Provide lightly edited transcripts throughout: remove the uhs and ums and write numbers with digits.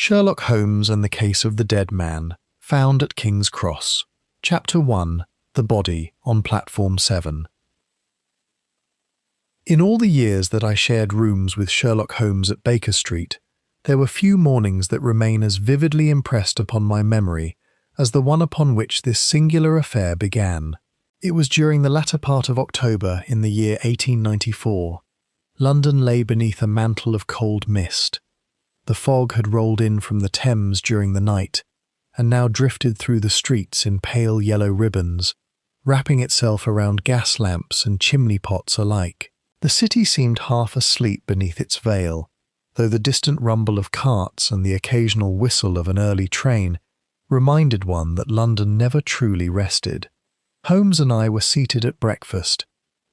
Sherlock Holmes and the Case of the Dead Man, found at King's Cross. Chapter 1. The Body on Platform 7. In all the years that I shared rooms with Sherlock Holmes at Baker Street, there were few mornings that remain as vividly impressed upon my memory as the one upon which this singular affair began. It was during the latter part of October in the year 1894. London lay beneath a mantle of cold mist. The fog had rolled in from the Thames during the night, and now drifted through the streets in pale yellow ribbons, wrapping itself around gas lamps and chimney pots alike. The city seemed half asleep beneath its veil, though the distant rumble of carts and the occasional whistle of an early train reminded one that London never truly rested. Holmes and I were seated at breakfast.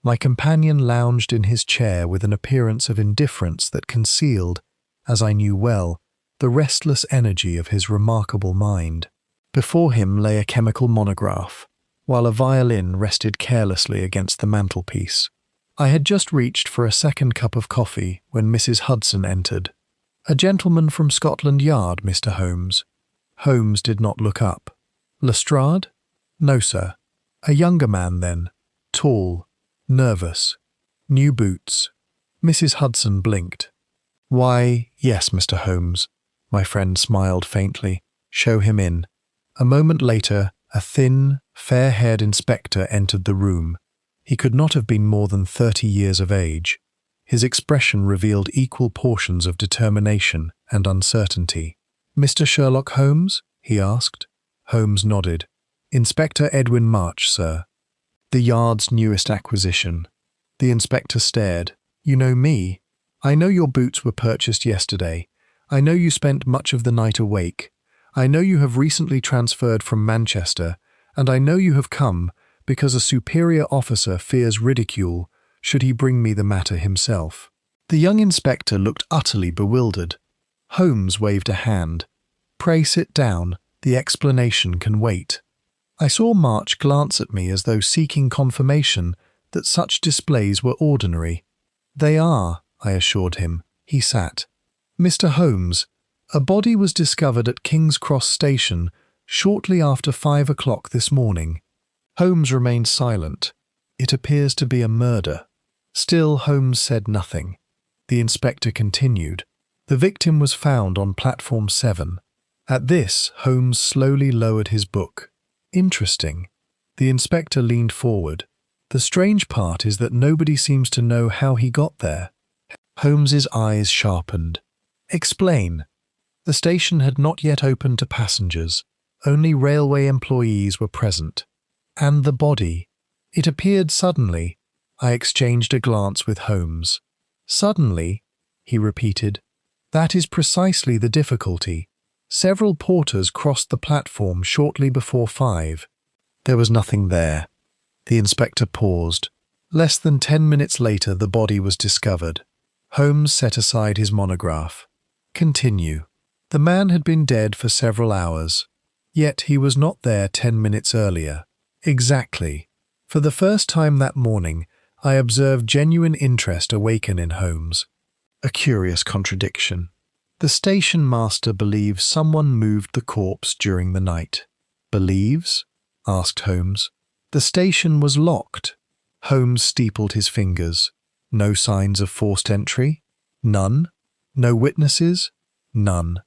My companion lounged in his chair with an appearance of indifference that concealed, as I knew well, the restless energy of his remarkable mind. Before him lay a chemical monograph, while a violin rested carelessly against the mantelpiece. I had just reached for a second cup of coffee when Mrs. Hudson entered. "A gentleman from Scotland Yard, Mr. Holmes." Holmes did not look up. "Lestrade?" "No, sir." "A younger man, then. Tall. Nervous. New boots." Mrs. Hudson blinked. "Why, yes, Mr. Holmes." My friend smiled faintly. "Show him in." A moment later, a thin, fair-haired inspector entered the room. He could not have been more than 30 years of age. His expression revealed equal portions of determination and uncertainty. "Mr. Sherlock Holmes?" he asked. Holmes nodded. "Inspector Edwin March, sir." "The Yard's newest acquisition." The inspector stared. "You know me? I know your boots were purchased yesterday. I know you spent much of the night awake. I know you have recently transferred from Manchester, and I know you have come because a superior officer fears ridicule should he bring me the matter himself." The young inspector looked utterly bewildered. Holmes waved a hand. "Pray sit down. The explanation can wait." I saw March glance at me as though seeking confirmation that such displays were ordinary. "They are," I assured him. He sat. "Mr. Holmes, a body was discovered at King's Cross Station shortly after 5 o'clock this morning." Holmes remained silent. "It appears to be a murder." Still Holmes said nothing. The inspector continued. "The victim was found on platform 7. At this, Holmes slowly lowered his book. "Interesting." The inspector leaned forward. "The strange part is that nobody seems to know how he got there." Holmes's eyes sharpened. "Explain." The station had not yet opened to passengers. Only railway employees were present. "And the body?" "It appeared suddenly." I exchanged a glance with Holmes. "Suddenly?" he repeated. "That is precisely the difficulty. Several porters crossed the platform shortly before 5. There was nothing there." The inspector paused. Less than 10 minutes later, the body was discovered. Holmes set aside his monograph. "Continue." "The man had been dead for several hours. Yet he was not there 10 minutes earlier." "Exactly." For the first time that morning, I observed genuine interest awaken in Holmes. A curious contradiction. "The station master believes someone moved the corpse during the night." "Believes?" asked Holmes. "The station was locked." Holmes steepled his fingers. "No signs of forced entry?" "None." "No witnesses?" "None."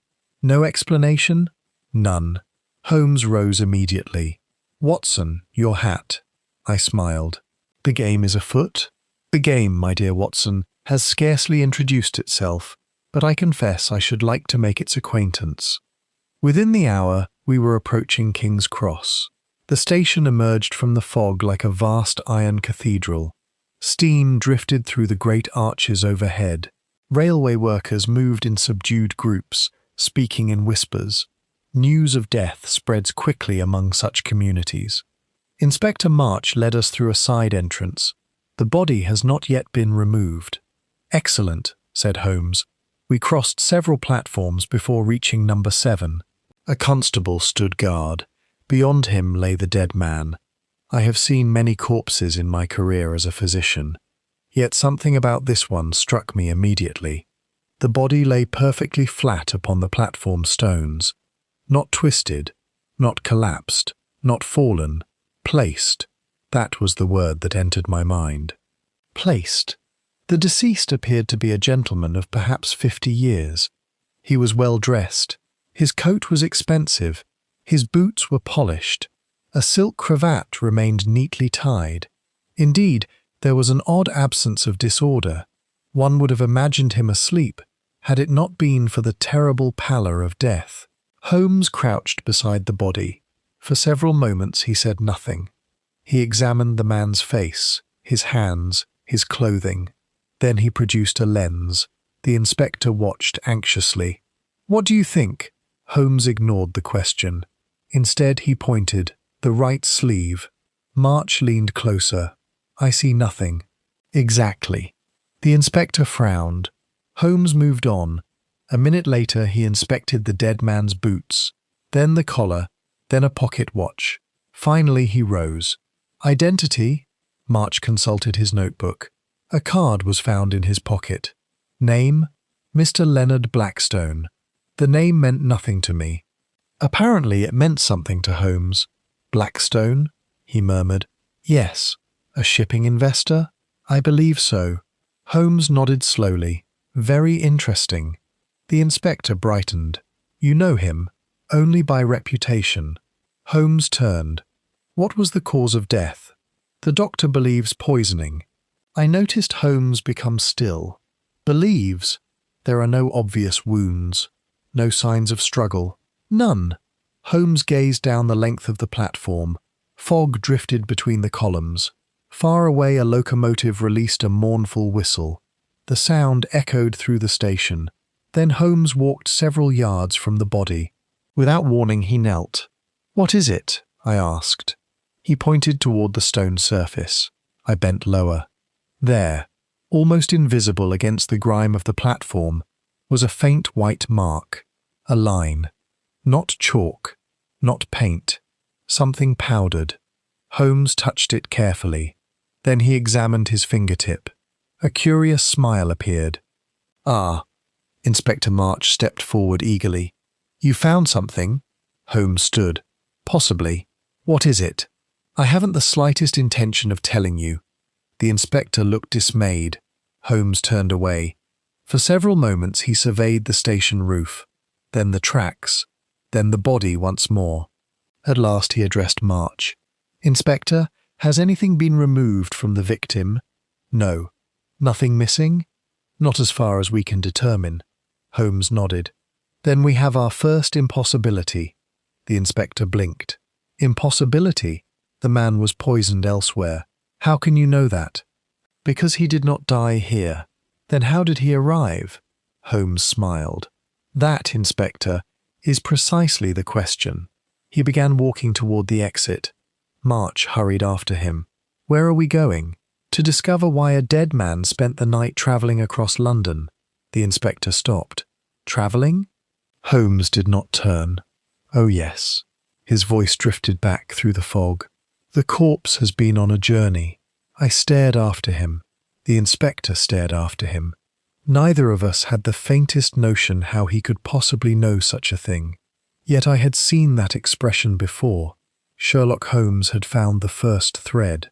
"No explanation?" "None." Holmes rose immediately. "Watson, your hat." I smiled. "The game is afoot?" "The game, my dear Watson, has scarcely introduced itself, but I confess I should like to make its acquaintance." Within the hour, we were approaching King's Cross. The station emerged from the fog like a vast iron cathedral. Steam drifted through the great arches overhead. Railway workers moved in subdued groups, speaking in whispers. News of death spreads quickly among such communities. Inspector March led us through a side entrance. "The body has not yet been removed." "Excellent," said Holmes. We crossed several platforms before reaching number 7. A constable stood guard. Beyond him lay the dead man. I have seen many corpses in my career as a physician, yet something about this one struck me immediately. The body lay perfectly flat upon the platform stones, not twisted, not collapsed, not fallen, placed. That was the word that entered my mind. Placed. The deceased appeared to be a gentleman of perhaps 50 years. He was well dressed. His coat was expensive. His boots were polished. A silk cravat remained neatly tied. Indeed, there was an odd absence of disorder. One would have imagined him asleep, had it not been for the terrible pallor of death. Holmes crouched beside the body. For several moments he said nothing. He examined the man's face, his hands, his clothing. Then he produced a lens. The inspector watched anxiously. "What do you think?" Holmes ignored the question. Instead he pointed. The right sleeve. March leaned closer. "I see nothing." "Exactly." The inspector frowned. Holmes moved on. A minute later he inspected the dead man's boots, then the collar, then a pocket watch. Finally he rose. "Identity?" March consulted his notebook. A card was found in his pocket. Name? Mr. Leonard Blackstone. The name meant nothing to me. Apparently it meant something to Holmes. "Blackstone?" he murmured. "Yes." "A shipping investor?" "I believe so." Holmes nodded slowly. "Very interesting." The inspector brightened. "You know him?" "Only by reputation." Holmes turned. "What was the cause of death?" "The doctor believes poisoning." I noticed Holmes become still. "Believes?" "There are no obvious wounds. No signs of struggle." "None." Holmes gazed down the length of the platform. Fog drifted between the columns. Far away a locomotive released a mournful whistle. The sound echoed through the station. Then Holmes walked several yards from the body. Without warning he knelt. "What is it?" I asked. He pointed toward the stone surface. I bent lower. There, almost invisible against the grime of the platform, was a faint white mark. A line. Not chalk, not paint. Something powdered. Holmes touched it carefully. Then he examined his fingertip. A curious smile appeared. "Ah." Inspector March stepped forward eagerly. "You found something?" Holmes stood. "Possibly. What is it?" "I haven't the slightest intention of telling you." The inspector looked dismayed. Holmes turned away. For several moments he surveyed the station roof, then the tracks, then the body once more. At last he addressed March. "Inspector, has anything been removed from the victim?" "No." "Nothing missing?" "Not as far as we can determine." Holmes nodded. "Then we have our first impossibility." The inspector blinked. "Impossibility? The man was poisoned elsewhere. How can you know that?" "Because he did not die here." "Then how did he arrive?" Holmes smiled. "That, Inspector, is precisely the question." He began walking toward the exit. March hurried after him. "Where are we going?" "To discover why a dead man spent the night travelling across London." The inspector stopped. "Travelling?" Holmes did not turn. "Oh yes." His voice drifted back through the fog. "The corpse has been on a journey." I stared after him. The inspector stared after him. Neither of us had the faintest notion how he could possibly know such a thing. Yet I had seen that expression before. Sherlock Holmes had found the first thread.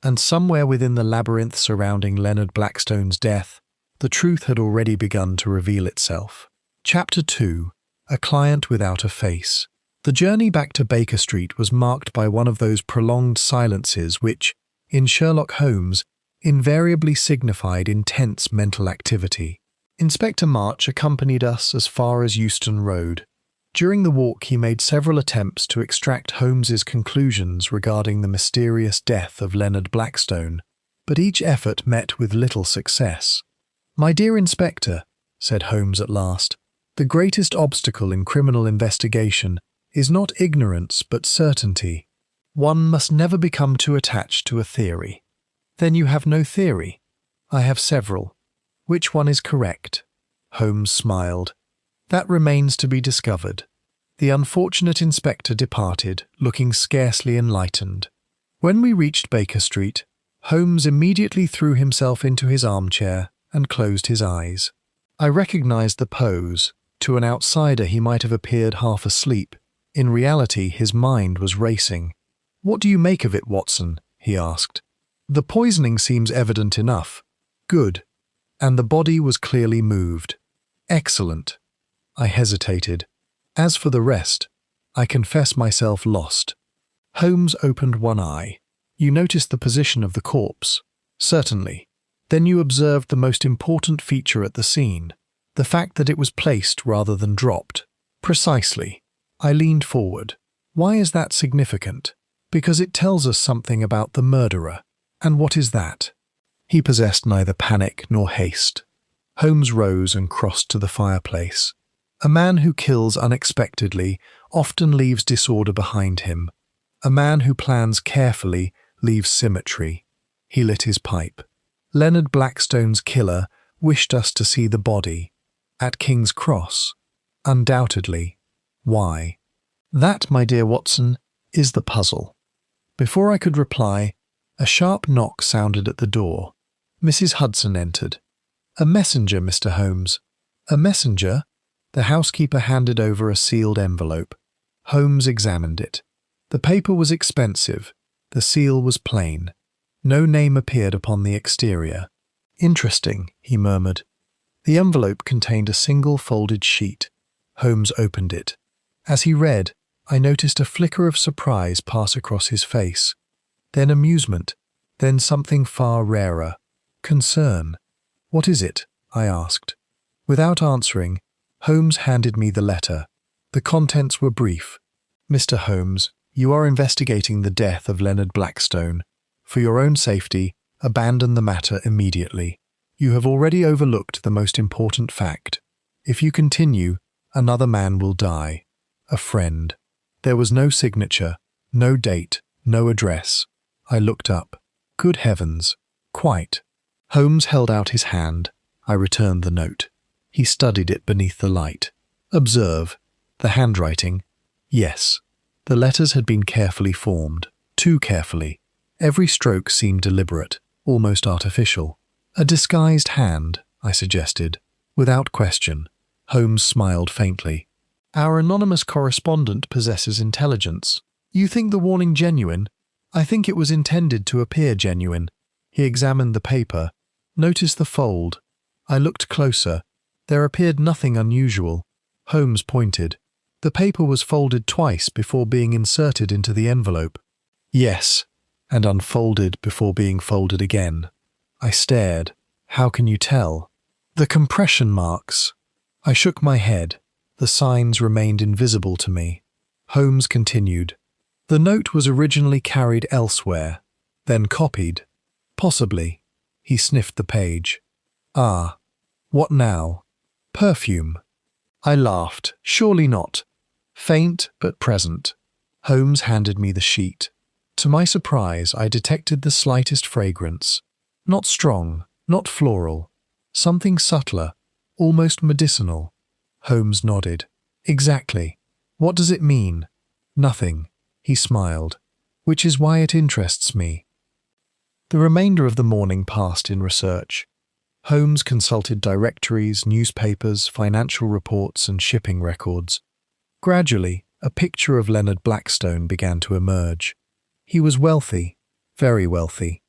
And somewhere within the labyrinth surrounding Leonard Blackstone's death, the truth had already begun to reveal itself. Chapter 2. A Client Without a Face. The journey back to Baker Street was marked by one of those prolonged silences which, in Sherlock Holmes, invariably signified intense mental activity. Inspector March accompanied us as far as Euston Road. During the walk he made several attempts to extract Holmes's conclusions regarding the mysterious death of Leonard Blackstone, but each effort met with little success. "My dear Inspector," said Holmes at last, "the greatest obstacle in criminal investigation is not ignorance but certainty. One must never become too attached to a theory." "Then you have no theory?" "I have several." "Which one is correct?" Holmes smiled. "That remains to be discovered." The unfortunate inspector departed, looking scarcely enlightened. When we reached Baker Street, Holmes immediately threw himself into his armchair and closed his eyes. I recognized the pose. To an outsider, he might have appeared half asleep. In reality, his mind was racing. "What do you make of it, Watson?" he asked. "The poisoning seems evident enough." "Good. And the body was clearly moved." "Excellent." I hesitated. As for the rest, I confess myself lost. Holmes opened one eye. "You noticed the position of the corpse?" "Certainly." "Then you observed the most important feature at the scene, the fact that it was placed rather than dropped." "Precisely." I leaned forward. "Why is that significant?" "Because it tells us something about the murderer." "And what is that?" He possessed neither panic nor haste. Holmes rose and crossed to the fireplace. "A man who kills unexpectedly often leaves disorder behind him. A man who plans carefully leaves symmetry." He lit his pipe. "Leonard Blackstone's killer wished us to see the body." "At King's Cross?" "Undoubtedly." "Why?" "That, my dear Watson, is the puzzle." Before I could reply, a sharp knock sounded at the door. Mrs. Hudson entered. "A messenger, Mr. Holmes." "A messenger?" The housekeeper handed over a sealed envelope. Holmes examined it. The paper was expensive. The seal was plain. No name appeared upon the exterior. "Interesting," he murmured. The envelope contained a single folded sheet. Holmes opened it. As he read, I noticed a flicker of surprise pass across his face. Then amusement. Then something far rarer. Concern. "What is it?" I asked. Without answering, Holmes handed me the letter. The contents were brief. "Mr. Holmes, you are investigating the death of Leonard Blackstone. For your own safety, abandon the matter immediately. You have already overlooked the most important fact. If you continue, another man will die. A friend." There was no signature, no date, no address. I looked up. Good heavens. Quite. Holmes held out his hand. I returned the note. He studied it beneath the light. "Observe. The handwriting." Yes. The letters had been carefully formed. Too carefully. Every stroke seemed deliberate, almost artificial. "A disguised hand," I suggested. Without question. Holmes smiled faintly. "Our anonymous correspondent possesses intelligence. You think the warning genuine? I think it was intended to appear genuine." He examined the paper. "Notice the fold." I looked closer. There appeared nothing unusual. Holmes pointed. The paper was folded twice before being inserted into the envelope. "Yes, and unfolded before being folded again." I stared. "How can you tell?" "The compression marks." I shook my head. The signs remained invisible to me. Holmes continued. "The note was originally carried elsewhere, then copied." "Possibly." He sniffed the page. "Ah, what now?" "Perfume." I laughed. "Surely not." "Faint, but present." Holmes handed me the sheet. To my surprise, I detected the slightest fragrance. Not strong, not floral. Something subtler, almost medicinal. Holmes nodded. "Exactly. What does it mean?" "Nothing." He smiled. "Which is why it interests me." The remainder of the morning passed in research. Holmes consulted directories, newspapers, financial reports, and shipping records. Gradually, a picture of Leonard Blackstone began to emerge. He was wealthy, very wealthy.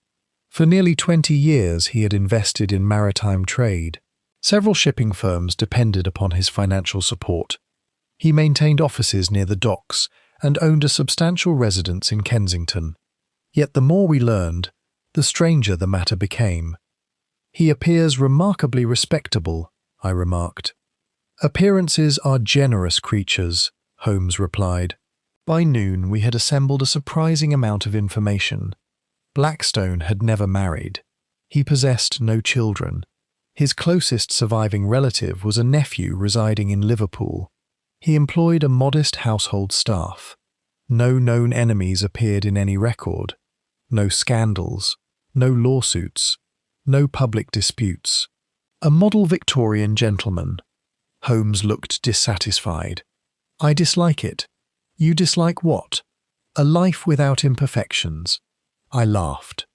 For nearly 20 years he had invested in maritime trade. Several shipping firms depended upon his financial support. He maintained offices near the docks and owned a substantial residence in Kensington. Yet the more we learned, the stranger the matter became. "He appears remarkably respectable," I remarked. "Appearances are generous creatures," Holmes replied. By noon we had assembled a surprising amount of information. Blackstone had never married. He possessed no children. His closest surviving relative was a nephew residing in Liverpool. He employed a modest household staff. No known enemies appeared in any record. No scandals. No lawsuits. No public disputes. A model Victorian gentleman. Holmes looked dissatisfied. "I dislike it." "You dislike what?" "A life without imperfections." I laughed.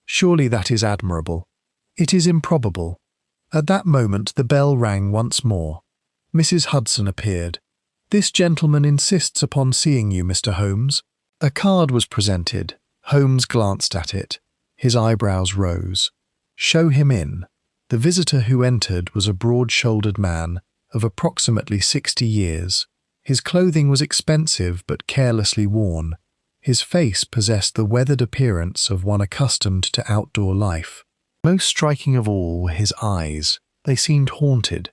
"Surely that is admirable." "It is improbable." At that moment the bell rang once more. Mrs. Hudson appeared. "This gentleman insists upon seeing you, Mr. Holmes." A card was presented. Holmes glanced at it. His eyebrows rose. "Show him in." The visitor who entered was a broad-shouldered man of approximately 60 years. His clothing was expensive but carelessly worn. His face possessed the weathered appearance of one accustomed to outdoor life. Most striking of all were his eyes. They seemed haunted.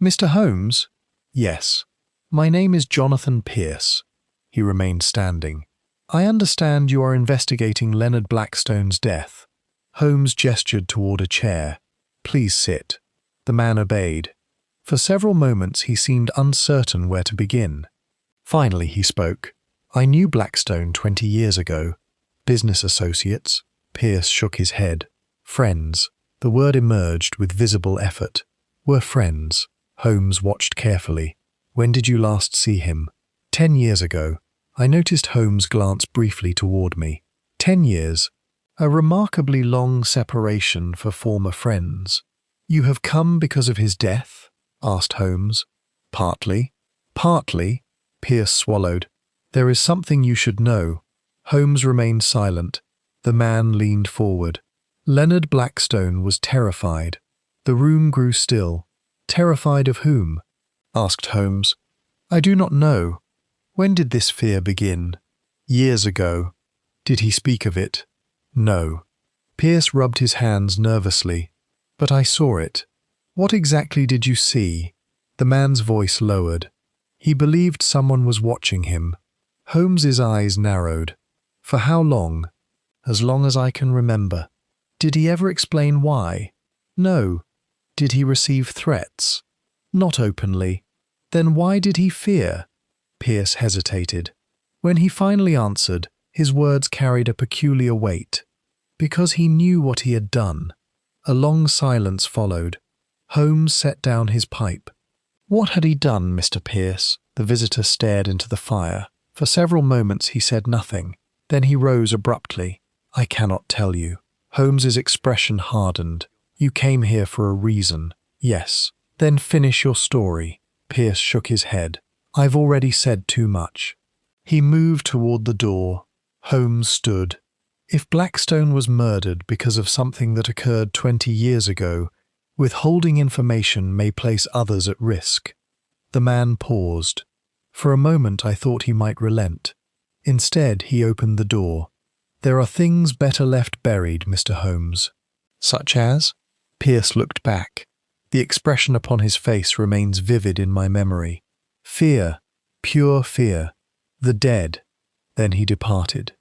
"Mr. Holmes?" "Yes." "My name is Jonathan Pierce." He remained standing. "I understand you are investigating Leonard Blackstone's death." Holmes gestured toward a chair. "Please sit." The man obeyed. For several moments he seemed uncertain where to begin. Finally he spoke. "I knew Blackstone 20 years ago." "Business associates?" Pierce shook his head. "Friends." The word emerged with visible effort. "We're friends." Holmes watched carefully. "When did you last see him?" 10 years ago." I noticed Holmes glance briefly toward me. 10 years. A remarkably long separation for former friends. "You have come because of his death?" asked Holmes. "Partly." "Partly?" Pierce swallowed. "There is something you should know." Holmes remained silent. The man leaned forward. Leonard Blackstone was terrified. The room grew still. "Terrified of whom?" asked Holmes. "I do not know." "When did this fear begin?" "Years ago." "Did he speak of it?" "No." Pierce rubbed his hands nervously. "But I saw it." "What exactly did you see?" The man's voice lowered. "He believed someone was watching him." Holmes's eyes narrowed. "For how long?" "As long as I can remember." "Did he ever explain why?" "No." "Did he receive threats?" "Not openly." "Then why did he fear?" Pierce hesitated. When he finally answered, his words carried a peculiar weight. "Because he knew what he had done." A long silence followed. Holmes set down his pipe. "What had he done, Mr. Pierce?" The visitor stared into the fire. For several moments he said nothing. Then he rose abruptly. "I cannot tell you." Holmes's expression hardened. "You came here for a reason." "Yes." "Then finish your story." Pierce shook his head. "I've already said too much." He moved toward the door. Holmes stood. "If Blackstone was murdered because of something that occurred 20 years ago, withholding information may place others at risk." The man paused. For a moment I thought he might relent. Instead, he opened the door. "There are things better left buried, Mr. Holmes." "Such as?" Pierce looked back. The expression upon his face remains vivid in my memory. "Fear, pure fear. The dead." Then he departed.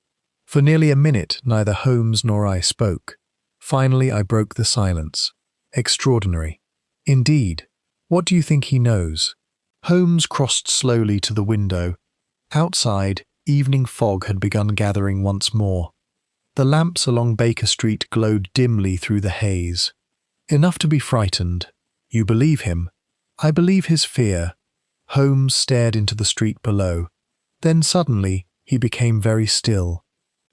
For nearly a minute neither Holmes nor I spoke. Finally I broke the silence. "Extraordinary." "Indeed. What do you think he knows?" Holmes crossed slowly to the window. Outside, evening fog had begun gathering once more. The lamps along Baker Street glowed dimly through the haze. "Enough to be frightened." "You believe him?" "I believe his fear." Holmes stared into the street below. Then suddenly he became very still.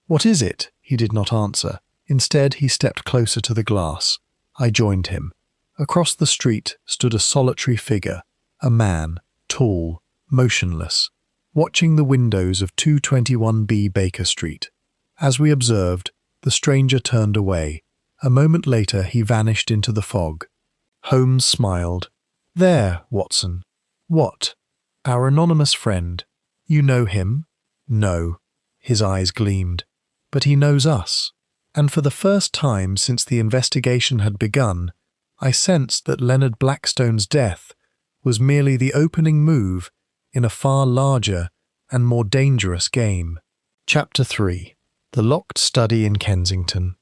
"What is it?" He did not answer. Instead, he stepped closer to the glass. I joined him. Across the street stood a solitary figure, a man, tall, motionless, watching the windows of 221B Baker Street. As we observed, the stranger turned away. A moment later he vanished into the fog. Holmes smiled. "There, Watson." "What?" "Our anonymous friend." "You know him?" "No." His eyes gleamed. "But he knows us." And for the first time since the investigation had begun, I sensed that Leonard Blackstone's death was merely the opening move in a far larger and more dangerous game. Chapter 3. The Locked Study in Kensington.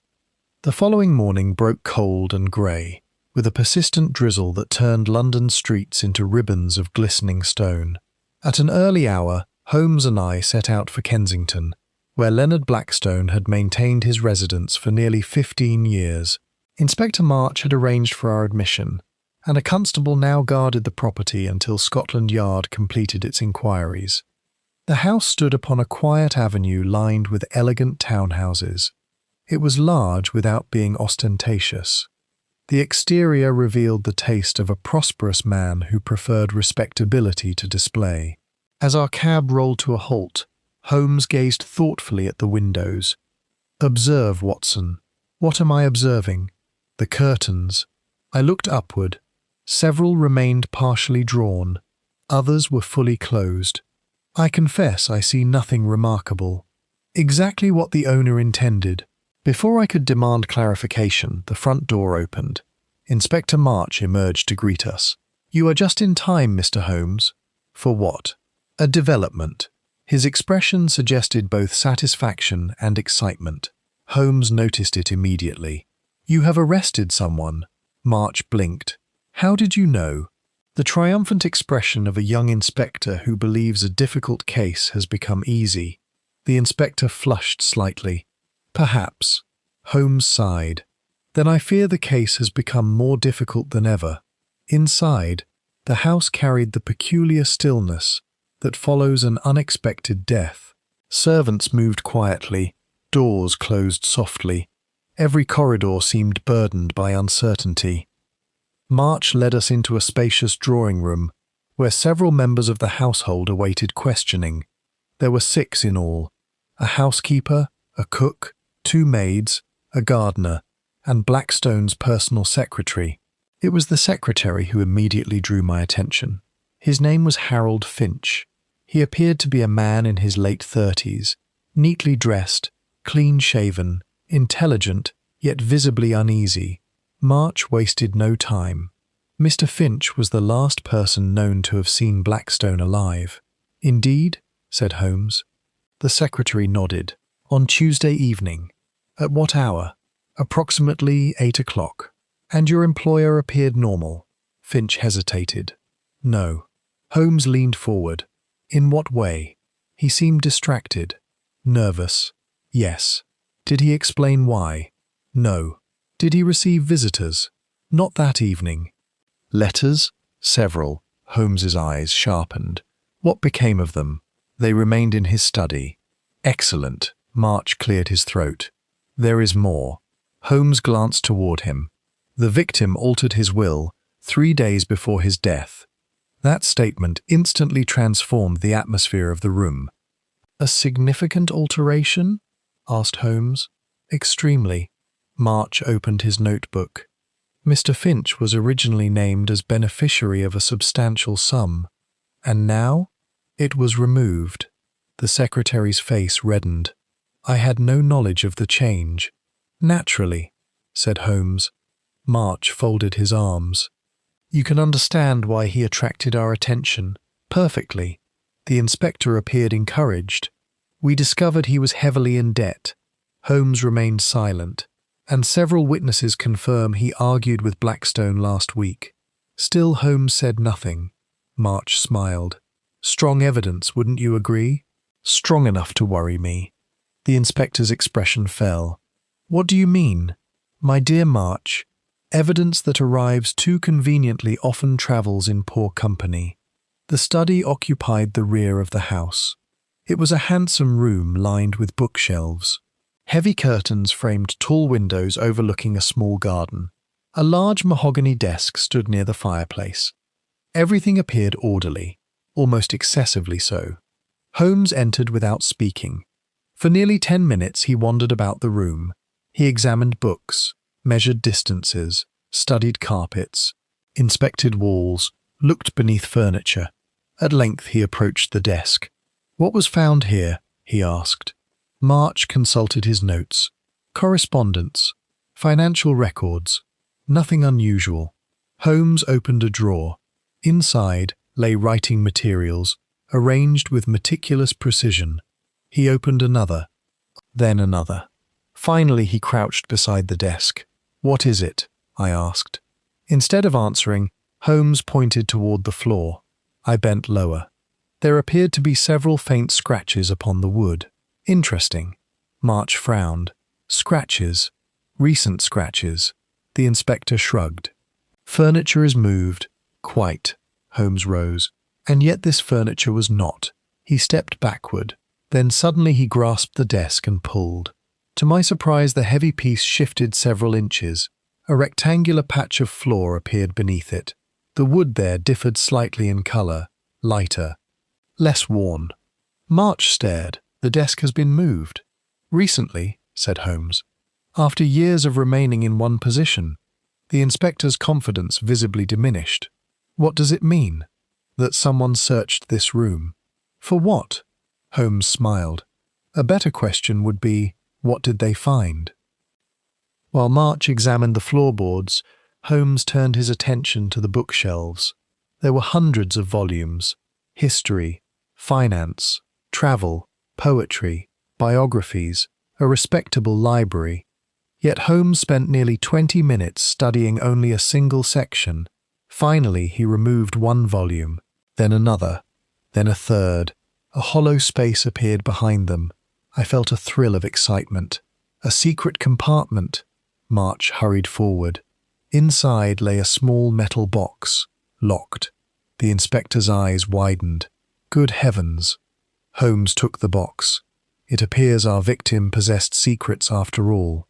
The following morning broke cold and grey, with a persistent drizzle that turned London streets into ribbons of glistening stone. At an early hour, Holmes and I set out for Kensington, where Leonard Blackstone had maintained his residence for nearly 15 years. Inspector March had arranged for our admission, and a constable now guarded the property until Scotland Yard completed its inquiries. The house stood upon a quiet avenue lined with elegant townhouses. It was large without being ostentatious. The exterior revealed the taste of a prosperous man who preferred respectability to display. As our cab rolled to a halt, Holmes gazed thoughtfully at the windows. "Observe, Watson." "What am I observing?" "The curtains." I looked upward. Several remained partially drawn. Others were fully closed. "I confess I see nothing remarkable." "Exactly what the owner intended." Before I could demand clarification, the front door opened. Inspector March emerged to greet us. "You are just in time, Mr. Holmes." "For what?" "A development." His expression suggested both satisfaction and excitement. Holmes noticed it immediately. "You have arrested someone." March blinked. "How did you know?" The triumphant expression of a young inspector who believes a difficult case has become easy. The inspector flushed slightly. "Perhaps." Holmes sighed. "Then I fear the case has become more difficult than ever." Inside, the house carried the peculiar stillness that follows an unexpected death. Servants moved quietly, doors closed softly. Every corridor seemed burdened by uncertainty. March led us into a spacious drawing room, where several members of the household awaited questioning. There were 6 in all: a housekeeper, a cook, 2 maids, a gardener, and Blackstone's personal secretary. It was the secretary who immediately drew my attention. His name was Harold Finch. He appeared to be a man in his late 30s, neatly dressed, clean-shaven, intelligent, yet visibly uneasy. March wasted no time. Mr. Finch was the last person known to have seen Blackstone alive. "Indeed?" said Holmes. The secretary nodded. "On Tuesday evening." "At what hour?" "Approximately 8 o'clock." "And your employer appeared normal?" Finch hesitated. "No." Holmes leaned forward. "In what way?" "He seemed distracted." "Nervous?" "Yes." "Did he explain why?" "No." "Did he receive visitors?" "Not that evening." "Letters?" "Several." Holmes's eyes sharpened. "What became of them?" "They remained in his study." "Excellent." March cleared his throat. "There is more." Holmes glanced toward him. "The victim altered his will 3 days before his death." That statement instantly transformed the atmosphere of the room. "A significant alteration?" asked Holmes. "Extremely." March opened his notebook. "Mr. Finch was originally named as beneficiary of a substantial sum. And now?" "It was removed." The secretary's face reddened. "I had no knowledge of the change." "Naturally," said Holmes. March folded his arms. "You can understand why he attracted our attention." "Perfectly." The inspector appeared encouraged. "We discovered he was heavily in debt." Holmes remained silent, and several witnesses confirm he argued with Blackstone last week. Still Holmes said nothing. March smiled. "Strong evidence, wouldn't you agree?" "Strong enough to worry me." The inspector's expression fell. "What do you mean?" "My dear March, evidence that arrives too conveniently often travels in poor company." The study occupied the rear of the house. It was a handsome room lined with bookshelves. Heavy curtains framed tall windows overlooking a small garden. A large mahogany desk stood near the fireplace. Everything appeared orderly, almost excessively so. Holmes entered without speaking. For nearly 10 minutes he wandered about the room. He examined books, measured distances, studied carpets, inspected walls, looked beneath furniture. At length he approached the desk. "What was found here?" he asked. March consulted his notes. "Correspondence, financial records, nothing unusual." Holmes opened a drawer. Inside lay writing materials, arranged with meticulous precision. He opened another, then another. Finally he crouched beside the desk. "What is it?" I asked. Instead of answering, Holmes pointed toward the floor. I bent lower. There appeared to be several faint scratches upon the wood. "Interesting." March frowned. "Scratches. Recent scratches." The inspector shrugged. "Furniture is moved." "Quite." Holmes rose. "And yet this furniture was not." He stepped backward. Then suddenly he grasped the desk and pulled. To my surprise, the heavy piece shifted several inches. A rectangular patch of floor appeared beneath it. The wood there differed slightly in colour, lighter, less worn. March stared. The desk has been moved. Recently, said Holmes. After years of remaining in one position. The inspector's confidence visibly diminished. What does it mean? That someone searched this room. For what? Holmes smiled. A better question would be, what did they find? While March examined the floorboards, Holmes turned his attention to the bookshelves. There were hundreds of volumes. History, finance, travel, poetry, biographies, a respectable library. Yet Holmes spent nearly 20 minutes studying only a single section. Finally, he removed one volume, then another, then a third. A hollow space appeared behind them. I felt a thrill of excitement. A secret compartment. March hurried forward. Inside lay a small metal box, locked. The inspector's eyes widened. Good heavens! Holmes took the box. It appears our victim possessed secrets after all.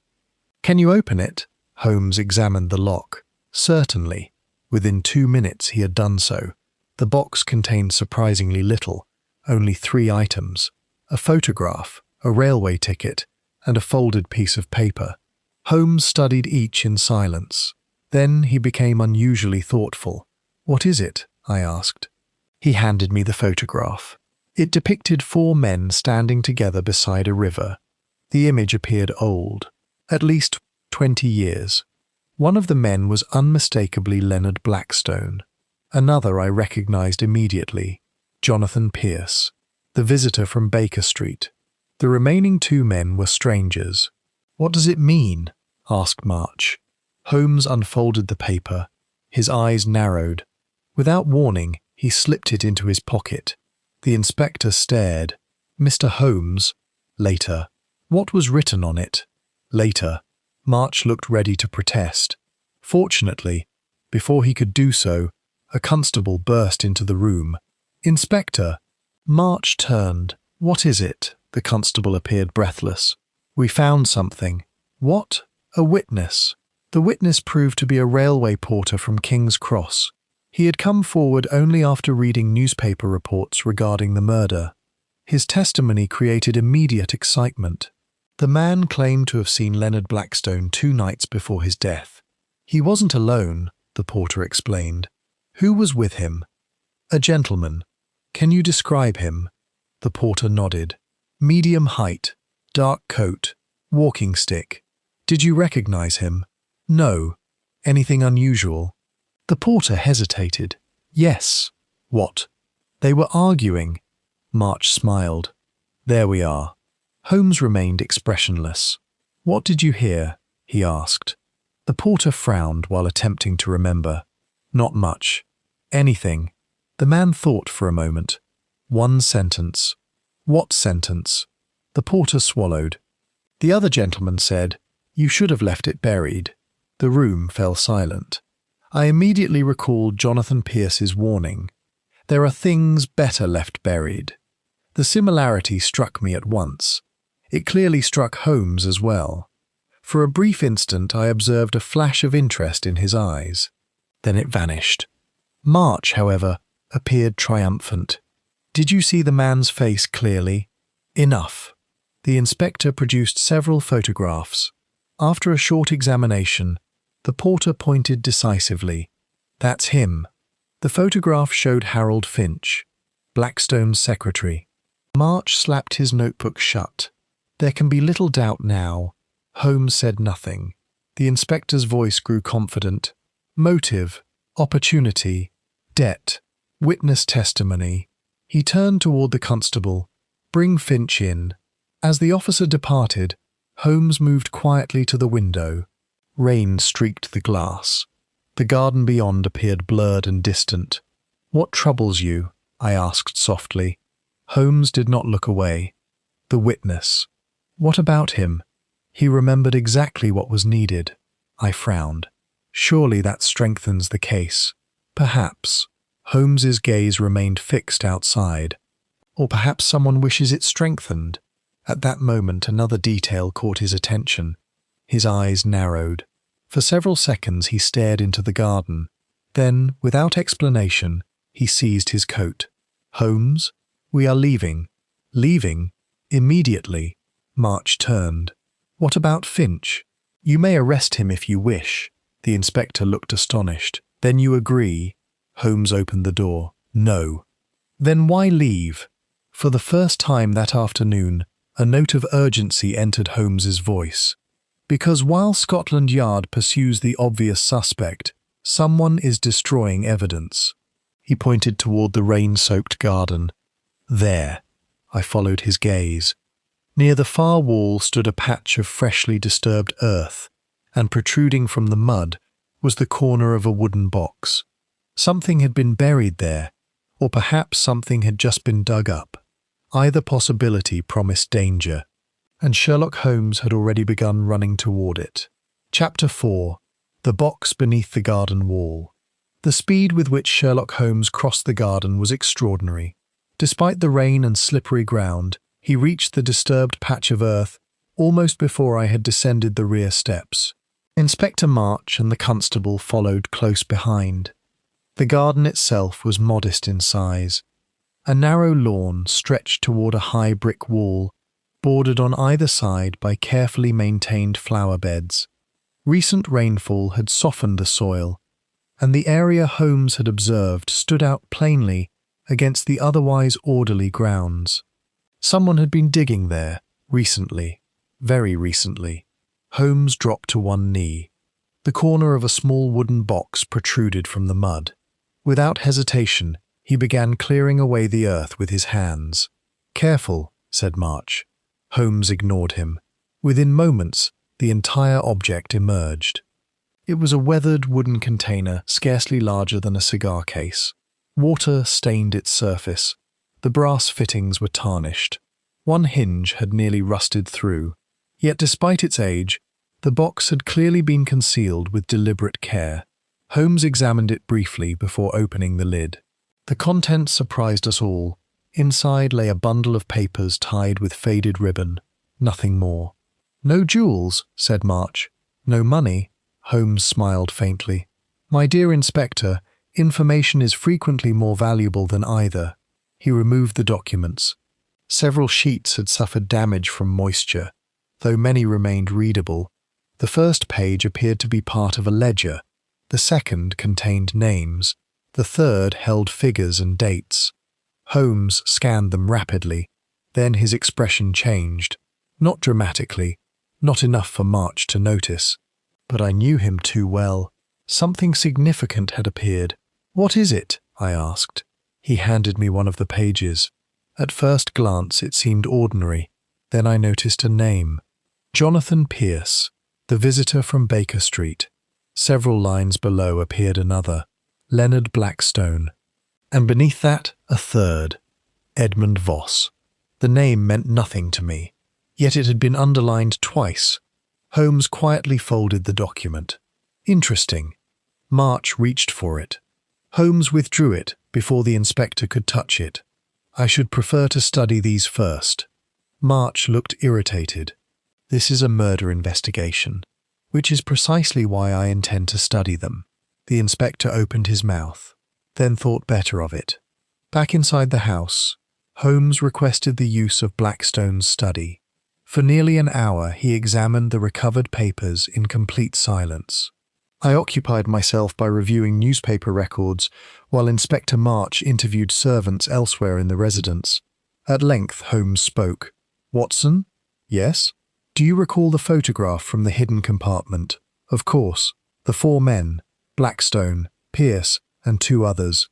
Can you open it? Holmes examined the lock. Certainly. Within 2 minutes he had done so. The box contained surprisingly little, only 3 items: a photograph, a railway ticket, and a folded piece of paper. Holmes studied each in silence. Then he became unusually thoughtful. What is it? I asked. He handed me the photograph. It depicted 4 men standing together beside a river. The image appeared old, at least 20 years. One of the men was unmistakably Leonard Blackstone. Another I recognized immediately, Jonathan Pierce, the visitor from Baker Street. The remaining 2 men were strangers. What does it mean? Asked March. Holmes unfolded the paper. His eyes narrowed. Without warning, he slipped it into his pocket. The inspector stared. Mr. Holmes. Later. What was written on it? Later. March looked ready to protest. Fortunately, before he could do so, a constable burst into the room. Inspector! March turned. What is it? The constable appeared breathless. We found something. What? A witness. The witness proved to be a railway porter from King's Cross. He had come forward only after reading newspaper reports regarding the murder. His testimony created immediate excitement. The man claimed to have seen Leonard Blackstone 2 nights before his death. He wasn't alone, the porter explained. Who was with him? A gentleman. Can you describe him? The porter nodded. Medium height, dark coat, walking stick. Did you recognize him? No. Anything unusual? The porter hesitated. Yes. What? They were arguing. March smiled. There we are. Holmes remained expressionless. What did you hear? He asked. The porter frowned while attempting to remember. Not much. Anything. The man thought for a moment. 1 sentence. What sentence? The porter swallowed. The other gentleman said, You should have left it buried. The room fell silent. I immediately recalled Jonathan Pierce's warning. There are things better left buried. The similarity struck me at once. It clearly struck Holmes as well. For a brief instant I observed a flash of interest in his eyes. Then it vanished. March, however, appeared triumphant. Did you see the man's face clearly? Enough. The inspector produced several photographs. After a short examination, the porter pointed decisively. That's him. The photograph showed Harold Finch, Blackstone's secretary. March slapped his notebook shut. There can be little doubt now. Holmes said nothing. The inspector's voice grew confident. Motive, opportunity, debt, witness testimony. He turned toward the constable. Bring Finch in. As the officer departed, Holmes moved quietly to the window. Rain streaked the glass. The garden beyond appeared blurred and distant. What troubles you? I asked softly. Holmes did not look away. The witness. What about him? He remembered exactly what was needed. I frowned. Surely that strengthens the case. Perhaps. Holmes's gaze remained fixed outside. Or perhaps someone wishes it strengthened. At that moment another detail caught his attention. His eyes narrowed. For several seconds he stared into the garden. Then, without explanation, he seized his coat. "Holmes, we are leaving." "Leaving?" "Immediately." March turned. "What about Finch?" "You may arrest him if you wish." The inspector looked astonished. "Then you agree?" Holmes opened the door. "No." "Then why leave?" For the first time that afternoon, a note of urgency entered Holmes's voice. "Because while Scotland Yard pursues the obvious suspect, someone is destroying evidence." He pointed toward the rain-soaked garden. "There." I followed his gaze. Near the far wall stood a patch of freshly disturbed earth, and protruding from the mud was the corner of a wooden box. Something had been buried there, or perhaps something had just been dug up. Either possibility promised danger, and Sherlock Holmes had already begun running toward it. Chapter 4. The Box Beneath the Garden Wall. The speed with which Sherlock Holmes crossed the garden was extraordinary. Despite the rain and slippery ground, he reached the disturbed patch of earth almost before I had descended the rear steps. Inspector March and the constable followed close behind. The garden itself was modest in size. A narrow lawn stretched toward a high brick wall, bordered on either side by carefully maintained flower beds. Recent rainfall had softened the soil, and the area Holmes had observed stood out plainly against the otherwise orderly grounds. Someone had been digging there, recently, very recently. Holmes dropped to one knee. The corner of a small wooden box protruded from the mud. Without hesitation, he began clearing away the earth with his hands. "Careful," said March. Holmes ignored him. Within moments, the entire object emerged. It was a weathered wooden container scarcely larger than a cigar case. Water stained its surface. The brass fittings were tarnished. One hinge had nearly rusted through. Yet despite its age, the box had clearly been concealed with deliberate care. Holmes examined it briefly before opening the lid. The contents surprised us all. Inside lay a bundle of papers tied with faded ribbon. Nothing more. "No jewels," said March. "No money?" Holmes smiled faintly. "My dear Inspector, information is frequently more valuable than either." He removed the documents. Several sheets had suffered damage from moisture, though many remained readable. The first page appeared to be part of a ledger. The second contained names. The third held figures and dates. Holmes scanned them rapidly. Then his expression changed. Not dramatically, not enough for March to notice. But I knew him too well. Something significant had appeared. "What is it?" I asked. He handed me one of the pages. At first glance it seemed ordinary. Then I noticed a name. Jonathan Pierce, the visitor from Baker Street. Several lines below appeared another. Leonard Blackstone. And beneath that, a third. Edmund Voss. The name meant nothing to me. Yet it had been underlined twice. Holmes quietly folded the document. Interesting. March reached for it. Holmes withdrew it before the inspector could touch it. "I should prefer to study these first." March looked irritated. "This is a murder investigation, which is precisely why I intend to study them." The inspector opened his mouth, then thought better of it. Back inside the house, Holmes requested the use of Blackstone's study. For nearly an hour he examined the recovered papers in complete silence. I occupied myself by reviewing newspaper records, while Inspector March interviewed servants elsewhere in the residence. At length Holmes spoke. "Watson?" "Yes?" "Do you recall the photograph from the hidden compartment?" "Of course. The four men, Blackstone, Pierce, and two others."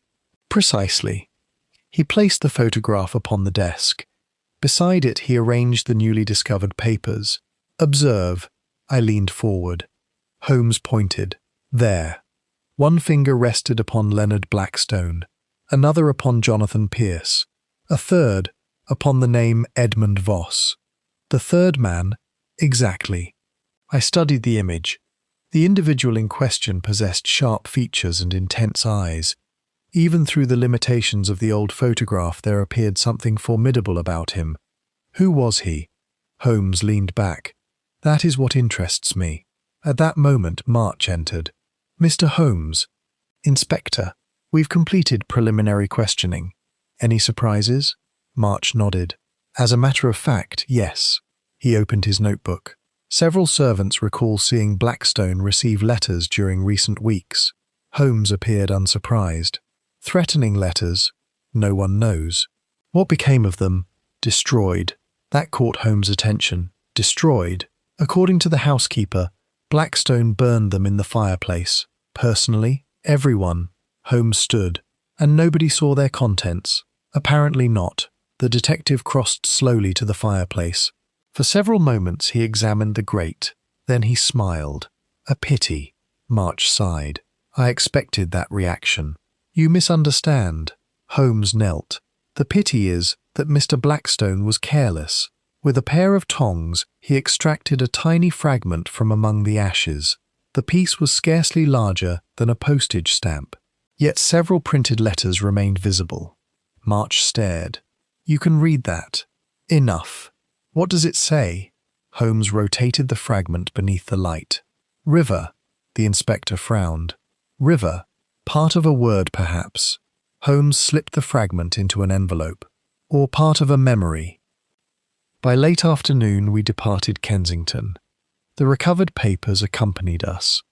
"Precisely." He placed the photograph upon the desk. Beside it he arranged the newly discovered papers. "Observe." I leaned forward. Holmes pointed. "There." One finger rested upon Leonard Blackstone, another upon Jonathan Pierce, a third upon the name Edmund Voss. The third man? Exactly. I studied the image. The individual in question possessed sharp features and intense eyes. Even through the limitations of the old photograph there appeared something formidable about him. Who was he? Holmes leaned back. "That is what interests me." At that moment, March entered. "Mr. Holmes." "Inspector, we've completed preliminary questioning. Any surprises?" March nodded. "As a matter of fact, yes." He opened his notebook. "Several servants recall seeing Blackstone receive letters during recent weeks." Holmes appeared unsurprised. "Threatening letters? No one knows." "What became of them?" "Destroyed." That caught Holmes' attention. "Destroyed?" "According to the housekeeper, Blackstone burned them in the fireplace. Personally, everyone." Holmes stood. "And nobody saw their contents?" "Apparently not." The detective crossed slowly to the fireplace. For several moments he examined the grate. Then he smiled. "A pity." March sighed. "I expected that reaction." "You misunderstand." Holmes knelt. "The pity is that Mr. Blackstone was careless. With a pair of tongs, he extracted a tiny fragment from among the ashes. The piece was scarcely larger than a postage stamp. Yet several printed letters remained visible." March stared. "You can read that." "Enough." "What does it say?" Holmes rotated the fragment beneath the light. "River." The inspector frowned. "River? Part of a word, perhaps." Holmes slipped the fragment into an envelope. "Or part of a memory." By late afternoon we departed Kensington. The recovered papers accompanied us.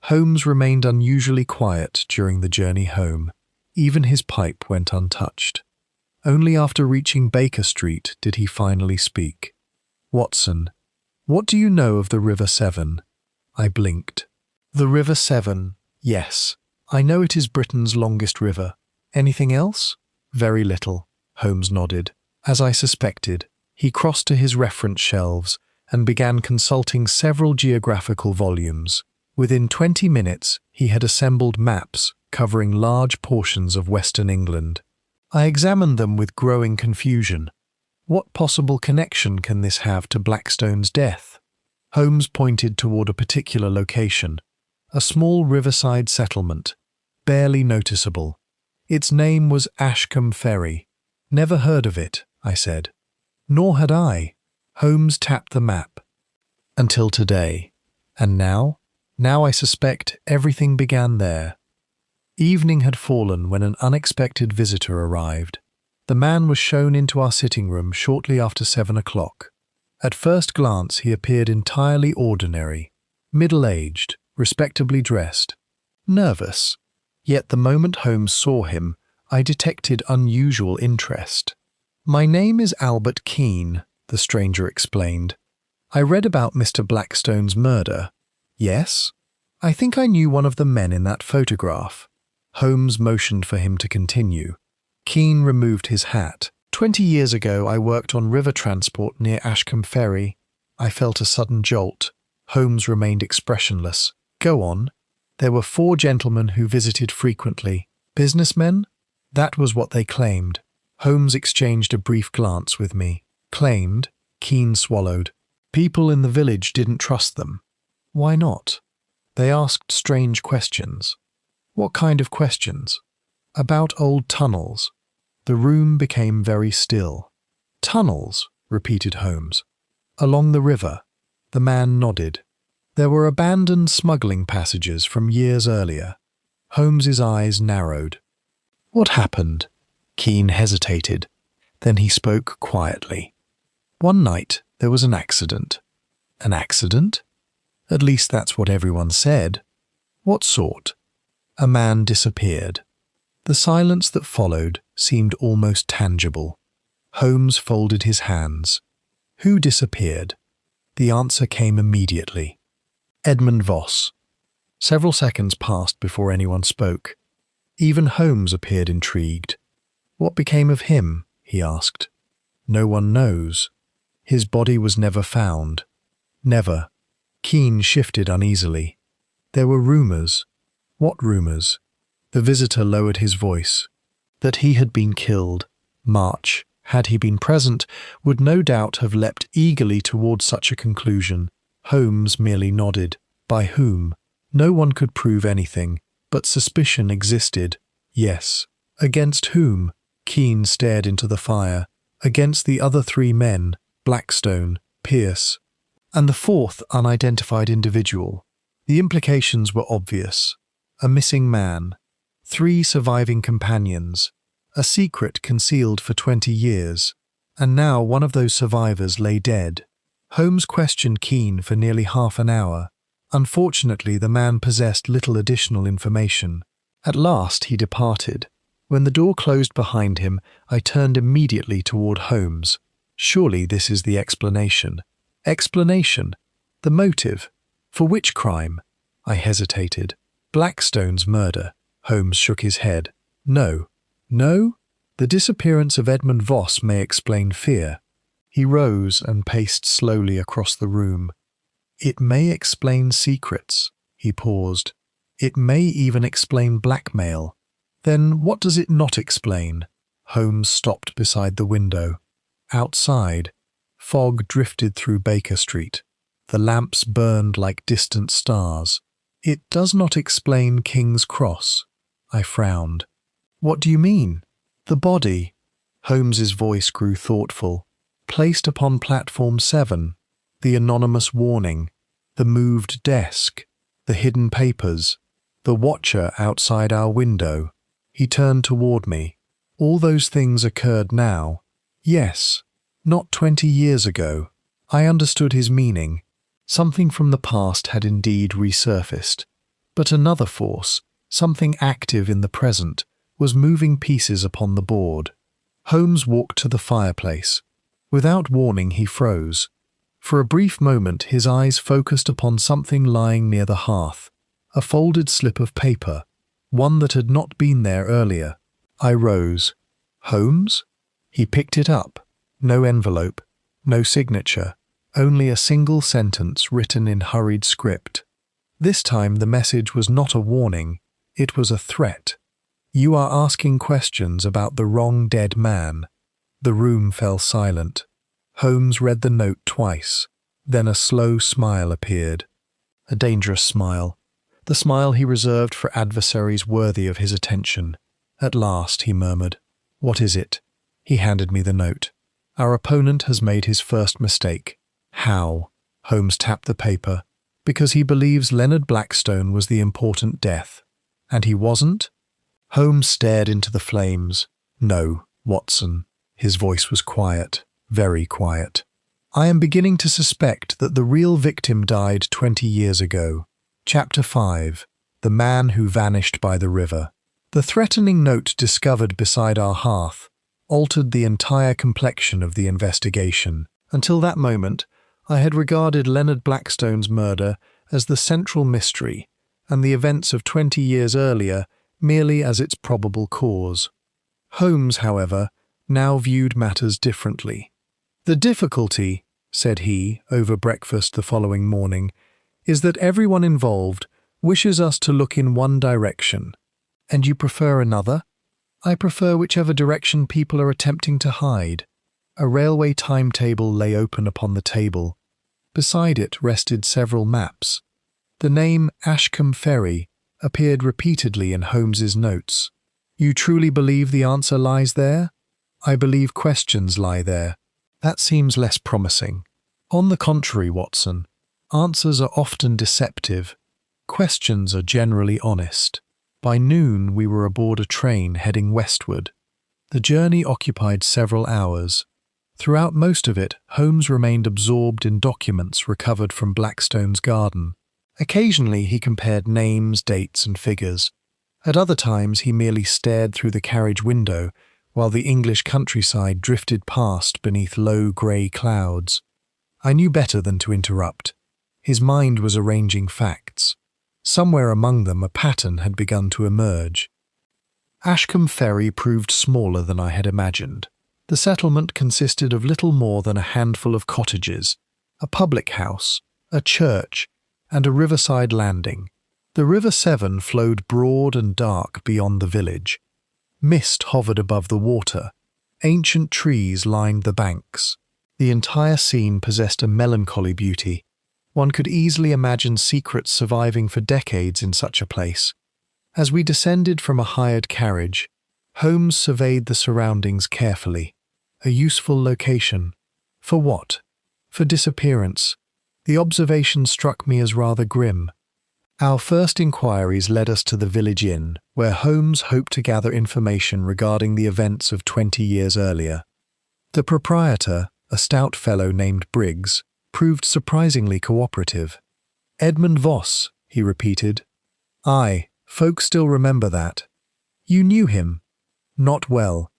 Holmes remained unusually quiet during the journey home. Even his pipe went untouched. Only after reaching Baker Street did he finally speak. "Watson, what do you know of the River Severn?" I blinked. "The River Severn, yes. I know it is Britain's longest river. Anything else?" "Very little," Holmes nodded. As I suspected, he crossed to his reference shelves and began consulting several geographical volumes. Within 20 minutes, he had assembled maps covering large portions of Western England. I examined them with growing confusion. What possible connection can this have to Blackstone's death? Holmes pointed toward a particular location, a small riverside settlement, barely noticeable. Its name was Ashcombe Ferry. "Never heard of it," I said. "Nor had I." Holmes tapped the map. "Until today. And now? Now I suspect everything began there." Evening had fallen when an unexpected visitor arrived. The man was shown into our sitting room shortly after 7 o'clock. At first glance he appeared entirely ordinary, middle-aged, respectably dressed, nervous. Yet the moment Holmes saw him, I detected unusual interest. "My name is Albert Keene," the stranger explained. "I read about Mr. Blackstone's murder." "Yes? I think I knew one of the men in that photograph." Holmes motioned for him to continue. Keene removed his hat. 20 years ago I worked on river transport near Ashcombe Ferry." I felt a sudden jolt. Holmes remained expressionless. "Go on." "There were 4 gentlemen who visited frequently." "Businessmen?" "That was what they claimed." Holmes exchanged a brief glance with me. "Claimed?" Keene swallowed. "People in the village didn't trust them." "Why not?" "They asked strange questions." "What kind of questions?" "About old tunnels." The room became very still. "Tunnels?" repeated Holmes. "Along the river." The man nodded. "There were abandoned smuggling passages from years earlier." Holmes's eyes narrowed. "What happened?" Keene hesitated. Then he spoke quietly. "One night there was an accident." "An accident?" "At least that's what everyone said." "What sort?" "A man disappeared." The silence that followed seemed almost tangible. Holmes folded his hands. "Who disappeared?" The answer came immediately. "Edmund Voss." Several seconds passed before anyone spoke. Even Holmes appeared intrigued. "What became of him?" he asked. "No one knows. His body was never found." "Never." Keene shifted uneasily. "There were rumours." "What rumours?" The visitor lowered his voice. "That he had been killed." March, had he been present, would no doubt have leapt eagerly toward such a conclusion. Holmes merely nodded. "By whom?" No one could prove anything, but suspicion existed. "Yes." "Against whom?" Keene stared into the fire. "Against the other 3 men, Blackstone, Pierce, and the 4th unidentified individual." The implications were obvious. A missing man, 3 surviving companions, a secret concealed for 20 years, and now one of those survivors lay dead. Holmes questioned Keane for nearly half an hour. Unfortunately, the man possessed little additional information. At last he departed. When the door closed behind him, I turned immediately toward Holmes. Surely this is the explanation. Explanation? The motive? For which crime? I hesitated. Blackstone's murder. Holmes shook his head. No. No? The disappearance of Edmund Voss may explain fear. He rose and paced slowly across the room. It may explain secrets. He paused. It may even explain blackmail. Then what does it not explain? Holmes stopped beside the window. Outside, fog drifted through Baker Street. The lamps burned like distant stars. It does not explain King's Cross. I frowned. What do you mean? The body. Holmes's voice grew thoughtful. Placed upon platform 7. The anonymous warning. The moved desk. The hidden papers. The watcher outside our window. He turned toward me. All those things occurred now. Yes, not 20 years ago. I understood his meaning. Something from the past had indeed resurfaced. But another force, something active in the present, was moving pieces upon the board. Holmes walked to the fireplace. Without warning, he froze. For a brief moment, his eyes focused upon something lying near the hearth. A folded slip of paper. One that had not been there earlier. I rose. Holmes? He picked it up. No envelope, no signature, only a single sentence written in hurried script. This time the message was not a warning, it was a threat. You are asking questions about the wrong dead man. The room fell silent. Holmes read the note twice. Then a slow smile appeared. A dangerous smile. The smile he reserved for adversaries worthy of his attention. At last, he murmured, "What is it?" He handed me the note. "Our opponent has made his first mistake." How? Holmes tapped the paper. Because he believes Leonard Blackstone was the important death. And he wasn't? Holmes stared into the flames. "No, Watson." His voice was quiet, very quiet. "I am beginning to suspect that the real victim died 20 years ago. Chapter 5. The Man Who Vanished by the River. The threatening note discovered beside our hearth altered the entire complexion of the investigation. Until that moment, I had regarded Leonard Blackstone's murder as the central mystery, and the events of 20 years earlier merely as its probable cause. Holmes, however, now viewed matters differently. "The difficulty," said he, over breakfast the following morning, "is that everyone involved wishes us to look in one direction. And you prefer another?" "I prefer whichever direction people are attempting to hide." A railway timetable lay open upon the table. Beside it rested several maps. The name Ashcombe Ferry appeared repeatedly in Holmes's notes. "You truly believe the answer lies there?" "I believe questions lie there." "That seems less promising." "On the contrary, Watson, answers are often deceptive. Questions are generally honest." By noon we were aboard a train heading westward. The journey occupied several hours. Throughout most of it, Holmes remained absorbed in documents recovered from Blackstone's garden. Occasionally he compared names, dates and figures. At other times he merely stared through the carriage window while the English countryside drifted past beneath low grey clouds. I knew better than to interrupt. His mind was arranging facts. Somewhere among them a pattern had begun to emerge. Ashcombe Ferry proved smaller than I had imagined. The settlement consisted of little more than a handful of cottages, a public house, a church, and a riverside landing. The River Severn flowed broad and dark beyond the village. Mist hovered above the water. Ancient trees lined the banks. The entire scene possessed a melancholy beauty. One could easily imagine secrets surviving for decades in such a place. As we descended from a hired carriage, Holmes surveyed the surroundings carefully. A useful location. For what? For disappearance. The observation struck me as rather grim. Our first inquiries led us to the village inn, where Holmes hoped to gather information regarding the events of 20 years earlier. The proprietor, a stout fellow named Briggs, proved surprisingly cooperative. "Edmund Voss," he repeated. "Aye, folk still remember that." "You knew him?" "Not well."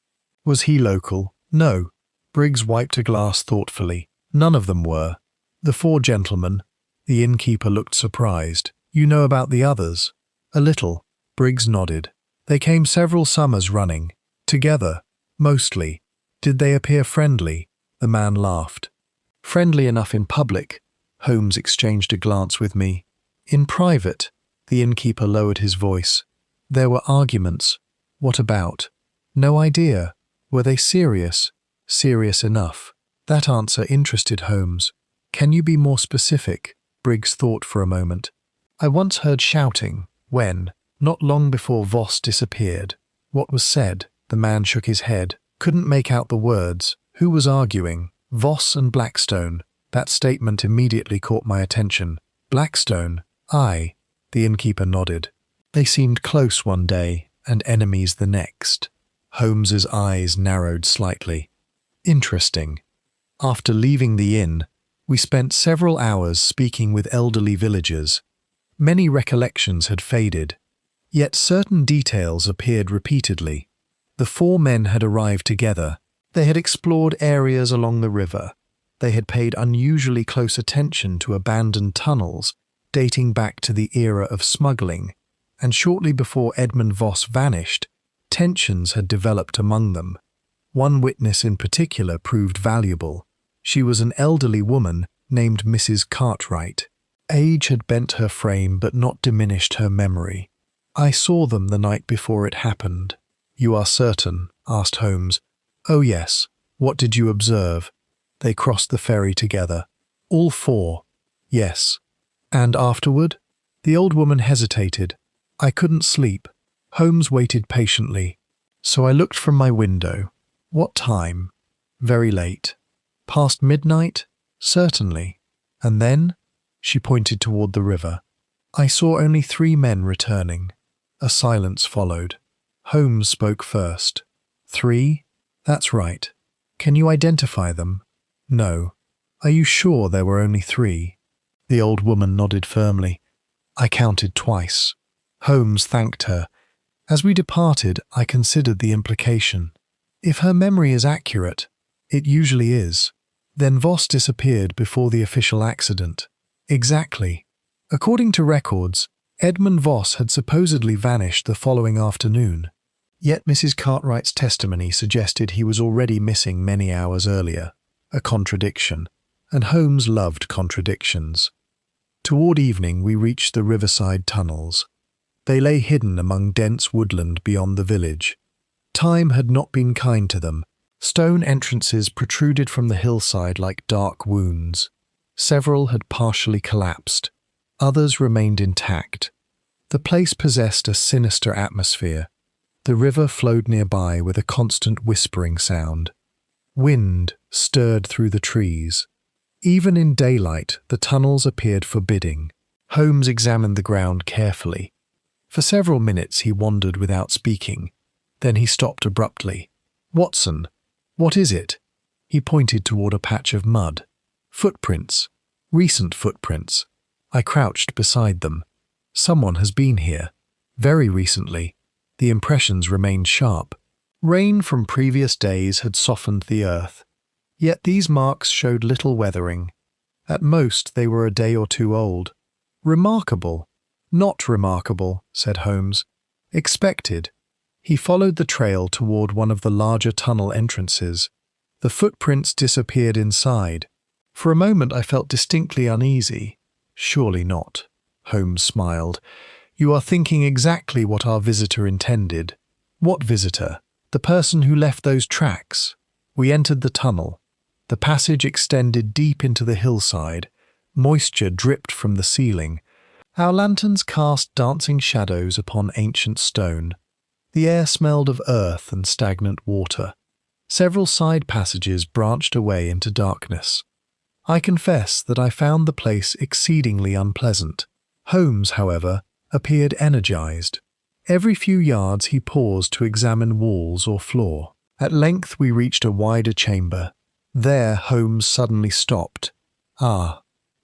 "Was he local?" "No." Briggs wiped a glass thoughtfully. "None of them were." "The 4 gentlemen?" The innkeeper looked surprised. "You know about the others?" "A little." Briggs nodded. "They came several summers running. Together, mostly. Did they appear friendly?" The man laughed. "Friendly enough in public." Holmes exchanged a glance with me. "In private?" The innkeeper lowered his voice. "There were arguments." "What about?" "No idea." "Were they serious?" "Serious enough." That answer interested Holmes. "Can you be more specific?" Briggs thought for a moment. "I once heard shouting. When? Not long before Voss disappeared." "What was said?" The man shook his head. "Couldn't make out the words." "Who was arguing?" "Voss and Blackstone." That statement immediately caught my attention. "Blackstone?" "Aye." The innkeeper nodded. "They seemed close one day and enemies the next." Holmes's eyes narrowed slightly. "Interesting." After leaving the inn, we spent several hours speaking with elderly villagers. Many recollections had faded, yet certain details appeared repeatedly. The 4 men had arrived together. They had explored areas along the river. They had paid unusually close attention to abandoned tunnels dating back to the era of smuggling, and shortly before Edmund Voss vanished, tensions had developed among them. One witness in particular proved valuable. She was an elderly woman named Mrs. Cartwright. Age had bent her frame but not diminished her memory. "I saw them the night before it happened." "You are certain?" asked Holmes. "Oh yes." "What did you observe?" "They crossed the ferry together." "All 4?" "Yes." "And afterward?" The old woman hesitated. "I couldn't sleep." Holmes waited patiently. "So I looked from my window." "What time?" "Very late." "Past midnight?" "Certainly." "And then?" She pointed toward the river. "I saw only 3 men returning." A silence followed. Holmes spoke first. "3? That's right. Can you identify them?" "No." "Are you sure there were only 3? The old woman nodded firmly. "I counted twice." Holmes thanked her. As we departed, I considered the implication. If her memory is accurate, it usually is, then Voss disappeared before the official accident. Exactly. According to records, Edmund Voss had supposedly vanished the following afternoon. Yet Mrs. Cartwright's testimony suggested he was already missing many hours earlier. A contradiction. And Holmes loved contradictions. Toward evening we reached the riverside tunnels. They lay hidden among dense woodland beyond the village. Time had not been kind to them. Stone entrances protruded from the hillside like dark wounds. Several had partially collapsed. Others remained intact. The place possessed a sinister atmosphere. The river flowed nearby with a constant whispering sound. Wind stirred through the trees. Even in daylight, the tunnels appeared forbidding. Holmes examined the ground carefully. For several minutes he wandered without speaking. Then he stopped abruptly. "Watson, what is it?" He pointed toward a patch of mud. "Footprints. Recent footprints." I crouched beside them. "Someone has been here. Very recently." The impressions remained sharp. Rain from previous days had softened the earth. Yet these marks showed little weathering. At most they were a day or 2 old. "Remarkable." "Not remarkable," said Holmes. "Expected." He followed the trail toward one of the larger tunnel entrances. The footprints disappeared inside. For a moment I felt distinctly uneasy. "Surely not." Holmes smiled. "You are thinking exactly what our visitor intended." "What visitor?" "The person who left those tracks." We entered the tunnel. The passage extended deep into the hillside. Moisture dripped from the ceiling. Our lanterns cast dancing shadows upon ancient stone. The air smelled of earth and stagnant water. Several side passages branched away into darkness. I confess that I found the place exceedingly unpleasant. Holmes, however, appeared energized. Every few yards he paused to examine walls or floor. At length we reached a wider chamber. There Holmes suddenly stopped. Ah!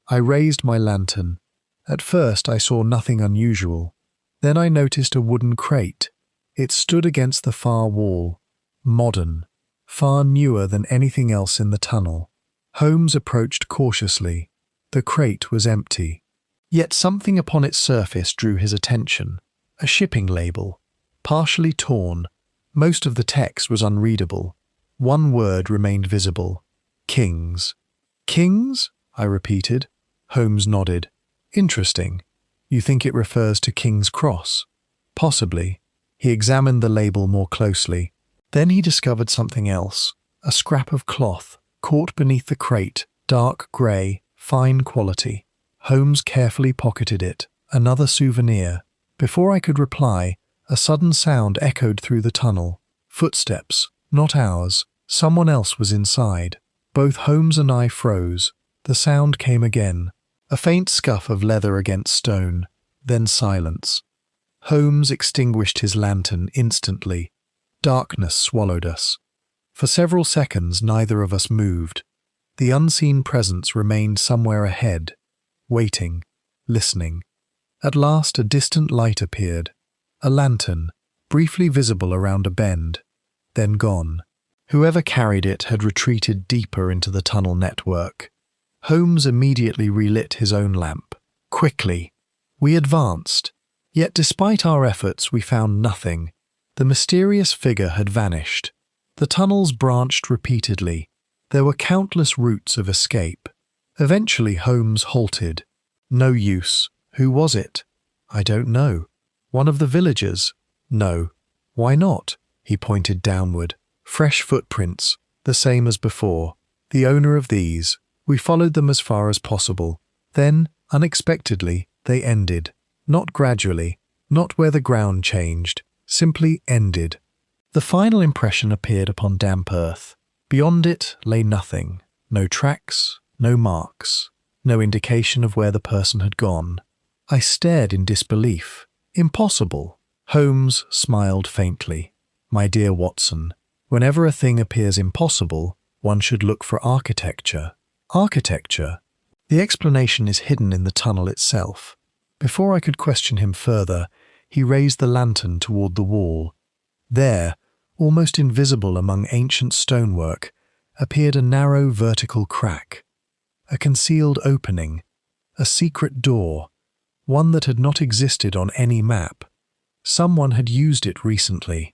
I raised my lantern. At first I saw nothing unusual. Then I noticed a wooden crate. It stood against the far wall. Modern. Far newer than anything else in the tunnel. Holmes approached cautiously. The crate was empty. Yet something upon its surface drew his attention. A shipping label. Partially torn. Most of the text was unreadable. One word remained visible. Kings. Kings? I repeated. Holmes nodded. Interesting. You think it refers to King's Cross? Possibly. He examined the label more closely. Then he discovered something else. A scrap of cloth, caught beneath the crate, dark grey, fine quality. Holmes carefully pocketed it. Another souvenir. Before I could reply, a sudden sound echoed through the tunnel. Footsteps. Not ours. Someone else was inside. Both Holmes and I froze. The sound came again. A faint scuff of leather against stone. Then silence. Holmes extinguished his lantern instantly. Darkness swallowed us. For several seconds neither of us moved. The unseen presence remained somewhere ahead, waiting, listening. At last a distant light appeared. A lantern, briefly visible around a bend, then gone. Whoever carried it had retreated deeper into the tunnel network. Holmes immediately relit his own lamp. Quickly. We advanced. Yet despite our efforts we found nothing. The mysterious figure had vanished. The tunnels branched repeatedly. There were countless routes of escape. Eventually Holmes halted. No use. Who was it? I don't know. One of the villagers? No. Why not? He pointed downward. Fresh footprints, the same as before. The owner of these. We followed them as far as possible. Then, unexpectedly, they ended. Not gradually, not where the ground changed, simply ended. The final impression appeared upon damp earth. Beyond it lay nothing. No tracks, no marks, no indication of where the person had gone. I stared in disbelief. Impossible. Holmes smiled faintly. My dear Watson, whenever a thing appears impossible, one should look for architecture. Architecture? The explanation is hidden in the tunnel itself. Before I could question him further, he raised the lantern toward the wall. There, almost invisible among ancient stonework, appeared a narrow vertical crack. A concealed opening. A secret door. One that had not existed on any map. Someone had used it recently.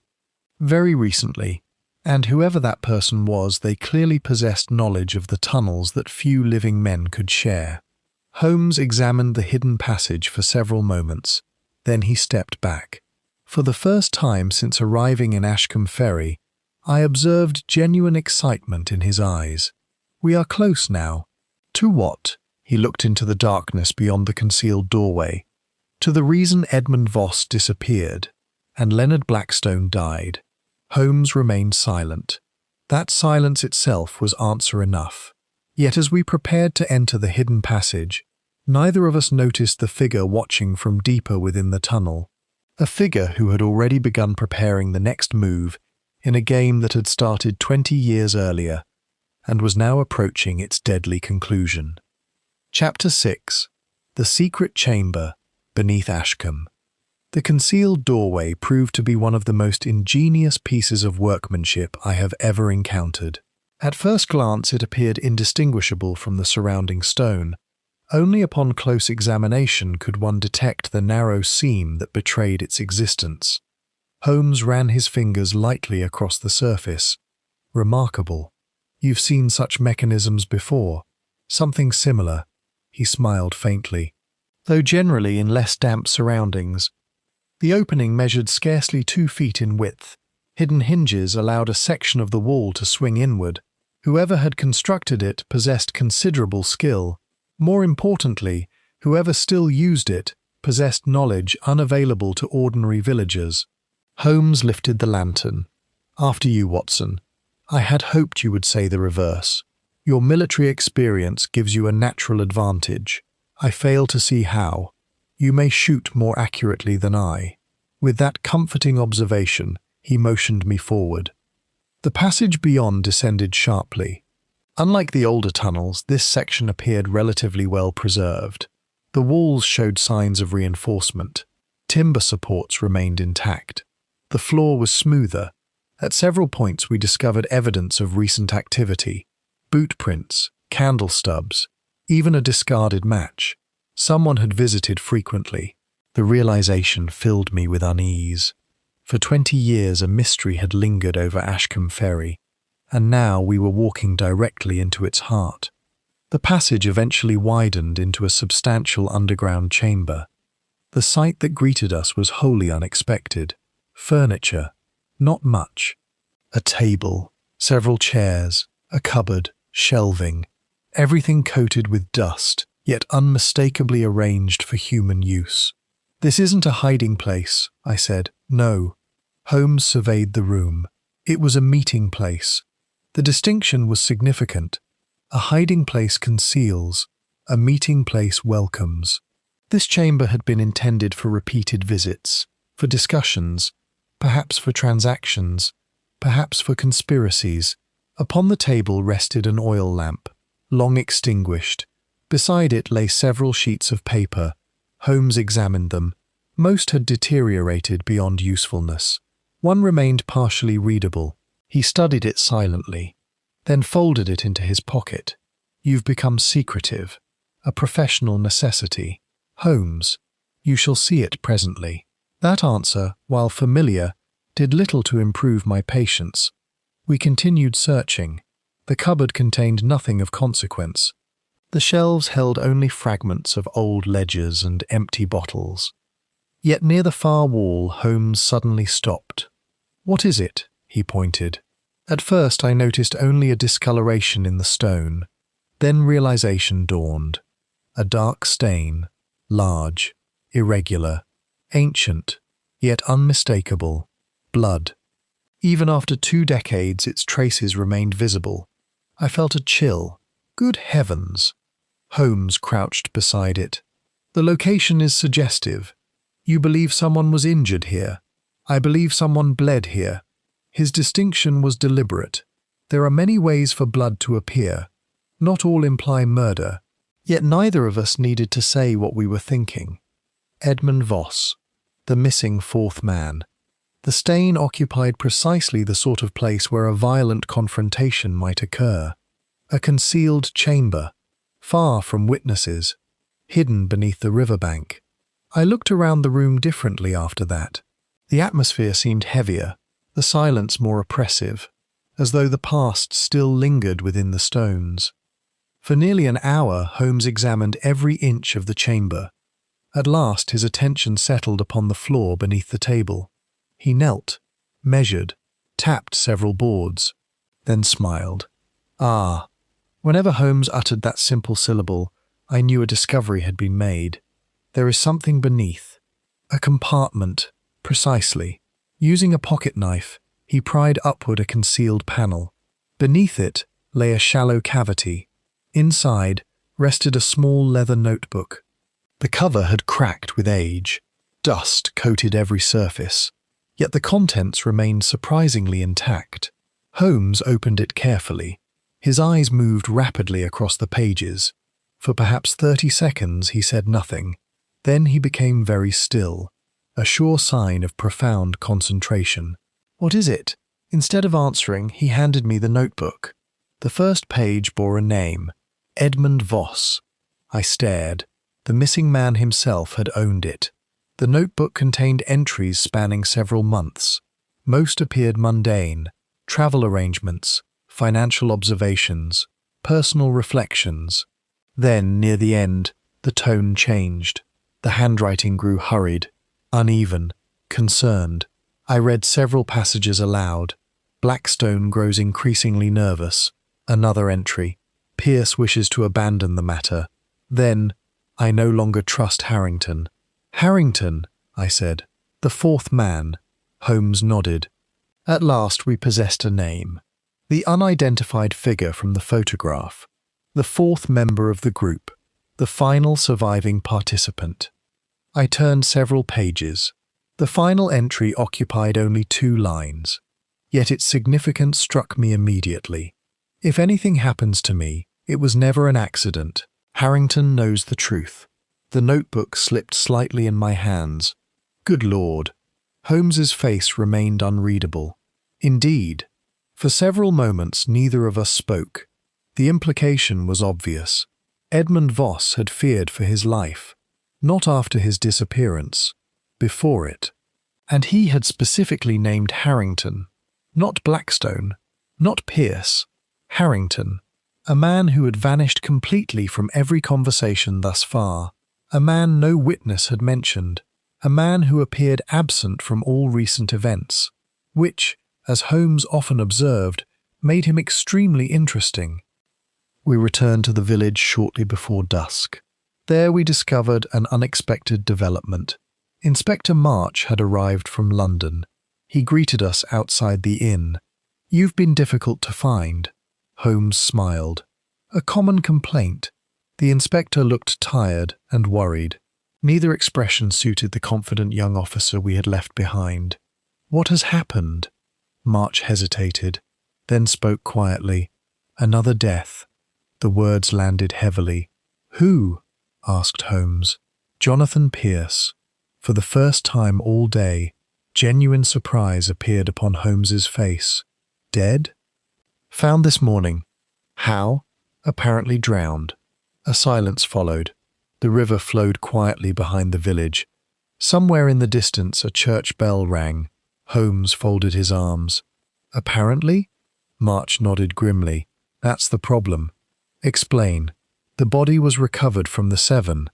Very recently. And whoever that person was, they clearly possessed knowledge of the tunnels that few living men could share. Holmes examined the hidden passage for several moments. Then he stepped back. For the first time since arriving in Ashcombe Ferry, I observed genuine excitement in his eyes. We are close now. To what? He looked into the darkness beyond the concealed doorway. To the reason Edmund Voss disappeared, and Leonard Blackstone died. Holmes remained silent. That silence itself was answer enough. Yet as we prepared to enter the hidden passage, neither of us noticed the figure watching from deeper within the tunnel. A figure who had already begun preparing the next move in a game that had started 20 years earlier and was now approaching its deadly conclusion. Chapter 6. The Secret Chamber Beneath Ashcombe. The concealed doorway proved to be one of the most ingenious pieces of workmanship I have ever encountered. At first glance it appeared indistinguishable from the surrounding stone. Only upon close examination could one detect the narrow seam that betrayed its existence. Holmes ran his fingers lightly across the surface. Remarkable. You've seen such mechanisms before. Something similar. He smiled faintly. Though generally in less damp surroundings. The opening measured scarcely 2 feet in width. Hidden hinges allowed a section of the wall to swing inward. Whoever had constructed it possessed considerable skill. More importantly, whoever still used it possessed knowledge unavailable to ordinary villagers. Holmes lifted the lantern. After you, Watson. I had hoped you would say the reverse. Your military experience gives you a natural advantage. I fail to see how. You may shoot more accurately than I." With that comforting observation, he motioned me forward. The passage beyond descended sharply. Unlike the older tunnels, this section appeared relatively well preserved. The walls showed signs of reinforcement. Timber supports remained intact. The floor was smoother. At several points we discovered evidence of recent activity: boot prints, candle stubs, even a discarded match. Someone had visited frequently. The realization filled me with unease. For 20 years a mystery had lingered over Ashcombe Ferry, and now we were walking directly into its heart. The passage eventually widened into a substantial underground chamber. The sight that greeted us was wholly unexpected. Furniture, not much. A table, several chairs, a cupboard, shelving, everything coated with dust, yet unmistakably arranged for human use. "This isn't a hiding place," I said. "No." Holmes surveyed the room. It was a meeting place. The distinction was significant. A hiding place conceals, a meeting place welcomes. This chamber had been intended for repeated visits, for discussions, perhaps for transactions, perhaps for conspiracies. Upon the table rested an oil lamp, long extinguished. Beside it lay several sheets of paper. Holmes examined them. Most had deteriorated beyond usefulness. One remained partially readable. He studied it silently, then folded it into his pocket. "You've become secretive. A professional necessity. Holmes, you shall see it presently." That answer, while familiar, did little to improve my patience. We continued searching. The cupboard contained nothing of consequence. The shelves held only fragments of old ledgers and empty bottles. Yet near the far wall, Holmes suddenly stopped. "What is it?" he pointed. At first I noticed only a discoloration in the stone. Then realization dawned. A dark stain, large, irregular, ancient, yet unmistakable. Blood. Even after 2 decades, its traces remained visible. I felt a chill. Good heavens! Holmes crouched beside it. "The location is suggestive. You believe someone was injured here. I believe someone bled here." His distinction was deliberate. There are many ways for blood to appear. Not all imply murder. Yet neither of us needed to say what we were thinking. Edmund Voss, the missing 4th man. The stain occupied precisely the sort of place where a violent confrontation might occur. A concealed chamber, far from witnesses, hidden beneath the riverbank. I looked around the room differently after that. The atmosphere seemed heavier, the silence more oppressive, as though the past still lingered within the stones. For nearly an hour, Holmes examined every inch of the chamber. At last his attention settled upon the floor beneath the table. He knelt, measured, tapped several boards, then smiled. Ah! Whenever Holmes uttered that simple syllable, I knew a discovery had been made. There is something beneath. A compartment, precisely. Using a pocket knife, he pried upward a concealed panel. Beneath it lay a shallow cavity. Inside rested a small leather notebook. The cover had cracked with age. Dust coated every surface. Yet the contents remained surprisingly intact. Holmes opened it carefully. His eyes moved rapidly across the pages. For perhaps 30 seconds he said nothing. Then he became very still, a sure sign of profound concentration. "What is it?" Instead of answering, he handed me the notebook. The first page bore a name, Edmund Voss. I stared. The missing man himself had owned it. The notebook contained entries spanning several months. Most appeared mundane: travel arrangements, financial observations, personal reflections. Then, near the end, the tone changed. The handwriting grew hurried, uneven, concerned. I read several passages aloud. Blackstone grows increasingly nervous. Another entry. Pierce wishes to abandon the matter. Then, I no longer trust Harrington. "Harrington," I said. "The 4th man." Holmes nodded. At last we possessed a name. The unidentified figure from the photograph. The 4th member of the group. The final surviving participant. I turned several pages. The final entry occupied only 2 lines, yet its significance struck me immediately. If anything happens to me, it was never an accident. Harrington knows the truth. The notebook slipped slightly in my hands. Good Lord. Holmes's face remained unreadable. Indeed, for several moments neither of us spoke. The implication was obvious. Edmund Voss had feared for his life, not after his disappearance, before it. And he had specifically named Harrington, not Blackstone, not Pierce, Harrington, a man who had vanished completely from every conversation thus far, a man no witness had mentioned, a man who appeared absent from all recent events, which, as Holmes often observed, made him extremely interesting. We returned to the village shortly before dusk. There we discovered an unexpected development. Inspector March had arrived from London. He greeted us outside the inn. "You've been difficult to find." Holmes smiled. "A common complaint." The inspector looked tired and worried. Neither expression suited the confident young officer we had left behind. "What has happened?" March hesitated, then spoke quietly. "Another death." The words landed heavily. "Who?" asked Holmes. "Jonathan Pierce." For the first time all day, genuine surprise appeared upon Holmes's face. "Dead?" "Found this morning." "How?" "Apparently drowned." A silence followed. The river flowed quietly behind the village. Somewhere in the distance a church bell rang. Holmes folded his arms. "Apparently?" March nodded grimly. "That's the problem." "Explain." "The body was recovered from the Severn."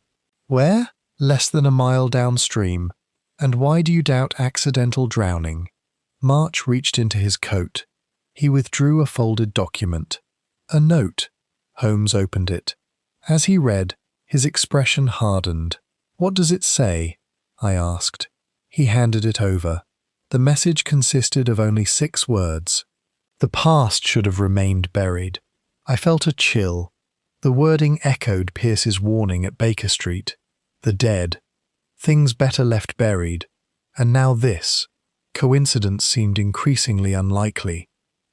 "Where?" "Less than a mile downstream." "And why do you doubt accidental drowning?" March reached into his coat. He withdrew a folded document. A note. Holmes opened it. As he read, his expression hardened. "What does it say?" I asked. He handed it over. The message consisted of only 6 words. The past should have remained buried. I felt a chill. The wording echoed Pierce's warning at Baker Street. The dead. Things better left buried. And now this. Coincidence seemed increasingly unlikely.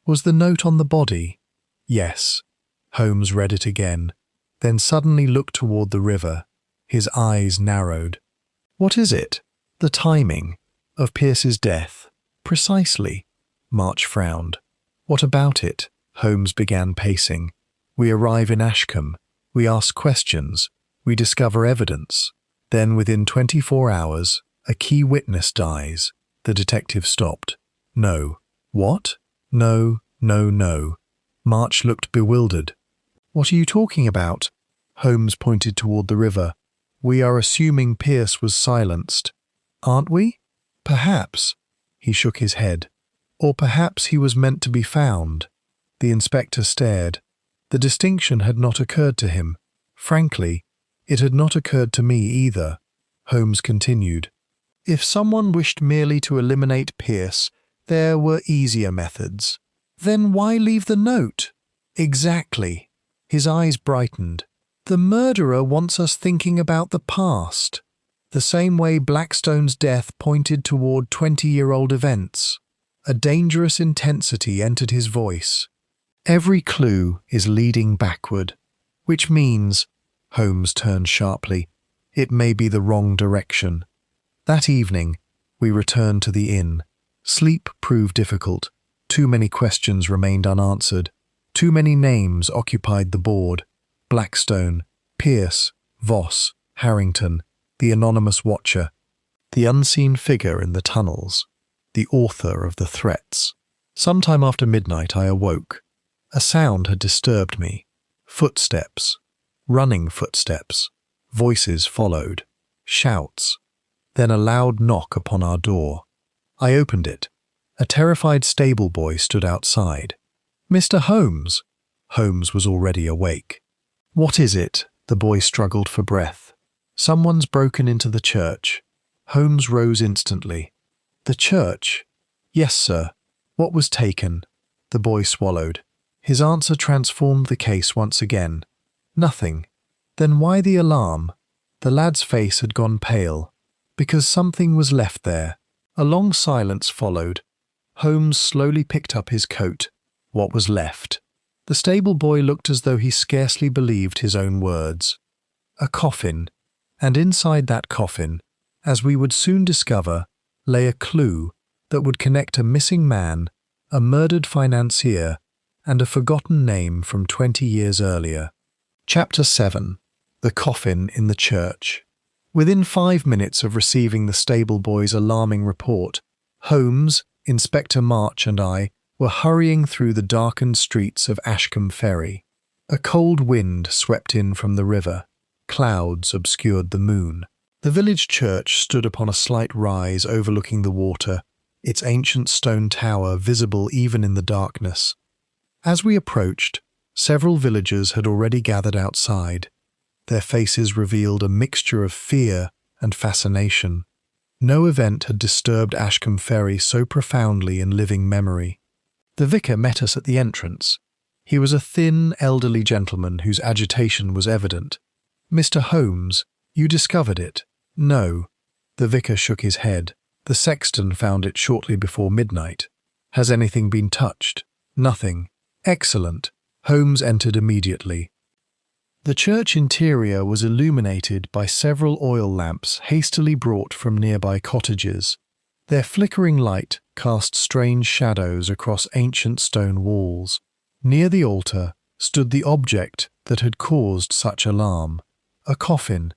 Was the note on the body? Yes. Holmes read it again, then suddenly looked toward the river. His eyes narrowed. "What is it?" "The timing of Pierce's death." "Precisely." March frowned. "What about it?" Holmes began pacing. "We arrive in Ashcombe. We ask questions. We discover evidence. Then within 24 hours, a key witness dies." The detective stopped. "No." "What?" "No, no, no." March looked bewildered. "What are you talking about?" Holmes pointed toward the river. "We are assuming Pierce was silenced." "Aren't we?" "Perhaps." He shook his head. "Or perhaps he was meant to be found." The inspector stared. The distinction had not occurred to him. Frankly, it had not occurred to me either. Holmes continued. "If someone wished merely to eliminate Pierce, there were easier methods." "Then why leave the note?" "Exactly." His eyes brightened. "The murderer wants us thinking about the past, the same way Blackstone's death pointed toward 20-year-old events." A dangerous intensity entered his voice. "Every clue is leading backward, which means," Holmes turned sharply, "it may be the wrong direction." That evening, we returned to the inn. Sleep proved difficult. Too many questions remained unanswered. Too many names occupied the board. Blackstone, Pierce, Voss, Harrington, the anonymous watcher, the unseen figure in the tunnels, the author of the threats. Sometime after midnight I awoke. A sound had disturbed me. Footsteps. Running footsteps. Voices followed. Shouts. Then a loud knock upon our door. I opened it. A terrified stable boy stood outside. "Mr. Holmes!" Holmes was already awake. "What is it?" The boy struggled for breath. "Someone's broken into the church." Holmes rose instantly. "The church?" "Yes, sir." "What was taken?" The boy swallowed. His answer transformed the case once again. "Nothing." "Then why the alarm?" The lad's face had gone pale. Because something was left there. A long silence followed. Holmes slowly picked up his coat. What was left? The stable boy looked as though he scarcely believed his own words. A coffin. And inside that coffin, as we would soon discover, lay a clue that would connect a missing man, a murdered financier, and a forgotten name from 20 years earlier. Chapter 7. The Coffin in the Church. Within 5 minutes of receiving the stable boy's alarming report, Holmes, Inspector March and I were hurrying through the darkened streets of Ashcombe Ferry. A cold wind swept in from the river. Clouds obscured the moon. The village church stood upon a slight rise overlooking the water, its ancient stone tower visible even in the darkness. As we approached, several villagers had already gathered outside. Their faces revealed a mixture of fear and fascination. No event had disturbed Ashcombe Ferry so profoundly in living memory. The vicar met us at the entrance. He was a thin, elderly gentleman whose agitation was evident. "Mr. Holmes, you discovered it?" "No." The vicar shook his head. "The sexton found it shortly before midnight." "Has anything been touched?" "Nothing." "Excellent." Holmes entered immediately. The church interior was illuminated by several oil lamps hastily brought from nearby cottages. Their flickering light cast strange shadows across ancient stone walls. Near the altar stood the object that had caused such alarm. A coffin.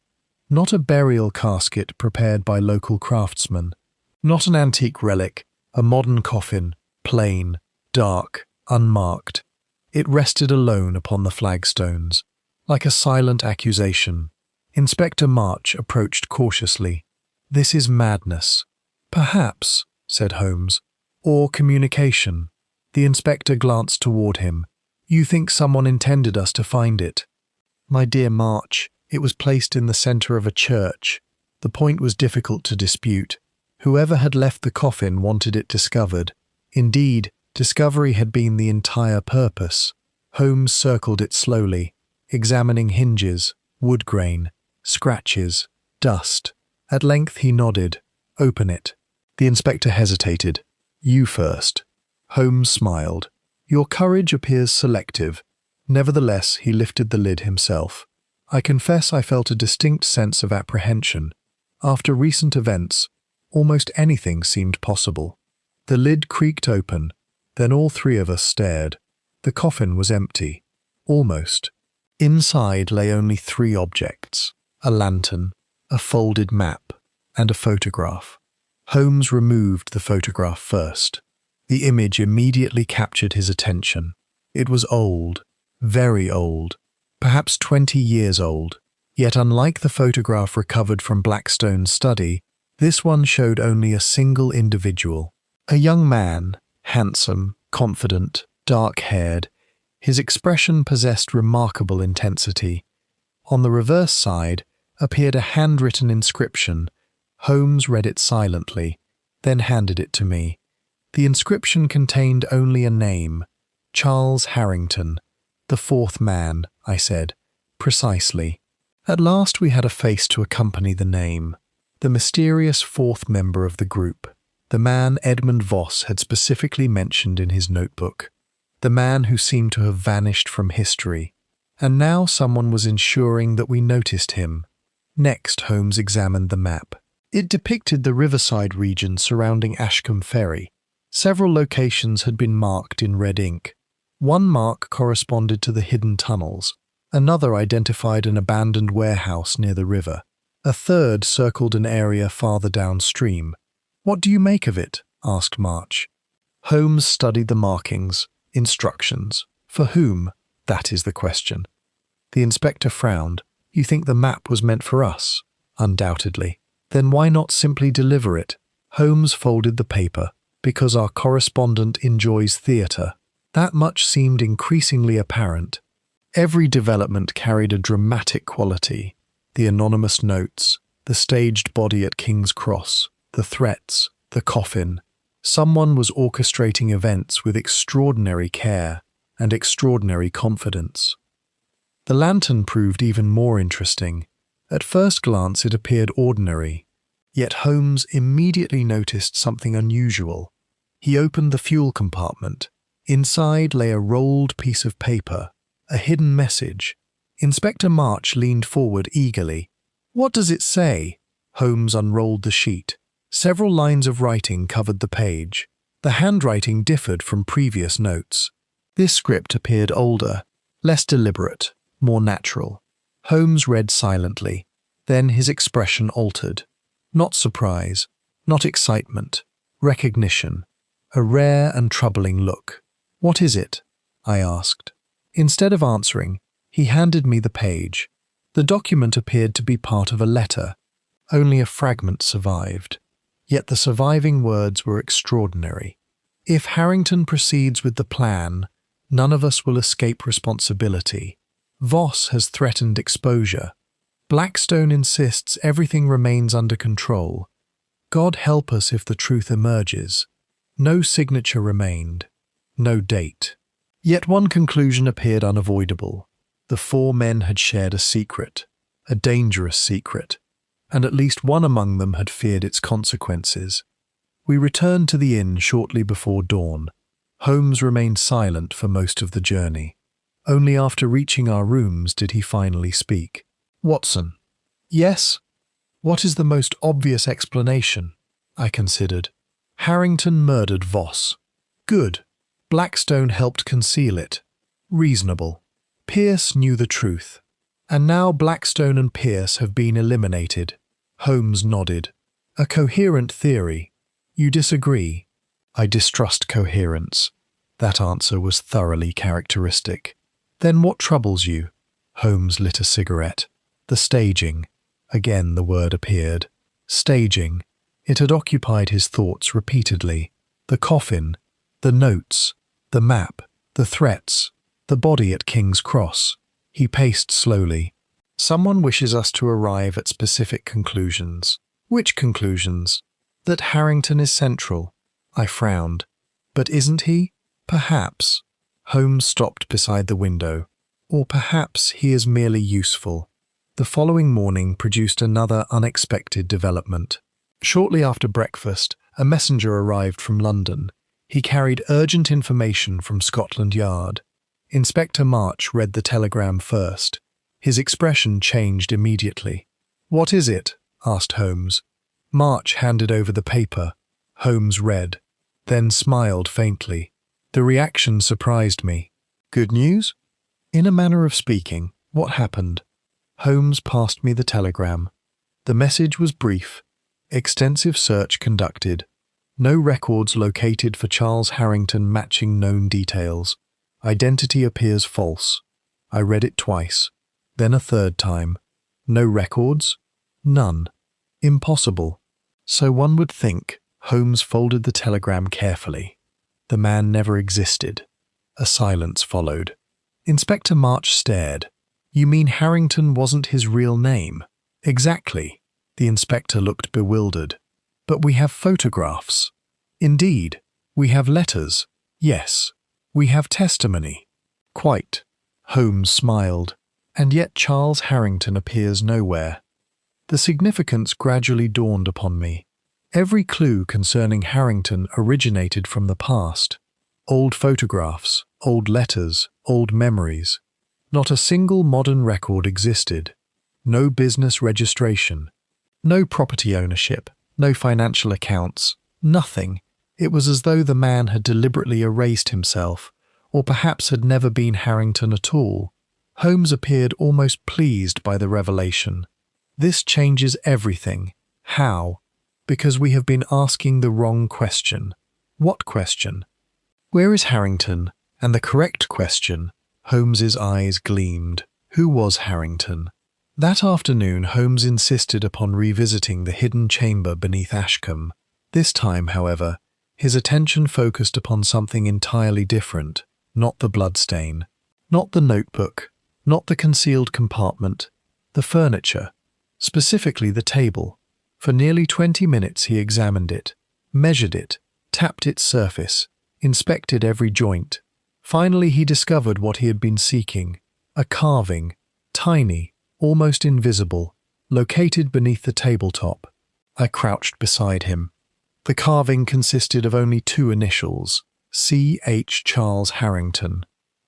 Not a burial casket prepared by local craftsmen. Not an antique relic, a modern coffin, plain, dark, unmarked. It rested alone upon the flagstones, like a silent accusation. Inspector March approached cautiously. "This is madness." "Perhaps," said Holmes. "Or communication." The inspector glanced toward him. "You think someone intended us to find it?" "My dear March, it was placed in the centre of a church. The point was difficult to dispute. Whoever had left the coffin wanted it discovered. Indeed, discovery had been the entire purpose." Holmes circled it slowly, examining hinges, wood grain, scratches, dust. At length he nodded. "Open it." The inspector hesitated. "You first." Holmes smiled. "Your courage appears selective." Nevertheless, he lifted the lid himself. I confess I felt a distinct sense of apprehension. After recent events, almost anything seemed possible. The lid creaked open. Then all three of us stared. The coffin was empty. Almost. Inside lay only 3 objects: a lantern, a folded map, and a photograph. Holmes removed the photograph first. The image immediately captured his attention. It was old, very old, perhaps 20 years old. Yet unlike the photograph recovered from Blackstone's study, this one showed only a single individual. A young man, handsome, confident, dark-haired. His expression possessed remarkable intensity. On the reverse side appeared a handwritten inscription. Holmes read it silently, then handed it to me. The inscription contained only a name: Charles Harrington. "The 4th man," I said. "Precisely." At last we had a face to accompany the name. The mysterious 4th member of the group. The man Edmund Voss had specifically mentioned in his notebook. The man who seemed to have vanished from history. And now someone was ensuring that we noticed him. Next, Holmes examined the map. It depicted the riverside region surrounding Ashcombe Ferry. Several locations had been marked in red ink. One mark corresponded to the hidden tunnels. Another identified an abandoned warehouse near the river. A third circled an area farther downstream. "What do you make of it?" asked March. Holmes studied the markings. Instructions. For whom? That is the question. The inspector frowned. "You think the map was meant for us?" "Undoubtedly." "Then why not simply deliver it?" Holmes folded the paper. "Because our correspondent enjoys theatre." That much seemed increasingly apparent. Every development carried a dramatic quality. The anonymous notes, the staged body at King's Cross, the threats, the coffin. Someone was orchestrating events with extraordinary care and extraordinary confidence. The lantern proved even more interesting. At first glance it appeared ordinary. Yet Holmes immediately noticed something unusual. He opened the fuel compartment. Inside lay a rolled piece of paper, a hidden message. Inspector March leaned forward eagerly. "What does it say?" Holmes unrolled the sheet. Several lines of writing covered the page. The handwriting differed from previous notes. This script appeared older, less deliberate, more natural. Holmes read silently. Then his expression altered. Not surprise, not excitement, recognition. A rare and troubling look. "What is it?" I asked. Instead of answering, he handed me the page. The document appeared to be part of a letter. Only a fragment survived. Yet the surviving words were extraordinary. "If Harrington proceeds with the plan, none of us will escape responsibility. Voss has threatened exposure. Blackstone insists everything remains under control. God help us if the truth emerges." No signature remained. No date. Yet one conclusion appeared unavoidable. The four men had shared a secret, a dangerous secret, and at least one among them had feared its consequences. We returned to the inn shortly before dawn. Holmes remained silent for most of the journey. Only after reaching our rooms did he finally speak. "Watson." "Yes?" "What is the most obvious explanation?" I considered. "Harrington murdered Voss." "Good. Blackstone helped conceal it." "Reasonable." "Pierce knew the truth." "And now Blackstone and Pierce have been eliminated." Holmes nodded. "A coherent theory. You disagree?" I distrust coherence. That answer was thoroughly characteristic. "Then what troubles you?" Holmes lit a cigarette. "The staging." Again the word appeared. Staging. It had occupied his thoughts repeatedly. The coffin, the notes, the map, the threats, the body at King's Cross. He paced slowly. "Someone wishes us to arrive at specific conclusions." "Which conclusions?" "That Harrington is central." I frowned. "But isn't he?" "Perhaps." Holmes stopped beside the window. "Or perhaps he is merely useful." The following morning produced another unexpected development. Shortly after breakfast, a messenger arrived from London. He carried urgent information from Scotland Yard. Inspector March read the telegram first. His expression changed immediately. "What is it?" asked Holmes. March handed over the paper. Holmes read, then smiled faintly. The reaction surprised me. "Good news?" "In a manner of speaking. What happened?" Holmes passed me the telegram. The message was brief. Extensive search conducted. No records located for Charles Harrington matching known details. Identity appears false. I read it twice, then a third time. No records? None. Impossible. So one would think. Holmes folded the telegram carefully. The man never existed. A silence followed. Inspector March stared. "You mean Harrington wasn't his real name?" "Exactly." The inspector looked bewildered. "But we have photographs." "Indeed. We have letters." "Yes." "We have testimony." "Quite." Holmes smiled. "And yet Charles Harrington appears nowhere." The significance gradually dawned upon me. Every clue concerning Harrington originated from the past. Old photographs, old letters, old memories. Not a single modern record existed. No business registration. No property ownership, no financial accounts, nothing. It was as though the man had deliberately erased himself, or perhaps had never been Harrington at all. Holmes appeared almost pleased by the revelation. "This changes everything." "How?" "Because we have been asking the wrong question." "What question?" "Where is Harrington?" And the correct question. Holmes's eyes gleamed. Who was Harrington? That afternoon, Holmes insisted upon revisiting the hidden chamber beneath Ashcombe. This time, however, his attention focused upon something entirely different. Not the bloodstain, not the notebook, not the concealed compartment, the furniture, specifically the table. For nearly 20 minutes he examined it, measured it, tapped its surface, inspected every joint. Finally he discovered what he had been seeking, a carving, tiny, almost invisible, located beneath the tabletop. I crouched beside him. The carving consisted of only two initials, C.H. Charles Harrington,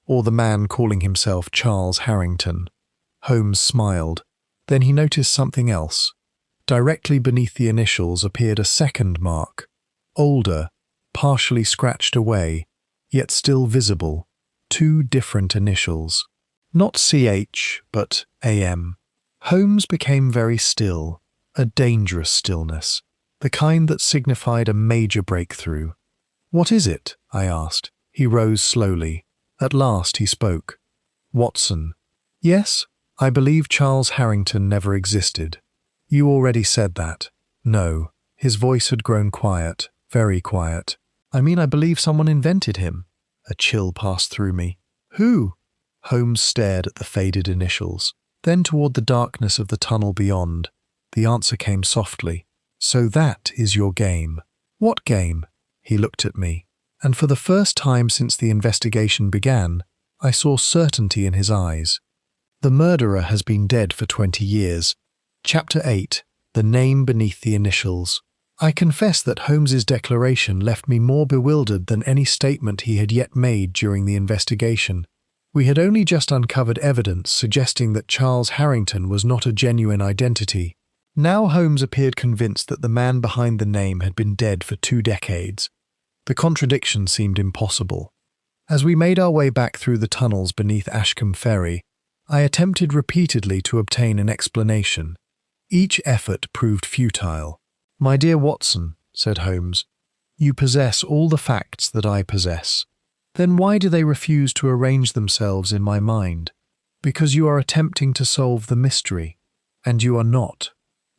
or the man calling himself Charles Harrington. Holmes smiled. Then he noticed something else. Directly beneath the initials appeared a second mark, older, partially scratched away, yet still visible. Two different initials. Not CH, but AM. Holmes became very still, a dangerous stillness, the kind that signified a major breakthrough. "What is it?" I asked. He rose slowly. At last he spoke. "Watson." "Yes, I believe Charles Harrington never existed." "You already said that." "No." His voice had grown quiet, very quiet. "I mean, I believe someone invented him." A chill passed through me. "Who?" Holmes stared at the faded initials. Then toward the darkness of the tunnel beyond. The answer came softly. "So that is your game." "What game?" He looked at me, and for the first time since the investigation began, I saw certainty in his eyes. "The murderer has been dead for 20 years. Chapter 8. The Name Beneath the Initials. I confess that Holmes's declaration left me more bewildered than any statement he had yet made during the investigation. We had only just uncovered evidence suggesting that Charles Harrington was not a genuine identity. Now Holmes appeared convinced that the man behind the name had been dead for 2 decades. The contradiction seemed impossible. As we made our way back through the tunnels beneath Ashcombe Ferry, I attempted repeatedly to obtain an explanation. Each effort proved futile. "My dear Watson," said Holmes, "you possess all the facts that I possess. Then why do they refuse to arrange themselves in my mind? Because you are attempting to solve the mystery, and you are not."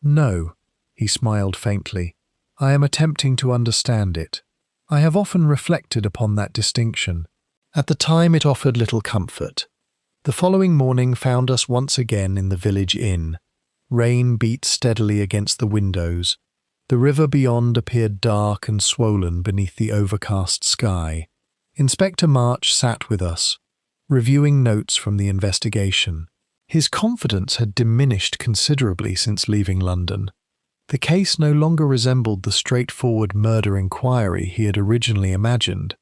"No," he smiled faintly. "I am attempting to understand it. I have often reflected upon that distinction. At the time it offered little comfort. The following morning found us once again in the village inn. Rain beat steadily against the windows. The river beyond appeared dark and swollen beneath the overcast sky. Inspector March sat with us, reviewing notes from the investigation. His confidence had diminished considerably since leaving London. The case no longer resembled the straightforward murder inquiry he had originally imagined.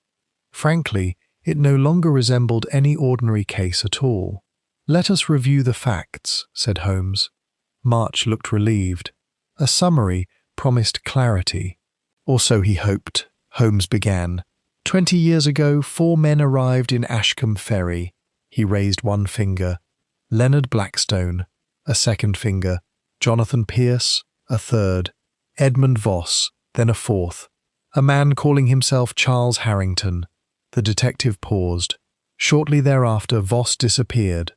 Frankly, it no longer resembled any ordinary case at all. "Let us review the facts," said Holmes. March looked relieved. A summary promised clarity. Or so he hoped. Holmes began. 20 years ago, 4 men arrived in Ashcombe Ferry." He raised one finger. "Leonard Blackstone," a second finger. "Jonathan Pierce," a third. "Edmund Voss," then a fourth. "A man calling himself Charles Harrington." The detective paused. Shortly thereafter, Voss disappeared.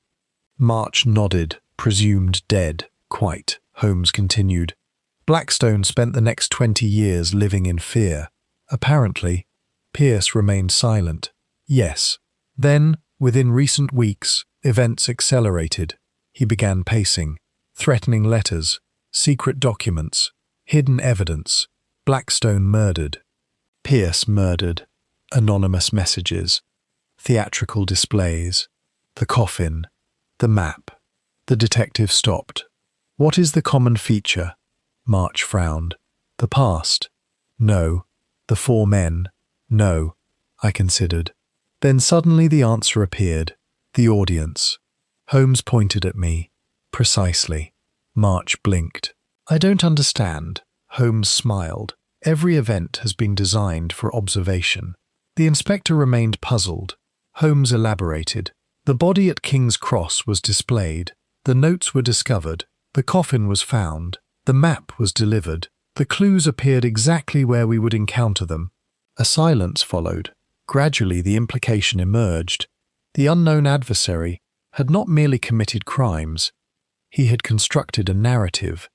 March nodded, presumed dead. "Quite," Holmes continued. "Blackstone spent the next 20 years living in fear. Apparently." Pierce remained silent. "Yes." Then, within recent weeks, events accelerated. He began pacing. Threatening letters, secret documents, hidden evidence. Blackstone murdered. Pierce murdered. Anonymous messages. Theatrical displays. The coffin. The map. The detective stopped. "What is the common feature?" March frowned. "The past." "No." "The 4 men." "No." I considered. Then suddenly the answer appeared. The audience. Holmes pointed at me. "Precisely." March blinked. "I don't understand." Holmes smiled. "Every event has been designed for observation." The inspector remained puzzled. Holmes elaborated. "The body at King's Cross was displayed. The notes were discovered. The coffin was found. The map was delivered. The clues appeared exactly where we would encounter them." A silence followed. Gradually the implication emerged. The unknown adversary had not merely committed crimes. He had constructed a narrative,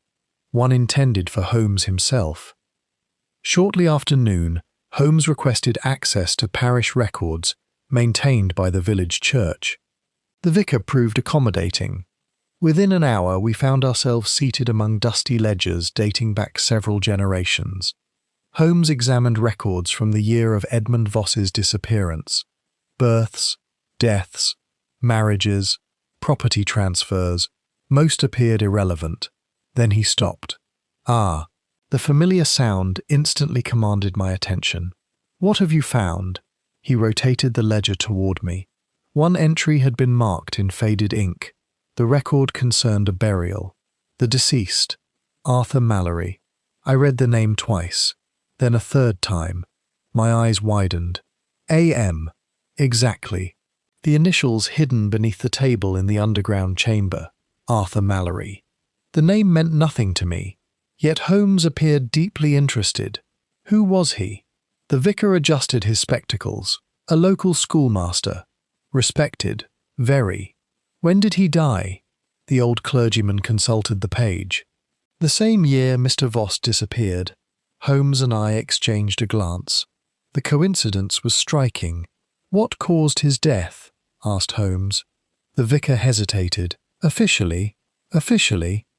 one intended for Holmes himself. Shortly after noon, Holmes requested access to parish records maintained by the village church. The vicar proved accommodating. Within an hour we found ourselves seated among dusty ledgers dating back several generations. Holmes examined records from the year of Edmund Voss's disappearance. Births, deaths, marriages, property transfers, most appeared irrelevant. Then he stopped. "Ah, The familiar sound instantly commanded my attention. "What have you found?" He rotated the ledger toward me. One entry had been marked in faded ink. The record concerned a burial. The deceased, Arthur Mallory. I read the name twice, then a third time. My eyes widened. A.M. Exactly. The initials hidden beneath the table in the underground chamber. Arthur Mallory. The name meant nothing to me, yet Holmes appeared deeply interested. Who was he? The vicar adjusted his spectacles. A local schoolmaster. Respected. Very. When did he die? The old clergyman consulted the page. The same year Mr. Voss disappeared. Holmes and I exchanged a glance. The coincidence was striking. "What caused his death?" asked Holmes. The vicar hesitated. Officially,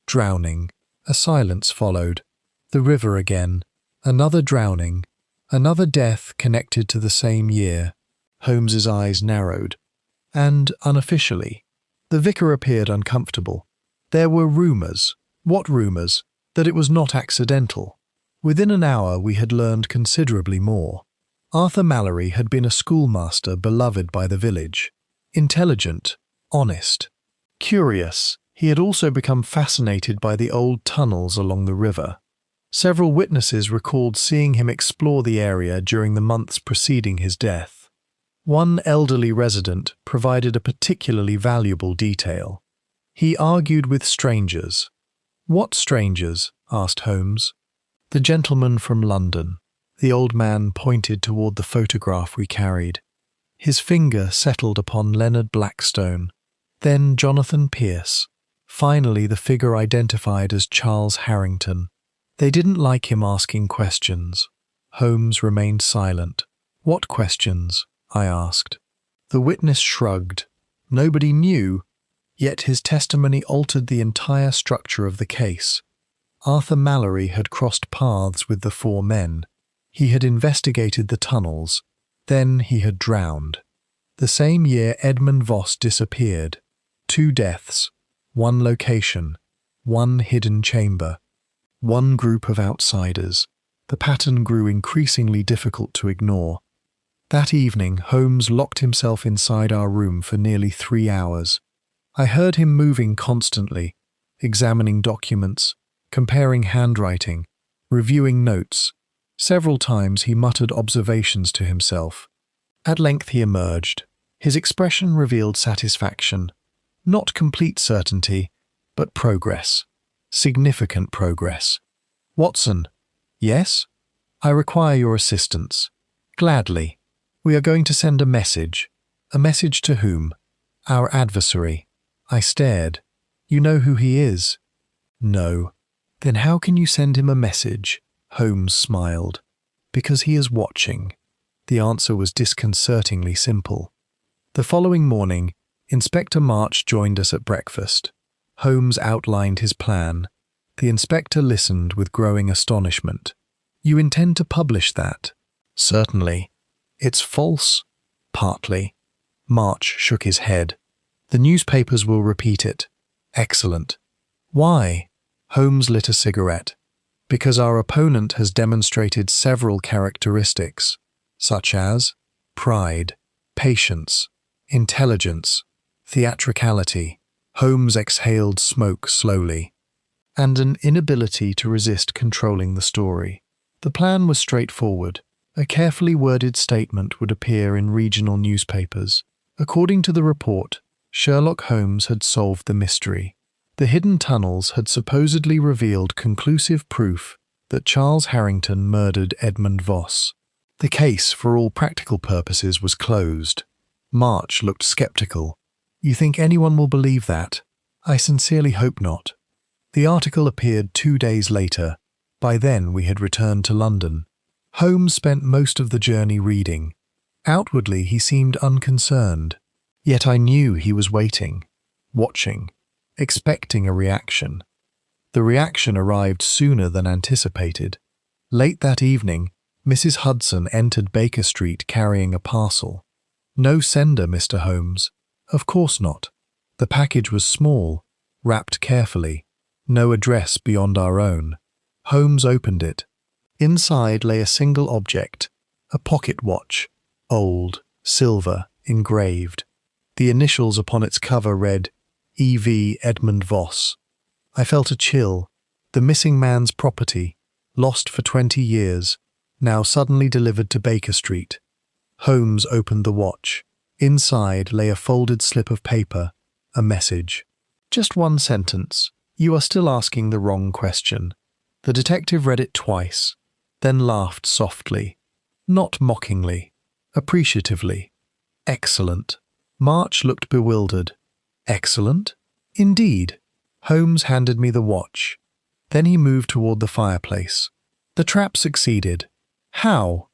drowning." A silence followed. The river again. Another drowning. Another death connected to the same year. Holmes's eyes narrowed. "And unofficially?" The vicar appeared uncomfortable. "There were rumours." "What rumours?" "That it was not accidental." Within an hour we had learned considerably more. Arthur Mallory had been a schoolmaster beloved by the village. Intelligent, honest, curious, he had also become fascinated by the old tunnels along the river. Several witnesses recalled seeing him explore the area during the months preceding his death. One elderly resident provided a particularly valuable detail. He argued with strangers. "What strangers?" asked Holmes. "The gentleman from London." The old man pointed toward the photograph we carried. His finger settled upon Leonard Blackstone, then Jonathan Pierce, finally the figure identified as Charles Harrington. They didn't like him asking questions. Holmes remained silent. "What questions?" I asked. The witness shrugged. Nobody knew, yet his testimony altered the entire structure of the case. Arthur Mallory had crossed paths with the four men. He had investigated the tunnels. Then he had drowned. The same year Edmund Voss disappeared. 2 deaths, 1 location, 1 hidden chamber, 1 group of outsiders. The pattern grew increasingly difficult to ignore. That evening, Holmes locked himself inside our room for nearly 3 hours. I heard him moving constantly, examining documents, comparing handwriting, reviewing notes. Several times he muttered observations to himself. At length he emerged. His expression revealed satisfaction. Not complete certainty, but progress. Significant progress. "Watson." "Yes?" "I require your assistance." "Gladly. We are going to send a message." "A message to whom?" "Our adversary." I stared. "You know who he is?" "No." "Then how can you send him a message?" Holmes smiled. "Because he is watching." The answer was disconcertingly simple. The following morning, Inspector March joined us at breakfast. Holmes outlined his plan. The inspector listened with growing astonishment. "You intend to publish that?" "Certainly." "It's false?" "Partly." March shook his head. "The newspapers will repeat it." "Excellent." "Why?" Holmes lit a cigarette. "Because our opponent has demonstrated several characteristics, such as pride, patience, intelligence, theatricality." Holmes exhaled smoke slowly. "And an inability to resist controlling the story." The plan was straightforward. A carefully worded statement would appear in regional newspapers. According to the report, Sherlock Holmes had solved the mystery. The hidden tunnels had supposedly revealed conclusive proof that Charles Harrington murdered Edmund Voss. The case, for all practical purposes, was closed. March looked skeptical. "You think anyone will believe that?" "I sincerely hope not." The article appeared 2 days later. By then we had returned to London. Holmes spent most of the journey reading. Outwardly he seemed unconcerned. Yet I knew he was waiting, watching, expecting a reaction. The reaction arrived sooner than anticipated. Late that evening, Mrs. Hudson entered Baker Street carrying a parcel. "No sender, Mr. Holmes." "Of course not." The package was small, wrapped carefully. No address beyond our own. Holmes opened it. Inside lay a single object, a pocket watch, old, silver, engraved. The initials upon its cover read, E.V. Edmund Voss. I felt a chill. The missing man's property, lost for 20 years, now suddenly delivered to Baker Street. Holmes opened the watch. Inside lay a folded slip of paper, a message. Just one sentence. You are still asking the wrong question. The detective read it twice, then laughed softly. Not mockingly, appreciatively. Excellent. March looked bewildered. Excellent? Indeed. Holmes handed me the watch. Then he moved toward the fireplace. The trap succeeded. How?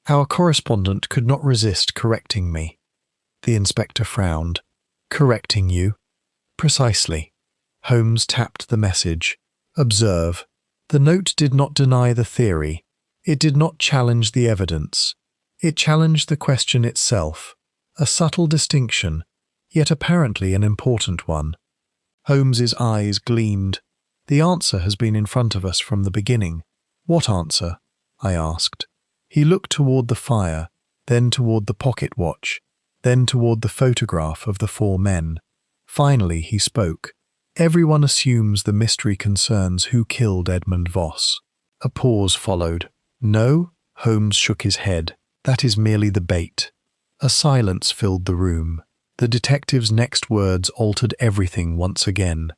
Our correspondent could not resist correcting me. The inspector frowned. Correcting you? Precisely. Holmes tapped the message. Observe. The note did not deny the theory. It did not challenge the evidence. It challenged the question itself. A subtle distinction, yet apparently an important one. Holmes's eyes gleamed. The answer has been in front of us from the beginning. What answer? I asked. He looked toward the fire, then toward the pocket watch, then toward the photograph of the four men. Finally he spoke. Everyone assumes the mystery concerns who killed Edmund Voss. A pause followed. No, Holmes shook his head. That is merely the bait. A silence filled the room. The detective's next words altered everything once again.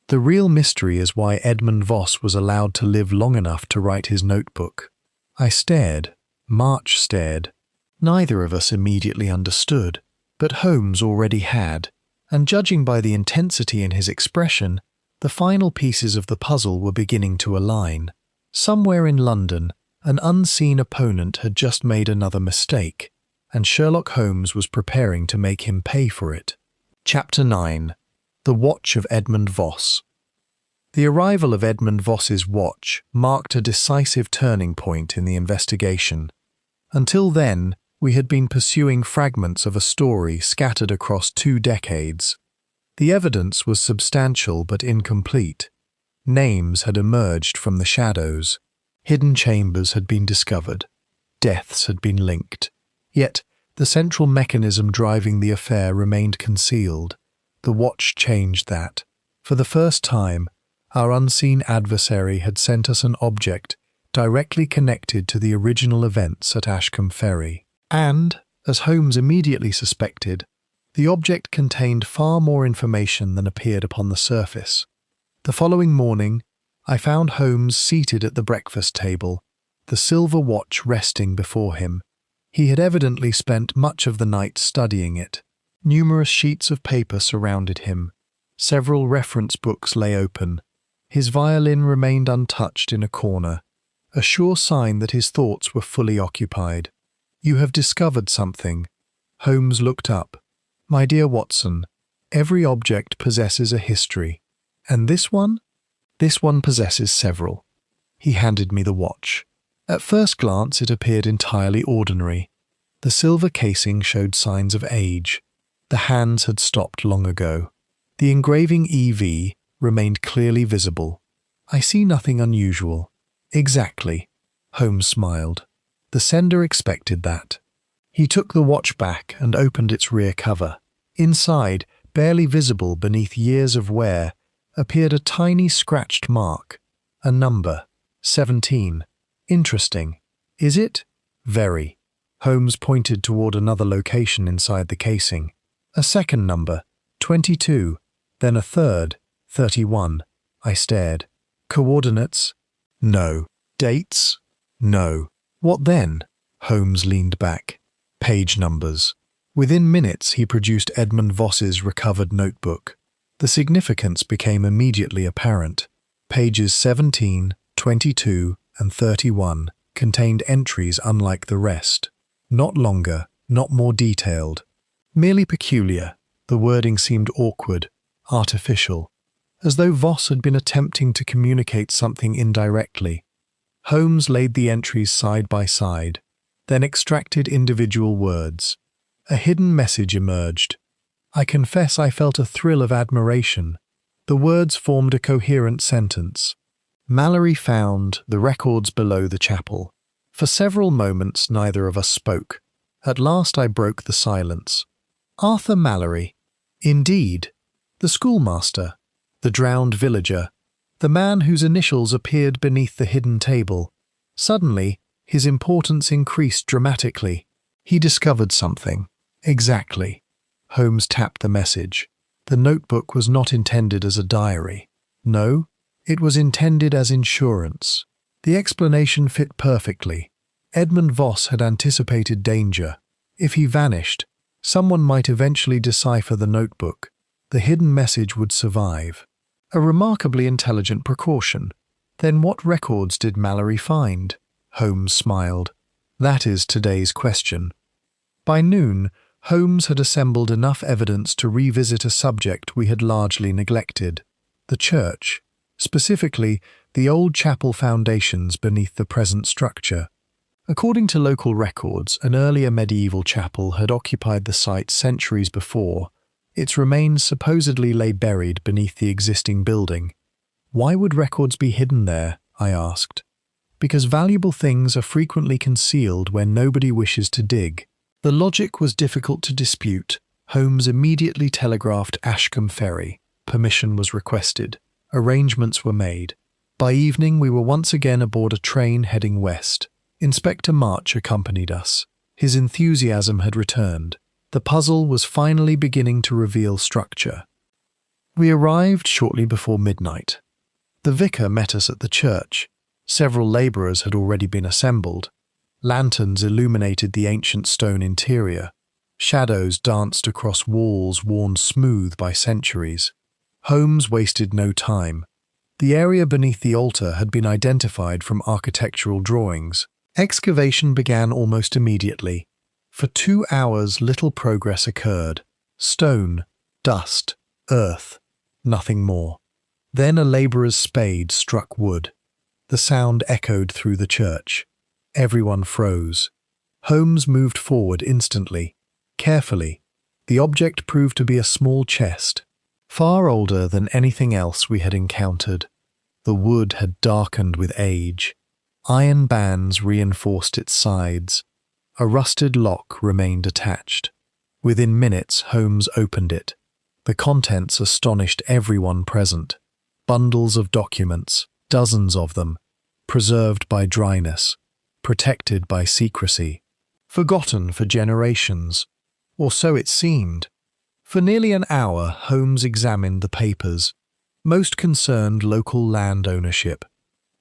The real mystery is why Edmund Voss was allowed to live long enough to write his notebook. I stared. March stared. Neither of us immediately understood, but Holmes already had, and judging by the intensity in his expression, the final pieces of the puzzle were beginning to align. Somewhere in London, an unseen opponent had just made another mistake, and Sherlock Holmes was preparing to make him pay for it. Chapter 9. The Watch of Edmund Voss. The arrival of Edmund Voss's watch marked a decisive turning point in the investigation. Until then, we had been pursuing fragments of a story scattered across 2 decades. The evidence was substantial but incomplete. Names had emerged from the shadows. Hidden chambers had been discovered. Deaths had been linked. Yet, the central mechanism driving the affair remained concealed. The watch changed that. For the first time, our unseen adversary had sent us an object directly connected to the original events at Ashcombe Ferry. And, as Holmes immediately suspected, the object contained far more information than appeared upon the surface. The following morning, I found Holmes seated at the breakfast table, the silver watch resting before him. He had evidently spent much of the night studying it. Numerous sheets of paper surrounded him. Several reference books lay open. His violin remained untouched in a corner, a sure sign that his thoughts were fully occupied. You have discovered something. Holmes looked up. My dear Watson, every object possesses a history. And this one? This one possesses several. He handed me the watch. At first glance it appeared entirely ordinary. The silver casing showed signs of age. The hands had stopped long ago. The engraving EV remained clearly visible. I see nothing unusual. Exactly. Holmes smiled. The sender expected that. He took the watch back and opened its rear cover. Inside, barely visible beneath years of wear, appeared a tiny scratched mark. A number. 17. Interesting. Is it? Very. Holmes pointed toward another location inside the casing. A second number. 22. Then a third. 31. I stared. Coordinates? No. Dates? No. What then? Holmes leaned back. Page numbers. Within minutes he produced Edmund Voss's recovered notebook. The significance became immediately apparent. Pages 17, 22, and 31 contained entries unlike the rest. Not longer, not more detailed. Merely peculiar. The wording seemed awkward, artificial, as though Voss had been attempting to communicate something indirectly. Holmes laid the entries side by side, then extracted individual words. A hidden message emerged. I confess I felt a thrill of admiration. The words formed a coherent sentence. Mallory found the records below the chapel. For several moments neither of us spoke. At last I broke the silence. Arthur Mallory. Indeed. The schoolmaster. The drowned villager. The man whose initials appeared beneath the hidden table. Suddenly, his importance increased dramatically. He discovered something. Exactly. Holmes tapped the message. The notebook was not intended as a diary. No, it was intended as insurance. The explanation fit perfectly. Edmund Voss had anticipated danger. If he vanished, someone might eventually decipher the notebook. The hidden message would survive. A remarkably intelligent precaution. Then what records did Mallory find? Holmes smiled. That is today's question. By noon, Holmes had assembled enough evidence to revisit a subject we had largely neglected. The church. Specifically, the old chapel foundations beneath the present structure. According to local records, an earlier medieval chapel had occupied the site centuries before. Its remains supposedly lay buried beneath the existing building. Why would records be hidden there? I asked. Because valuable things are frequently concealed where nobody wishes to dig. The logic was difficult to dispute. Holmes immediately telegraphed Ashcombe Ferry. Permission was requested. Arrangements were made. By evening we were once again aboard a train heading west. Inspector March accompanied us. His enthusiasm had returned. The puzzle was finally beginning to reveal structure. We arrived shortly before midnight. The vicar met us at the church. Several labourers had already been assembled. Lanterns illuminated the ancient stone interior. Shadows danced across walls worn smooth by centuries. Holmes wasted no time. The area beneath the altar had been identified from architectural drawings. Excavation began almost immediately. For 2 hours little progress occurred. Stone, dust, earth, nothing more. Then a labourer's spade struck wood. The sound echoed through the church. Everyone froze. Holmes moved forward instantly. Carefully. The object proved to be a small chest, far older than anything else we had encountered. The wood had darkened with age. Iron bands reinforced its sides. A rusted lock remained attached. Within minutes, Holmes opened it. The contents astonished everyone present. Bundles of documents, dozens of them, preserved by dryness, protected by secrecy, forgotten for generations, or so it seemed. For nearly an hour, Holmes examined the papers. Most concerned local land ownership,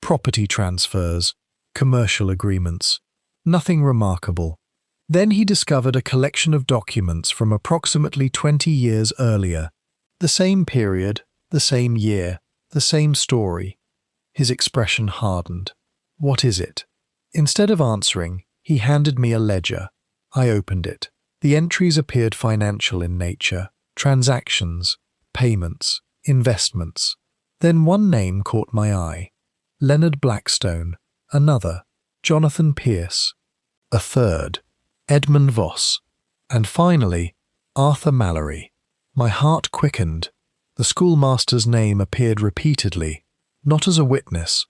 property transfers, commercial agreements. Nothing remarkable. Then he discovered a collection of documents from approximately 20 years earlier. The same period, the same year, the same story. His expression hardened. What is it? Instead of answering, he handed me a ledger. I opened it. The entries appeared financial in nature. Transactions, payments, investments. Then one name caught my eye. Leonard Blackstone. Another. Jonathan Pierce. A third. Edmund Voss. And finally, Arthur Mallory. My heart quickened. The schoolmaster's name appeared repeatedly, not as a witness,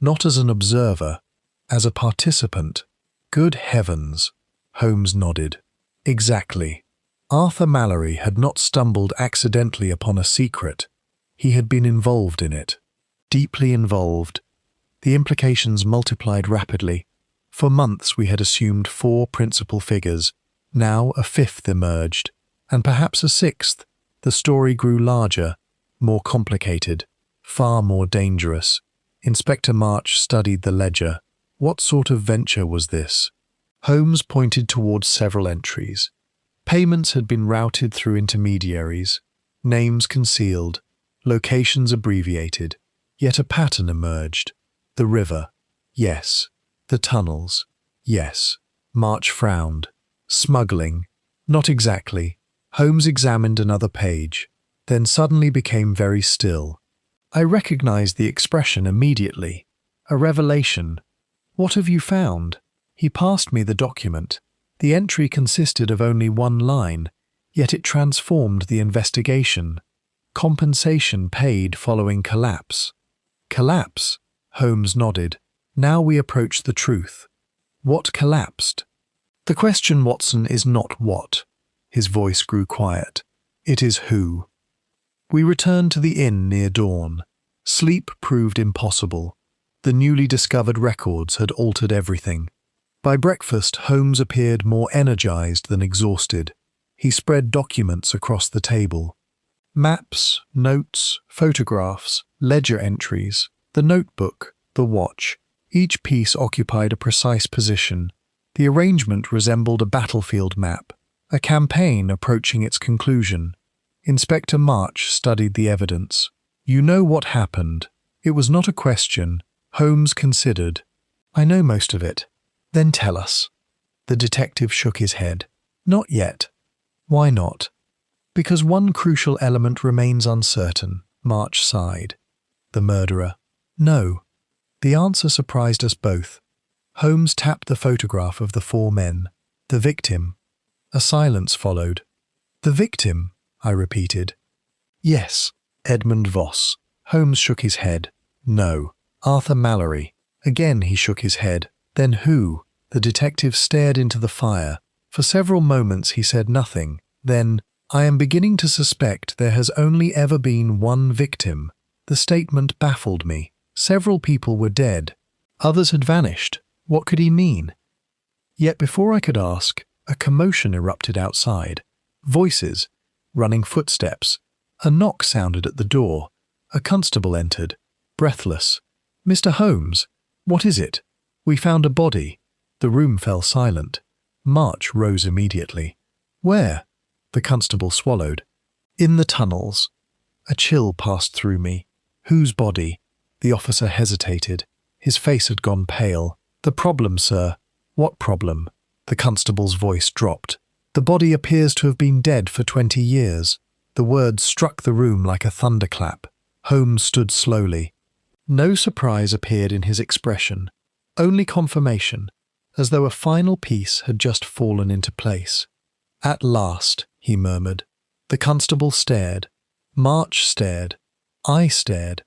not as an observer, as a participant. Good heavens! Holmes nodded. Exactly. Arthur Mallory had not stumbled accidentally upon a secret. He had been involved in it. Deeply involved. The implications multiplied rapidly. For months we had assumed 4 principal figures. Now a 5th emerged, and perhaps a 6th. The story grew larger, more complicated, far more dangerous. Inspector March studied the ledger. What sort of venture was this? Holmes pointed towards several entries. Payments had been routed through intermediaries, names concealed, locations abbreviated. Yet a pattern emerged. The river. Yes. The tunnels. Yes. March frowned. Smuggling. Not exactly. Holmes examined another page, then suddenly became very still. I recognized the expression immediately. A revelation. What have you found? He passed me the document. The entry consisted of only one line, yet it transformed the investigation. Compensation paid following collapse. Collapse? Holmes nodded. Now we approach the truth. What collapsed? The question, Watson, is not what. His voice grew quiet. It is who. We returned to the inn near dawn. Sleep proved impossible. The newly discovered records had altered everything. By breakfast, Holmes appeared more energized than exhausted. He spread documents across the table. Maps, notes, photographs, ledger entries, the notebook, the watch. Each piece occupied a precise position. The arrangement resembled a battlefield map, a campaign approaching its conclusion. Inspector March studied the evidence. You know what happened. It was not a question. Holmes considered. I know most of it. Then tell us. The detective shook his head. Not yet. Why not? Because one crucial element remains uncertain. March sighed. The murderer. No. The answer surprised us both. Holmes tapped the photograph of the four men. The victim. A silence followed. The victim, I repeated. Yes, Edmund Voss. Holmes shook his head. No. Arthur Mallory. Again he shook his head. Then who? The detective stared into the fire. For several moments he said nothing. Then, I am beginning to suspect there has only ever been one victim. The statement baffled me. Several people were dead. Others had vanished. What could he mean? Yet before I could ask, a commotion erupted outside. Voices, running footsteps. A knock sounded at the door. A constable entered, breathless. Mr. Holmes, what is it? We found a body. The room fell silent. March rose immediately. Where? The constable swallowed. In the tunnels. A chill passed through me. Whose body? The officer hesitated. His face had gone pale. The problem, sir. What problem? The constable's voice dropped. The body appears to have been dead for 20 years. The words struck the room like a thunderclap. Holmes stood slowly. No surprise appeared in his expression. Only confirmation, as though a final piece had just fallen into place. At last, he murmured. The constable stared. March stared. I stared.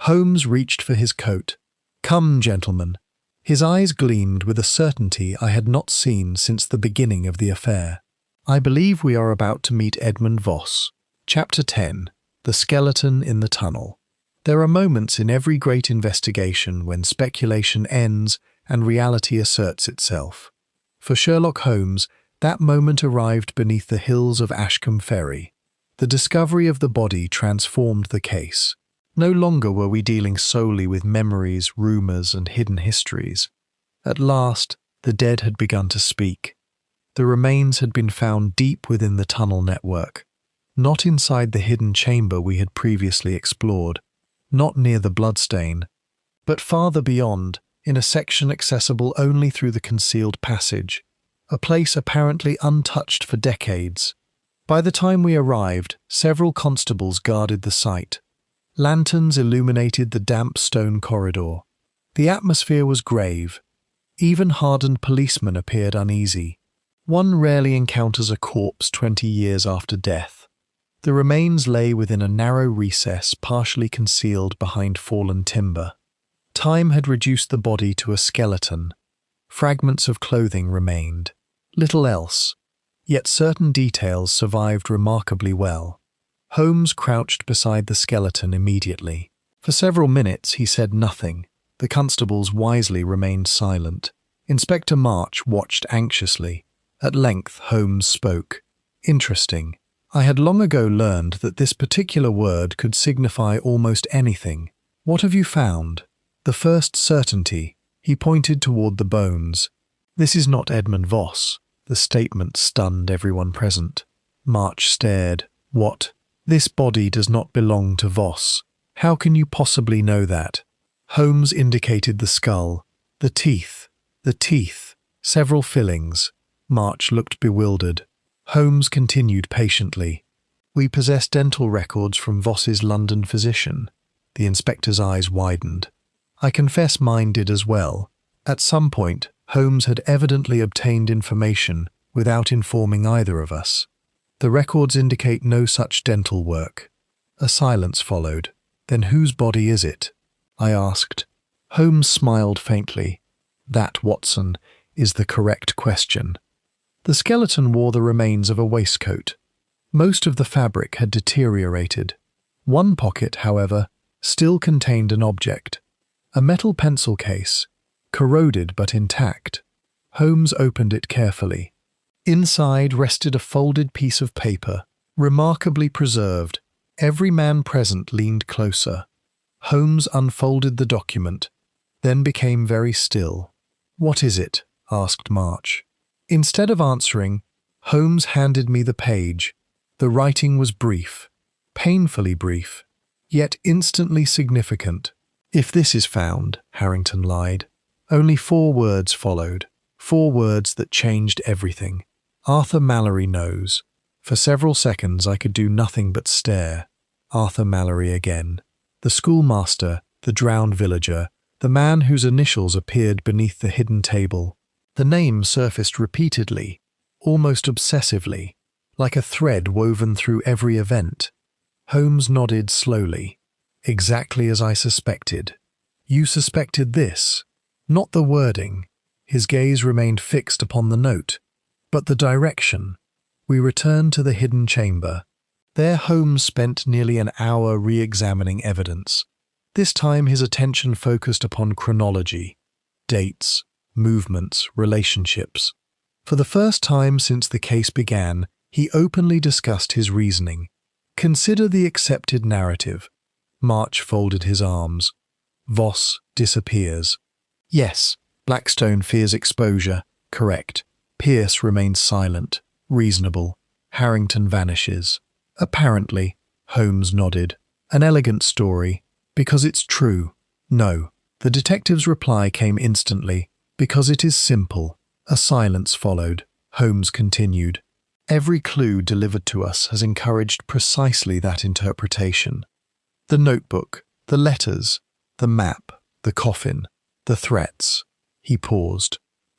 Holmes reached for his coat. Come, gentlemen. His eyes gleamed with a certainty I had not seen since the beginning of the affair. I believe we are about to meet Edmund Voss. Chapter 10. The Skeleton in the Tunnel. There are moments in every great investigation when speculation ends and reality asserts itself. For Sherlock Holmes, that moment arrived beneath the hills of Ashcombe Ferry. The discovery of the body transformed the case. No longer were we dealing solely with memories, rumours, and hidden histories. At last, the dead had begun to speak. The remains had been found deep within the tunnel network, not inside the hidden chamber we had previously explored, not near the bloodstain, but farther beyond, in a section accessible only through the concealed passage, a place apparently untouched for decades. By the time we arrived, several constables guarded the site. Lanterns illuminated the damp stone corridor. The atmosphere was grave. Even hardened policemen appeared uneasy. One rarely encounters a corpse 20 years after death. The remains lay within a narrow recess partially concealed behind fallen timber. Time had reduced the body to a skeleton. Fragments of clothing remained. Little else. Yet certain details survived remarkably well. Holmes crouched beside the skeleton immediately. For several minutes he said nothing. The constables wisely remained silent. Inspector March watched anxiously. At length Holmes spoke. Interesting. I had long ago learned that this particular word could signify almost anything. What have you found? The first certainty. He pointed toward the bones. This is not Edmund Voss. The statement stunned everyone present. March stared. What? This body does not belong to Voss. How can you possibly know that? Holmes indicated the skull. The teeth. The teeth. Several fillings. March looked bewildered. Holmes continued patiently. We possess dental records from Voss's London physician. The inspector's eyes widened. I confess mine did as well. At some point, Holmes had evidently obtained information without informing either of us. The records indicate no such dental work. A silence followed. Then whose body is it? I asked. Holmes smiled faintly. That, Watson, is the correct question. The skeleton wore the remains of a waistcoat. Most of the fabric had deteriorated. One pocket, however, still contained an object. A metal pencil case, corroded but intact. Holmes opened it carefully. Inside rested a folded piece of paper, remarkably preserved. Every man present leaned closer. Holmes unfolded the document, then became very still. "What is it?" asked March. Instead of answering, Holmes handed me the page. The writing was brief, painfully brief, yet instantly significant. "If this is found," Harrington lied. Only 4 words followed, 4 words that changed everything. "Arthur Mallory knows." For several seconds I could do nothing but stare. Arthur Mallory again. The schoolmaster, the drowned villager, the man whose initials appeared beneath the hidden table. The name surfaced repeatedly, almost obsessively, like a thread woven through every event. Holmes nodded slowly. "Exactly as I suspected." "You suspected this?" "Not the wording." His gaze remained fixed upon the note. "But the direction." We returned to the hidden chamber. There Holmes spent nearly an hour re-examining evidence. This time his attention focused upon chronology, dates, movements, relationships. For the first time since the case began, he openly discussed his reasoning. "Consider the accepted narrative." March folded his arms. "Voss disappears." "Yes, Blackstone fears exposure." "Correct." Pierce remains silent. "Reasonable." "Harrington vanishes." "Apparently." Holmes nodded. "An elegant story. Because it's true." "No." The detective's reply came instantly. "Because it is simple." A silence followed. Holmes continued. "Every clue delivered to us has encouraged precisely that interpretation. The notebook, the letters, the map, the coffin, the threats." He paused.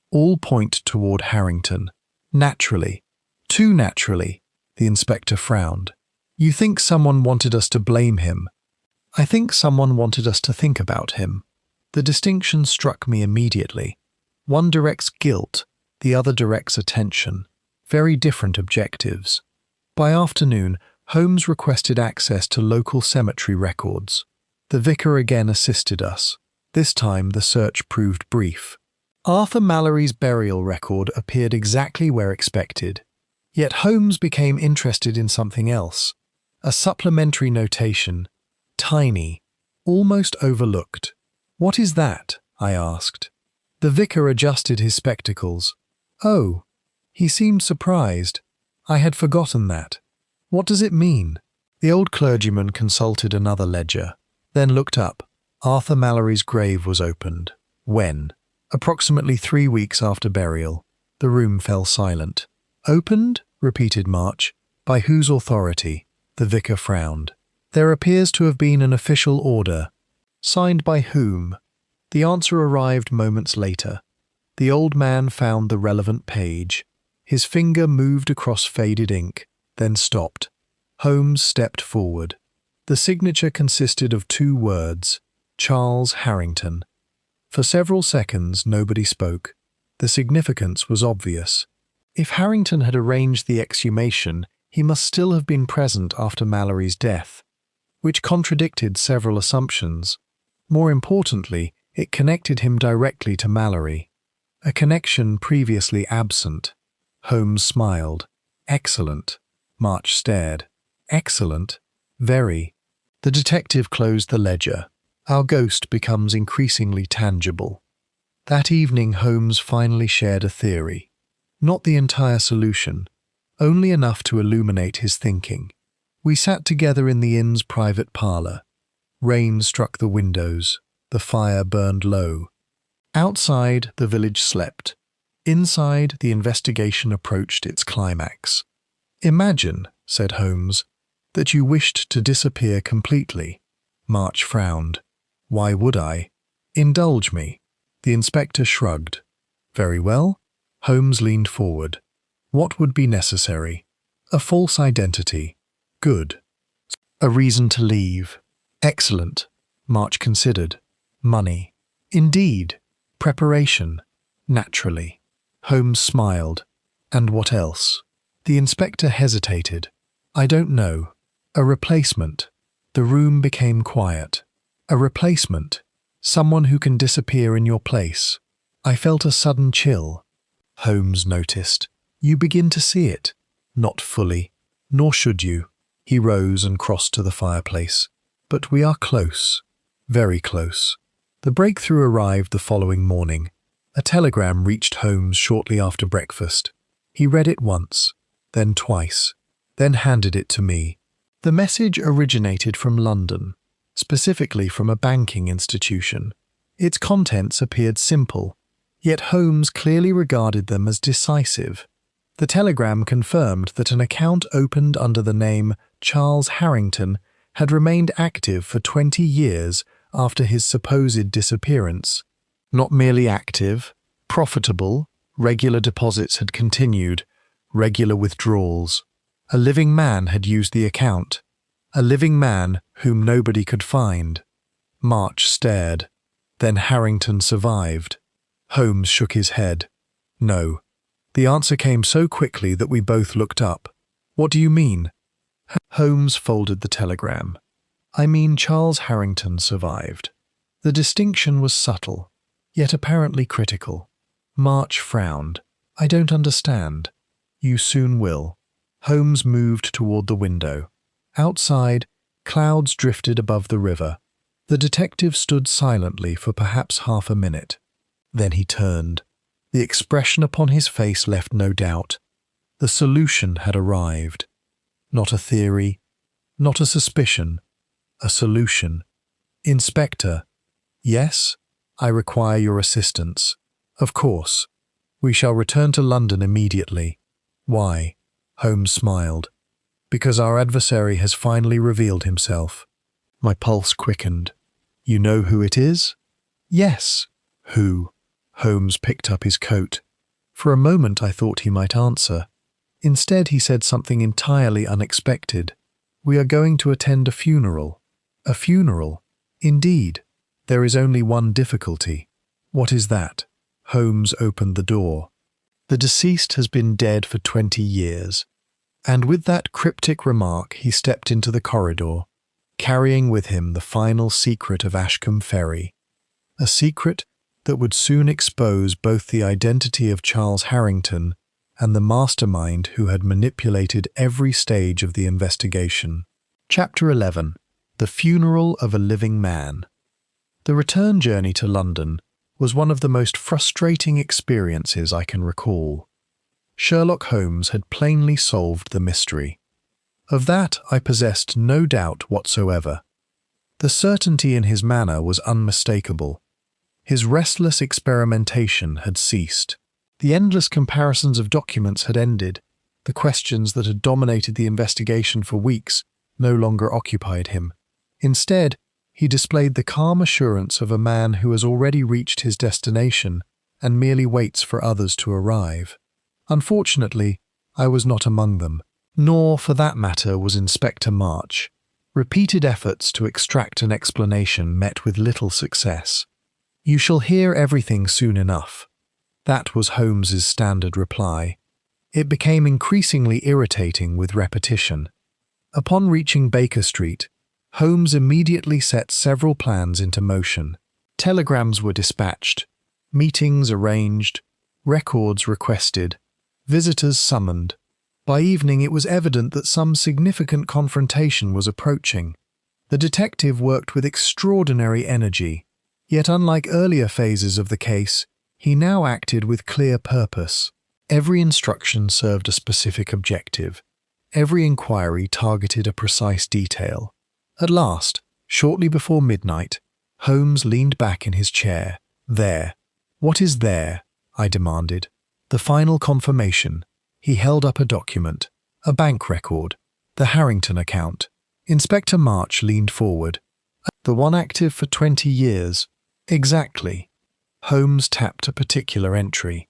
"All point toward Harrington. Naturally. Too naturally." The inspector frowned. "You think someone wanted us to blame him?" "I think someone wanted us to think about him." The distinction struck me immediately. One directs guilt, the other directs attention. Very different objectives. By afternoon, Holmes requested access to local cemetery records. The vicar again assisted us. This time the search proved brief. Arthur Mallory's burial record appeared exactly where expected. Yet Holmes became interested in something else. A supplementary notation. Tiny. Almost overlooked. "What is that?" I asked. The vicar adjusted his spectacles. "Oh." He seemed surprised. "I had forgotten that." "What does it mean?" The old clergyman consulted another ledger, then looked up. Arthur Mallory's grave was opened. When? Approximately 3 weeks after burial. The room fell silent. "Opened?" repeated March. "By whose authority?" The vicar frowned. "There appears to have been an official order." "Signed by whom?" The answer arrived moments later. The old man found the relevant page. His finger moved across faded ink, then stopped. Holmes stepped forward. The signature consisted of 2 words, Charles Harrington. For several seconds nobody spoke. The significance was obvious. If Harrington had arranged the exhumation, he must still have been present after Mallory's death, which contradicted several assumptions. More importantly, it connected him directly to Mallory, a connection previously absent. Holmes smiled. "Excellent." March stared. "Excellent? Very." The detective closed the ledger. Our ghost becomes increasingly tangible. That evening Holmes finally shared a theory. Not the entire solution, only enough to illuminate his thinking. We sat together in the inn's private parlour. Rain struck the windows. The fire burned low. Outside, the village slept. Inside, the investigation approached its climax. "Imagine," said Holmes, "that you wished to disappear completely." March frowned. "Why would I?" "Indulge me." The inspector shrugged. "Very well." Holmes leaned forward. "What would be necessary?" "A false identity." "Good." "A reason to leave." "Excellent." March considered. "Money." Indeed. Preparation. Naturally. Holmes smiled. And what else? The inspector hesitated. I don't know. A replacement. The room became quiet. A replacement. Someone who can disappear in your place. I felt a sudden chill. Holmes noticed. You begin to see it. Not fully. Nor should you. He rose and crossed to the fireplace. But we are close. Very close. The breakthrough arrived the following morning. A telegram reached Holmes shortly after breakfast. He read it once, then twice, then handed it to me. The message originated from London, specifically from a banking institution. Its contents appeared simple, yet Holmes clearly regarded them as decisive. The telegram confirmed that an account opened under the name Charles Harrington had remained active for 20 years after his supposed disappearance. Not merely active, profitable, regular deposits had continued, regular withdrawals. A living man had used the account. A living man whom nobody could find. March stared. Then Harrington survived. Holmes shook his head. No. The answer came so quickly that we both looked up. What do you mean? Holmes folded the telegram. I mean Charles Harrington survived. The distinction was subtle, yet apparently critical. March frowned. I don't understand. You soon will. Holmes moved toward the window. Outside, clouds drifted above the river. The detective stood silently for perhaps half a minute. Then he turned. The expression upon his face left no doubt. The solution had arrived. Not a theory, not a suspicion, a solution. Inspector. Yes, I require your assistance. Of course. We shall return to London immediately. Why? Holmes smiled. Because our adversary has finally revealed himself. My pulse quickened. You know who it is? Yes. Who? Holmes picked up his coat. For a moment I thought he might answer. Instead he said something entirely unexpected. We are going to attend a funeral. A funeral? Indeed. There is only one difficulty. What is that? Holmes opened the door. The deceased has been dead for 20 years. And with that cryptic remark he stepped into the corridor, carrying with him the final secret of Ashcombe Ferry. A secret that would soon expose both the identity of Charles Harrington and the mastermind who had manipulated every stage of the investigation. Chapter 11. The Funeral of a Living Man. The return journey to London was one of the most frustrating experiences I can recall. Sherlock Holmes had plainly solved the mystery. Of that I possessed no doubt whatsoever. The certainty in his manner was unmistakable. His restless experimentation had ceased. The endless comparisons of documents had ended. The questions that had dominated the investigation for weeks no longer occupied him. Instead, he displayed the calm assurance of a man who has already reached his destination and merely waits for others to arrive. Unfortunately, I was not among them, nor, for that matter, was Inspector March. Repeated efforts to extract an explanation met with little success. You shall hear everything soon enough. That was Holmes's standard reply. It became increasingly irritating with repetition. Upon reaching Baker Street, Holmes immediately set several plans into motion. Telegrams were dispatched, meetings arranged, records requested, visitors summoned. By evening it was evident that some significant confrontation was approaching. The detective worked with extraordinary energy, yet unlike earlier phases of the case, he now acted with clear purpose. Every instruction served a specific objective. Every inquiry targeted a precise detail. At last, shortly before midnight, Holmes leaned back in his chair. There. What is there? I demanded. The final confirmation. He held up a document. A bank record. The Harrington account. Inspector March leaned forward. The one active for 20 years. Exactly. Holmes tapped a particular entry.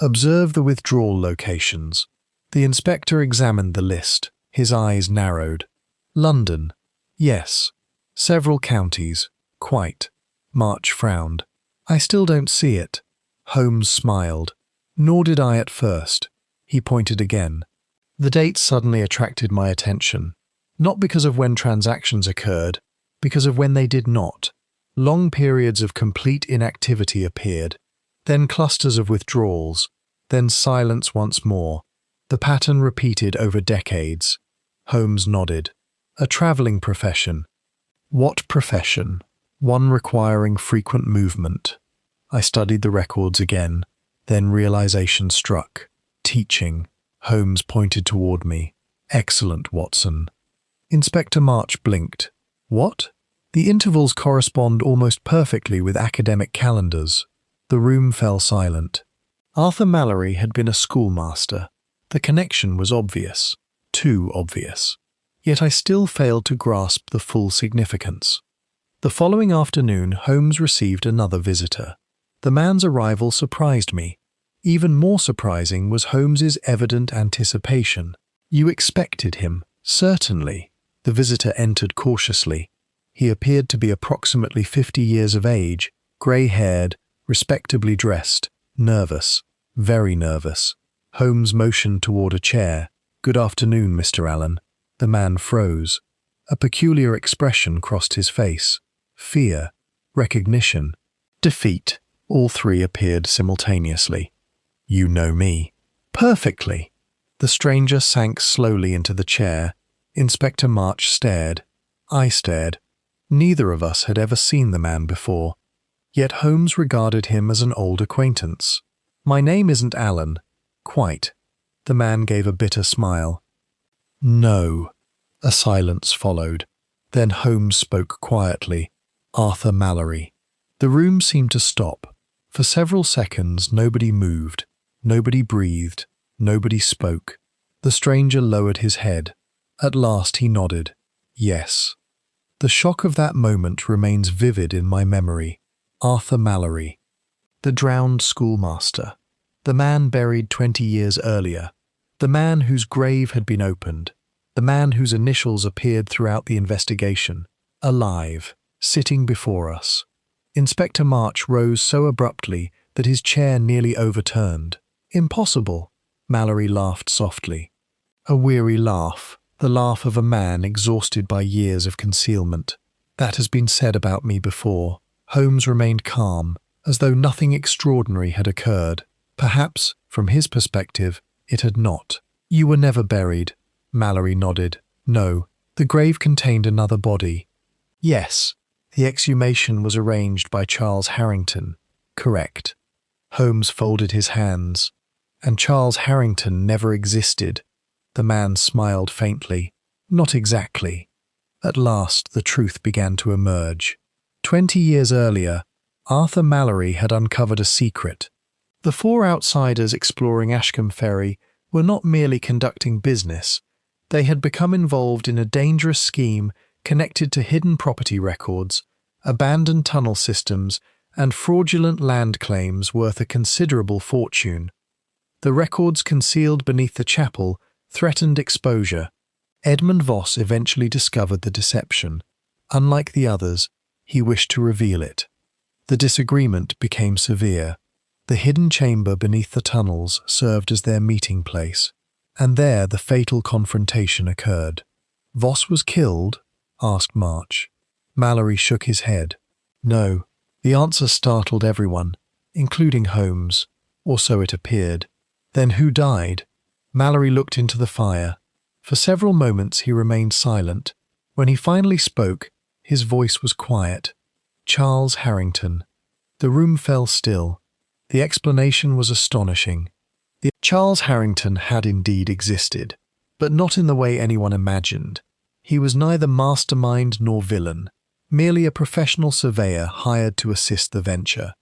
Observe the withdrawal locations. The inspector examined the list. His eyes narrowed. London. Yes. Several counties. Quite. March frowned. I still don't see it. Holmes smiled. Nor did I at first. He pointed again. The date suddenly attracted my attention. Not because of when transactions occurred, because of when they did not. Long periods of complete inactivity appeared, then clusters of withdrawals, then silence once more. The pattern repeated over decades. Holmes nodded. A travelling profession. What profession? One requiring frequent movement. I studied the records again. Then realization struck. Teaching. Holmes pointed toward me. Excellent, Watson. Inspector March blinked. What? The intervals correspond almost perfectly with academic calendars. The room fell silent. Arthur Mallory had been a schoolmaster. The connection was obvious. Too obvious. Yet I still failed to grasp the full significance. The following afternoon, Holmes received another visitor. The man's arrival surprised me. Even more surprising was Holmes's evident anticipation. You expected him, certainly. The visitor entered cautiously. He appeared to be approximately 50 years of age, grey-haired, respectably dressed, nervous, very nervous. Holmes motioned toward a chair. Good afternoon, Mr. Allen. The man froze. A peculiar expression crossed his face. Fear, recognition, defeat. All three appeared simultaneously. You know me. Perfectly. The stranger sank slowly into the chair. Inspector March stared. I stared. Neither of us had ever seen the man before. Yet Holmes regarded him as an old acquaintance. My name isn't Allen. Quite. The man gave a bitter smile. No. A silence followed. Then Holmes spoke quietly. Arthur Mallory. The room seemed to stop. For several seconds nobody moved. Nobody breathed. Nobody spoke. The stranger lowered his head. At last he nodded. Yes. The shock of that moment remains vivid in my memory. Arthur Mallory. The drowned schoolmaster. The man buried 20 years earlier. The man whose grave had been opened. The man whose initials appeared throughout the investigation. Alive. Sitting before us. Inspector March rose so abruptly that his chair nearly overturned. Impossible. Mallory laughed softly. A weary laugh. The laugh of a man exhausted by years of concealment. That has been said about me before. Holmes remained calm, as though nothing extraordinary had occurred. Perhaps, from his perspective, it had not. You were never buried. Mallory nodded. No, the grave contained another body. Yes, the exhumation was arranged by Charles Harrington. Correct. Holmes folded his hands. And Charles Harrington never existed. The man smiled faintly. Not exactly. At last, the truth began to emerge. 20 years earlier, Arthur Mallory had uncovered a secret. The four outsiders exploring Ashcombe Ferry were not merely conducting business. They had become involved in a dangerous scheme connected to hidden property records, abandoned tunnel systems, and fraudulent land claims worth a considerable fortune. The records concealed beneath the chapel threatened exposure. Edmund Voss eventually discovered the deception. Unlike the others, he wished to reveal it. The disagreement became severe. The hidden chamber beneath the tunnels served as their meeting place, and there the fatal confrontation occurred. Voss was killed? Asked March. Mallory shook his head. No. The answer startled everyone, including Holmes, or so it appeared. Then who died? Mallory looked into the fire. For several moments he remained silent. When he finally spoke, his voice was quiet. Charles Harrington. The room fell still. The explanation was astonishing. Charles Harrington had indeed existed, but not in the way anyone imagined. He was neither mastermind nor villain, merely a professional surveyor hired to assist the venture.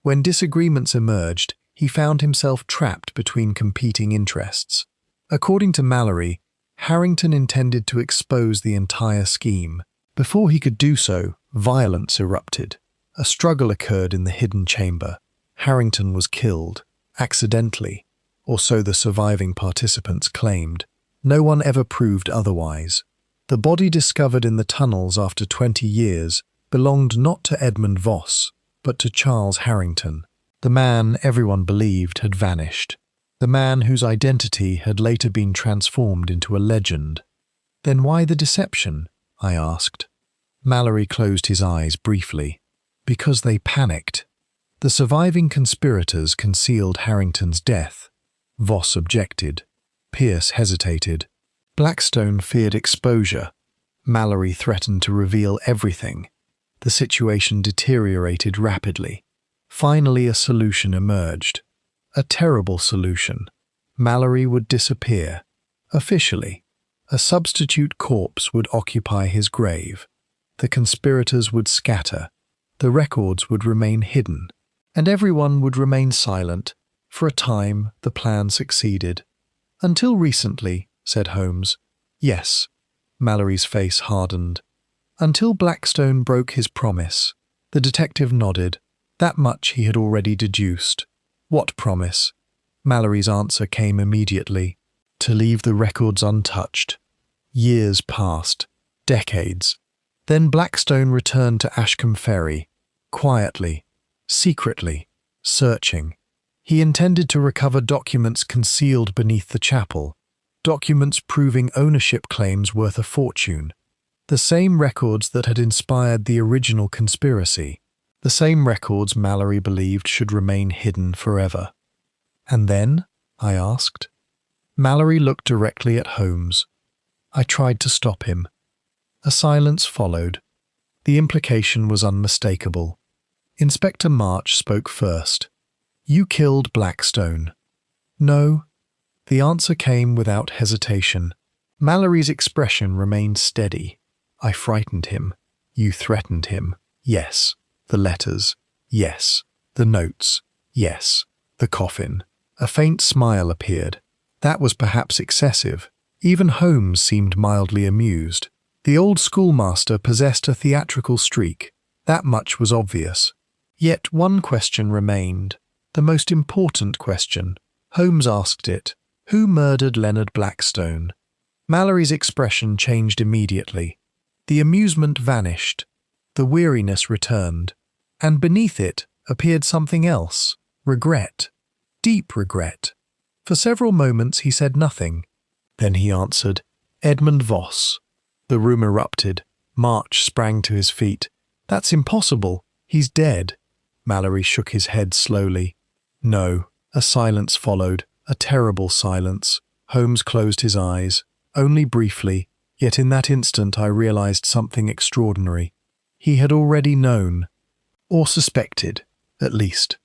When disagreements emerged, he found himself trapped between competing interests. According to Mallory, Harrington intended to expose the entire scheme. Before he could do so, violence erupted. A struggle occurred in the hidden chamber. Harrington was killed, accidentally, or so the surviving participants claimed. No one ever proved otherwise. The body discovered in the tunnels after 20 years belonged not to Edmund Voss, but to Charles Harrington. The man everyone believed had vanished. The man whose identity had later been transformed into a legend. Then why the deception? I asked. Mallory closed his eyes briefly. Because they panicked. The surviving conspirators concealed Harrington's death. Voss objected. Pierce hesitated. Blackstone feared exposure. Mallory threatened to reveal everything. The situation deteriorated rapidly. Finally, a solution emerged. A terrible solution. Mallory would disappear. Officially. A substitute corpse would occupy his grave. The conspirators would scatter. The records would remain hidden. And everyone would remain silent. For a time, the plan succeeded. Until recently, said Holmes. Yes. Mallory's face hardened. Until Blackstone broke his promise. The detective nodded. That much he had already deduced. What promise? Mallory's answer came immediately. To leave the records untouched. Years passed. Decades. Then Blackstone returned to Ashcombe Ferry. Quietly. Secretly. Searching. He intended to recover documents concealed beneath the chapel. Documents proving ownership claims worth a fortune. The same records that had inspired the original conspiracy. The same records Mallory believed should remain hidden forever. And then? I asked. Mallory looked directly at Holmes. I tried to stop him. A silence followed. The implication was unmistakable. Inspector March spoke first. You killed Blackstone. No. The answer came without hesitation. Mallory's expression remained steady. I frightened him. You threatened him. Yes. The letters. Yes. The notes. Yes. The coffin. A faint smile appeared. That was perhaps excessive. Even Holmes seemed mildly amused. The old schoolmaster possessed a theatrical streak. That much was obvious. Yet one question remained. The most important question. Holmes asked it. Who murdered Leonard Blackstone? Mallory's expression changed immediately. The amusement vanished. The weariness returned. And beneath it appeared something else. Regret. Deep regret. For several moments he said nothing. Then he answered, Edmund Voss. The room erupted. March sprang to his feet. That's impossible. He's dead. Mallory shook his head slowly. No. A silence followed. A terrible silence. Holmes closed his eyes. Only briefly, yet in that instant I realized something extraordinary. He had already known. Or suspected, at least.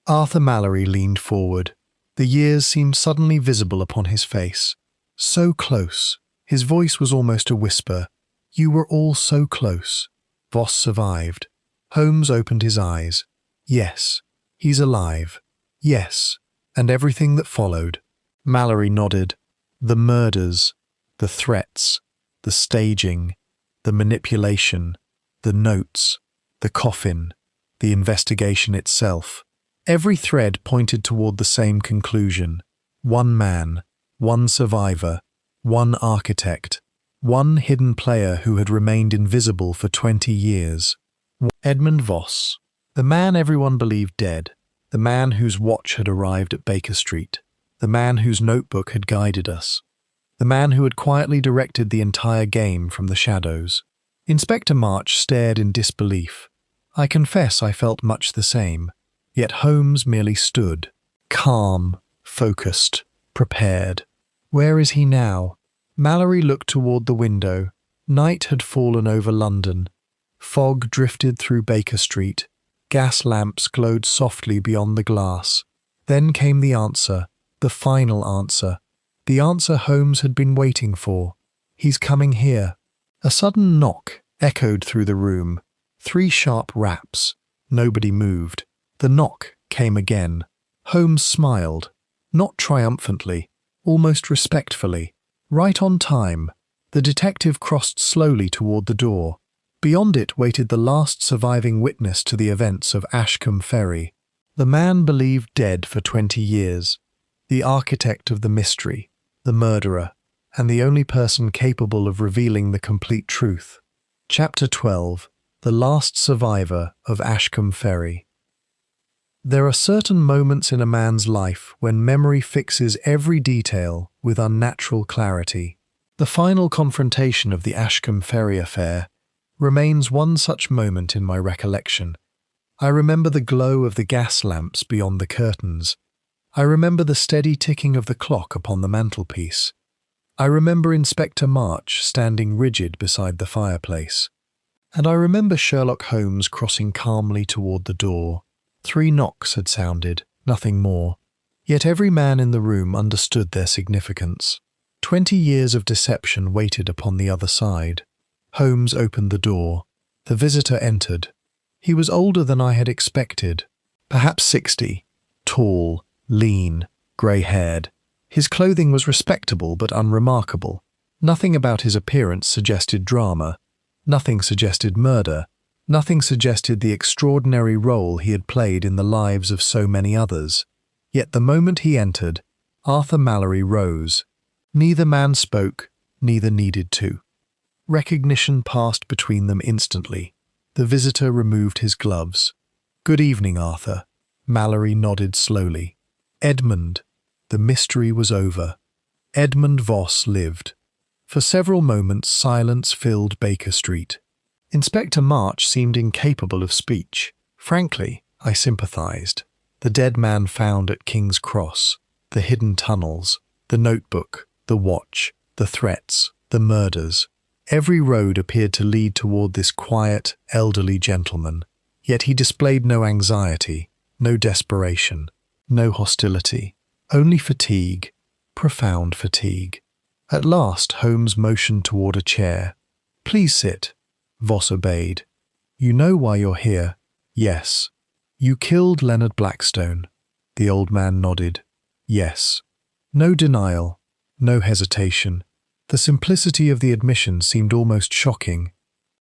Arthur Mallory leaned forward. The years seemed suddenly visible upon his face. So close. His voice was almost a whisper. You were all so close. Voss survived. Holmes opened his eyes. Yes, he's alive. Yes, and everything that followed. Mallory nodded. The murders, the threats, the staging, the manipulation, the notes, the coffin, the investigation itself. Every thread pointed toward the same conclusion. One man, one survivor, one architect, one hidden player who had remained invisible for 20 years. Edmund Voss, the man everyone believed dead, the man whose watch had arrived at Baker Street, the man whose notebook had guided us, the man who had quietly directed the entire game from the shadows. Inspector March stared in disbelief. I confess I felt much the same. Yet Holmes merely stood, calm, focused, prepared. Where is he now? Mallory looked toward the window. Night had fallen over London. Fog drifted through Baker Street. Gas lamps glowed softly beyond the glass. Then came the answer, the final answer. The answer Holmes had been waiting for. He's coming here. A sudden knock echoed through the room. 3 sharp raps. Nobody moved. The knock came again. Holmes smiled. Not triumphantly, almost respectfully. Right on time. The detective crossed slowly toward the door. Beyond it waited the last surviving witness to the events of Ashcombe Ferry. The man believed dead for 20 years. The architect of the mystery. The murderer. And the only person capable of revealing the complete truth. Chapter 12. The last survivor of Ashcombe Ferry. There are certain moments in a man's life when memory fixes every detail with unnatural clarity. The final confrontation of the Ashcombe Ferry affair remains one such moment in my recollection. I remember the glow of the gas lamps beyond the curtains. I remember the steady ticking of the clock upon the mantelpiece. I remember Inspector March standing rigid beside the fireplace. And I remember Sherlock Holmes crossing calmly toward the door. 3 knocks had sounded, nothing more. Yet every man in the room understood their significance. 20 years of deception waited upon the other side. Holmes opened the door. The visitor entered. He was older than I had expected, perhaps 60, tall, lean, grey-haired. His clothing was respectable but unremarkable. Nothing about his appearance suggested drama. Nothing suggested murder. Nothing suggested the extraordinary role he had played in the lives of so many others. Yet the moment he entered, Arthur Mallory rose. Neither man spoke, neither needed to. Recognition passed between them instantly. The visitor removed his gloves. "Good evening, Arthur." Mallory nodded slowly. "Edmund." The mystery was over. Edmund Voss lived. For several moments silence filled Baker Street. Inspector March seemed incapable of speech. Frankly, I sympathized. The dead man found at King's Cross, the hidden tunnels, the notebook, the watch, the threats, the murders. Every road appeared to lead toward this quiet, elderly gentleman. Yet he displayed no anxiety, no desperation, no hostility, only fatigue, profound fatigue. At last Holmes motioned toward a chair. "Please sit." Voss obeyed. "You know why you're here?" "Yes." "You killed Leonard Blackstone." The old man nodded. "Yes." No denial, no hesitation. The simplicity of the admission seemed almost shocking.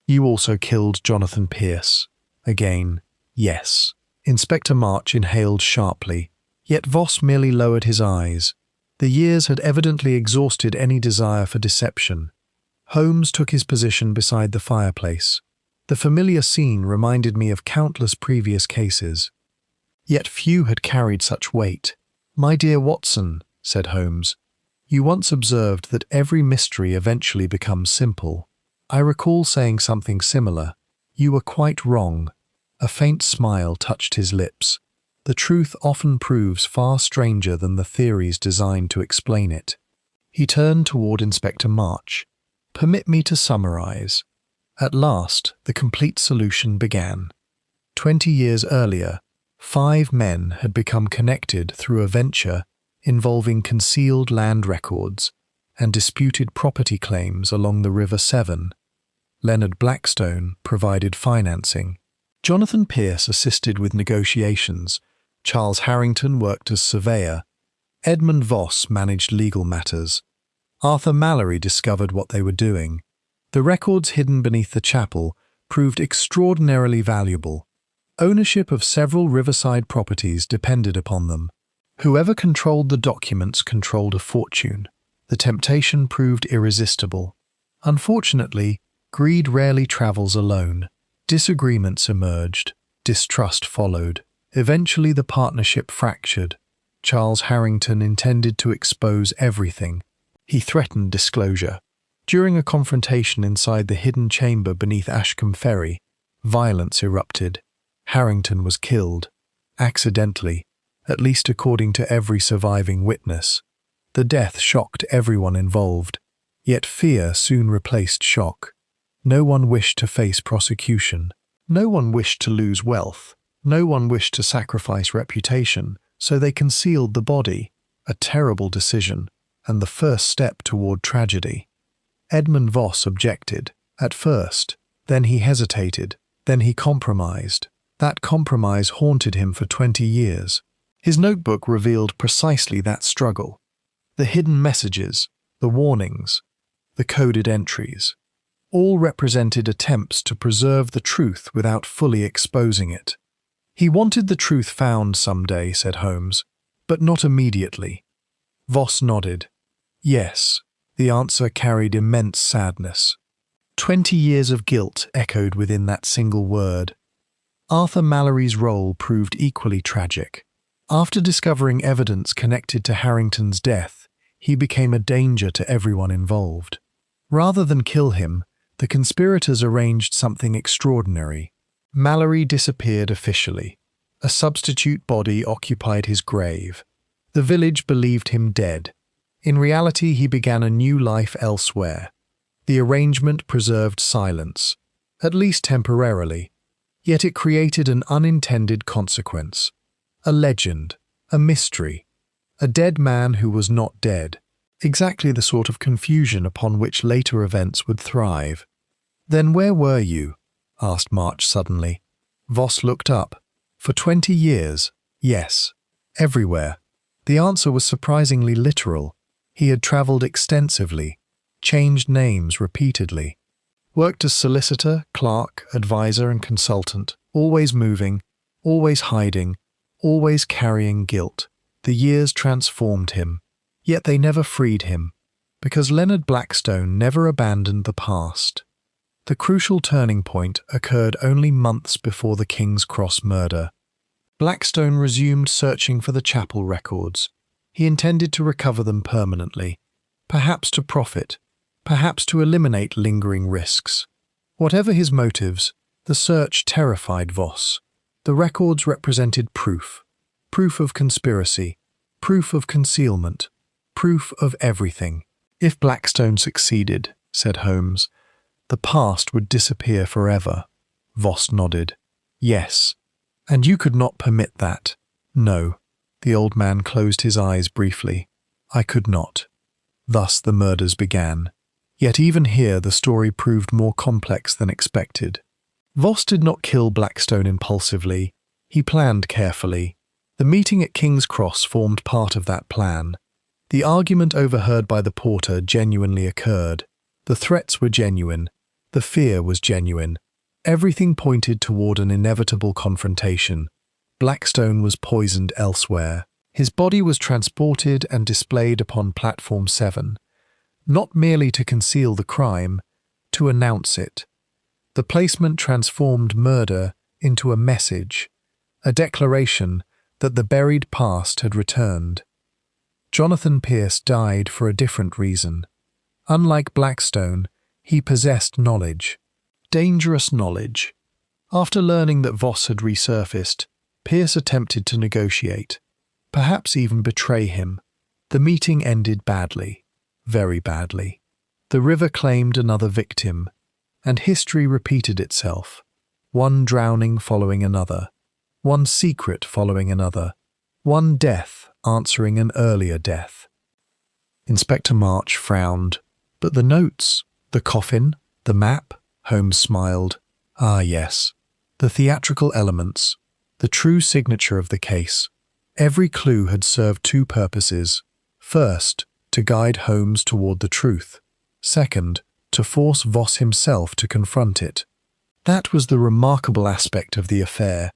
"You also killed Jonathan Pierce." Again, "Yes." Inspector March inhaled sharply, yet Voss merely lowered his eyes. The years had evidently exhausted any desire for deception. Holmes took his position beside the fireplace. The familiar scene reminded me of countless previous cases. Yet few had carried such weight. "My dear Watson," said Holmes, "you once observed that every mystery eventually becomes simple. I recall saying something similar. You were quite wrong." A faint smile touched his lips. The truth often proves far stranger than the theories designed to explain it. He turned toward Inspector March. "Permit me to summarize." At last, the complete solution began. 20 years earlier, 5 men had become connected through a venture involving concealed land records and disputed property claims along the River Severn. Leonard Blackstone provided financing. Jonathan Pierce assisted with negotiations. Charles Harrington worked as surveyor. Edmund Voss managed legal matters. Arthur Mallory discovered what they were doing. The records hidden beneath the chapel proved extraordinarily valuable. Ownership of several riverside properties depended upon them. Whoever controlled the documents controlled a fortune. The temptation proved irresistible. Unfortunately, greed rarely travels alone. Disagreements emerged. Distrust followed. Eventually the partnership fractured. Charles Harrington intended to expose everything. He threatened disclosure. During a confrontation inside the hidden chamber beneath Ashcombe Ferry, violence erupted. Harrington was killed. Accidentally, at least according to every surviving witness. The death shocked everyone involved. Yet fear soon replaced shock. No one wished to face prosecution. No one wished to lose wealth. No one wished to sacrifice reputation, so they concealed the body. A terrible decision, and the first step toward tragedy. Edmund Voss objected, at first. Then he hesitated. Then he compromised. That compromise haunted him for 20 years. His notebook revealed precisely that struggle. The hidden messages, the warnings, the coded entries. All represented attempts to preserve the truth without fully exposing it. "He wanted the truth found someday," said Holmes, "but not immediately." Voss nodded. Yes, the answer carried immense sadness. 20 years of guilt echoed within that single word. Arthur Mallory's role proved equally tragic. After discovering evidence connected to Harrington's death, he became a danger to everyone involved. Rather than kill him, the conspirators arranged something extraordinary. Mallory disappeared officially. A substitute body occupied his grave. The village believed him dead. In reality, he began a new life elsewhere. The arrangement preserved silence, at least temporarily, yet it created an unintended consequence. A legend, a mystery, a dead man who was not dead, exactly the sort of confusion upon which later events would thrive. "Then where were you?" asked March suddenly. Voss looked up. "For 20 years, yes, everywhere." The answer was surprisingly literal. He had travelled extensively, changed names repeatedly, worked as solicitor, clerk, advisor and consultant, always moving, always hiding, always carrying guilt. The years transformed him, yet they never freed him, because Leonard Blackstone never abandoned the past. The crucial turning point occurred only months before the King's Cross murder. Blackstone resumed searching for the chapel records. He intended to recover them permanently, perhaps to profit, perhaps to eliminate lingering risks. Whatever his motives, the search terrified Voss. The records represented proof of conspiracy, proof of concealment, proof of everything. "If Blackstone succeeded," said Holmes, "the past would disappear forever." Voss nodded. "Yes. And you could not permit that." "No." The old man closed his eyes briefly. "I could not." Thus the murders began. Yet even here the story proved more complex than expected. Voss did not kill Blackstone impulsively. He planned carefully. The meeting at King's Cross formed part of that plan. The argument overheard by the porter genuinely occurred. The threats were genuine. The fear was genuine. Everything pointed toward an inevitable confrontation. Blackstone was poisoned elsewhere. His body was transported and displayed upon Platform 7, not merely to conceal the crime, to announce it. The placement transformed murder into a message, a declaration that the buried past had returned. Jonathan Pierce died for a different reason. Unlike Blackstone, he possessed knowledge. Dangerous knowledge. After learning that Voss had resurfaced, Pierce attempted to negotiate, perhaps even betray him. The meeting ended badly, very badly. The river claimed another victim, and history repeated itself, one drowning following another, one secret following another, one death answering an earlier death. Inspector March frowned. "But the notes, the coffin, the map?" Holmes smiled. "Ah, yes. The theatrical elements, the true signature of the case. Every clue had served two purposes. First, to guide Holmes toward the truth. Second, to force Voss himself to confront it. That was the remarkable aspect of the affair.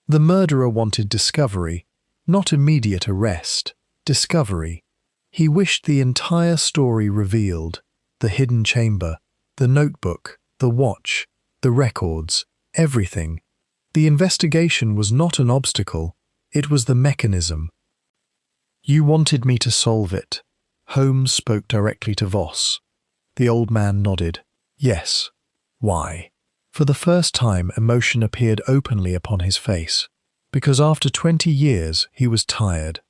The murderer wanted discovery, not immediate arrest. Discovery. He wished the entire story revealed, the hidden chamber, the notebook, the watch, the records, everything. The investigation was not an obstacle, it was the mechanism. "You wanted me to solve it." Holmes spoke directly to Voss. The old man nodded. "Yes." "Why?" For the first time, emotion appeared openly upon his face. "Because after 20 years, he was tired.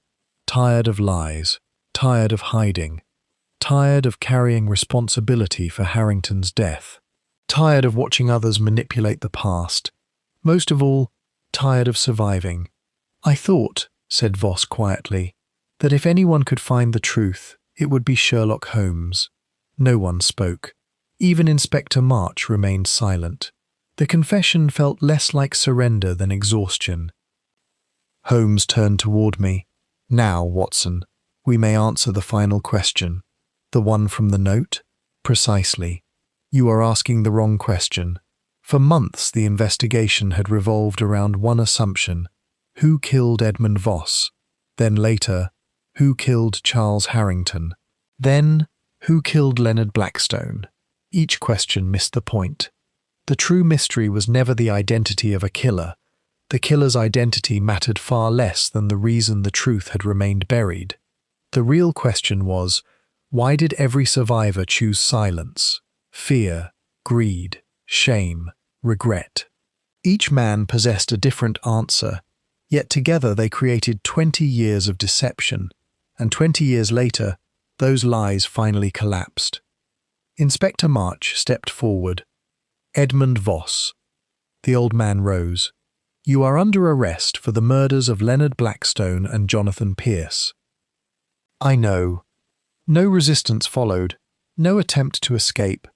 Tired of lies, tired of hiding, tired of carrying responsibility for Harrington's death, tired of watching others manipulate the past. Most of all, tired of surviving. I thought," said Voss quietly, "that if anyone could find the truth, it would be Sherlock Holmes." No one spoke. Even Inspector March remained silent. The confession felt less like surrender than exhaustion. Holmes turned toward me. "Now, Watson, we may answer the final question." "The one from the note?" "Precisely. You are asking the wrong question." For months the investigation had revolved around one assumption: who killed Edmund Voss? Then later, who killed Charles Harrington? Then, who killed Leonard Blackstone? Each question missed the point. The true mystery was never the identity of a killer, The killer's identity mattered far less than the reason the truth had remained buried. The real question was, why did every survivor choose silence? Fear, greed, shame, regret. Each man possessed a different answer, yet together they created 20 years of deception, and 20 years later, those lies finally collapsed. Inspector March stepped forward. Edmund Voss. The old man rose. You are under arrest for the murders of Leonard Blackstone and Jonathan Pierce. I know. No resistance followed, no attempt to escape.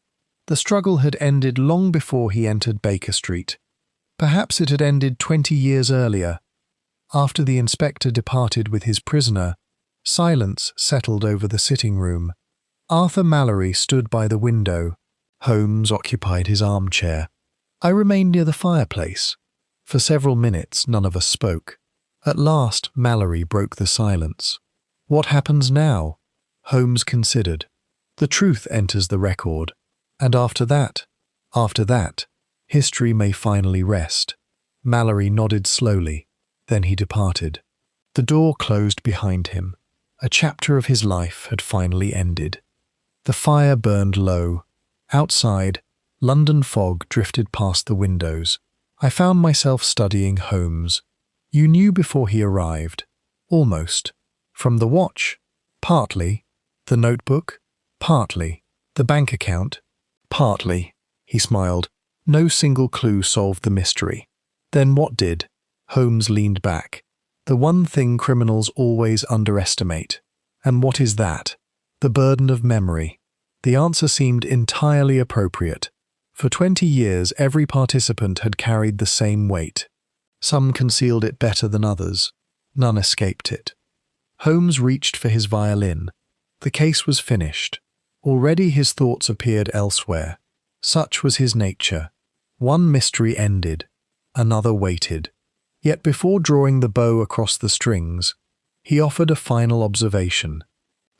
The struggle had ended long before he entered Baker Street. Perhaps it had ended 20 years earlier. After the inspector departed with his prisoner, silence settled over the sitting room. Arthur Mallory stood by the window. Holmes occupied his armchair. I remained near the fireplace. For several minutes, none of us spoke. At last, Mallory broke the silence. What happens now? Holmes considered. The truth enters the record. And after that, history may finally rest. Mallory nodded slowly. Then he departed. The door closed behind him. A chapter of his life had finally ended. The fire burned low. Outside, London fog drifted past the windows. I found myself studying Holmes. You knew before he arrived. Almost. From the watch? Partly. The notebook? Partly. The bank account? Partly. He smiled. No single clue solved the mystery. Then what did? Holmes leaned back. The one thing criminals always underestimate. And what is that? The burden of memory. The answer seemed entirely appropriate. For 20 years, every participant had carried the same weight. Some concealed it better than others. None escaped it. Holmes reached for his violin. The case was finished. Already his thoughts appeared elsewhere. Such was his nature. One mystery ended. Another waited. Yet before drawing the bow across the strings, he offered a final observation.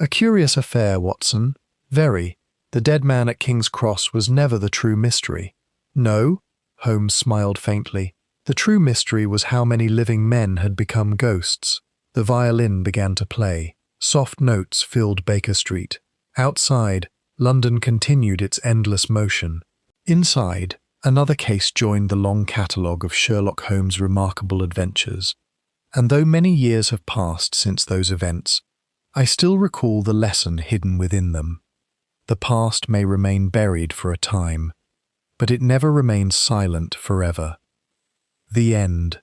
A curious affair, Watson. Very. The dead man at King's Cross was never the true mystery. No? Holmes smiled faintly. The true mystery was how many living men had become ghosts. The violin began to play. Soft notes filled Baker Street. Outside, London continued its endless motion. Inside, another case joined the long catalogue of Sherlock Holmes' remarkable adventures. And though many years have passed since those events, I still recall the lesson hidden within them. The past may remain buried for a time, but it never remains silent forever. The end.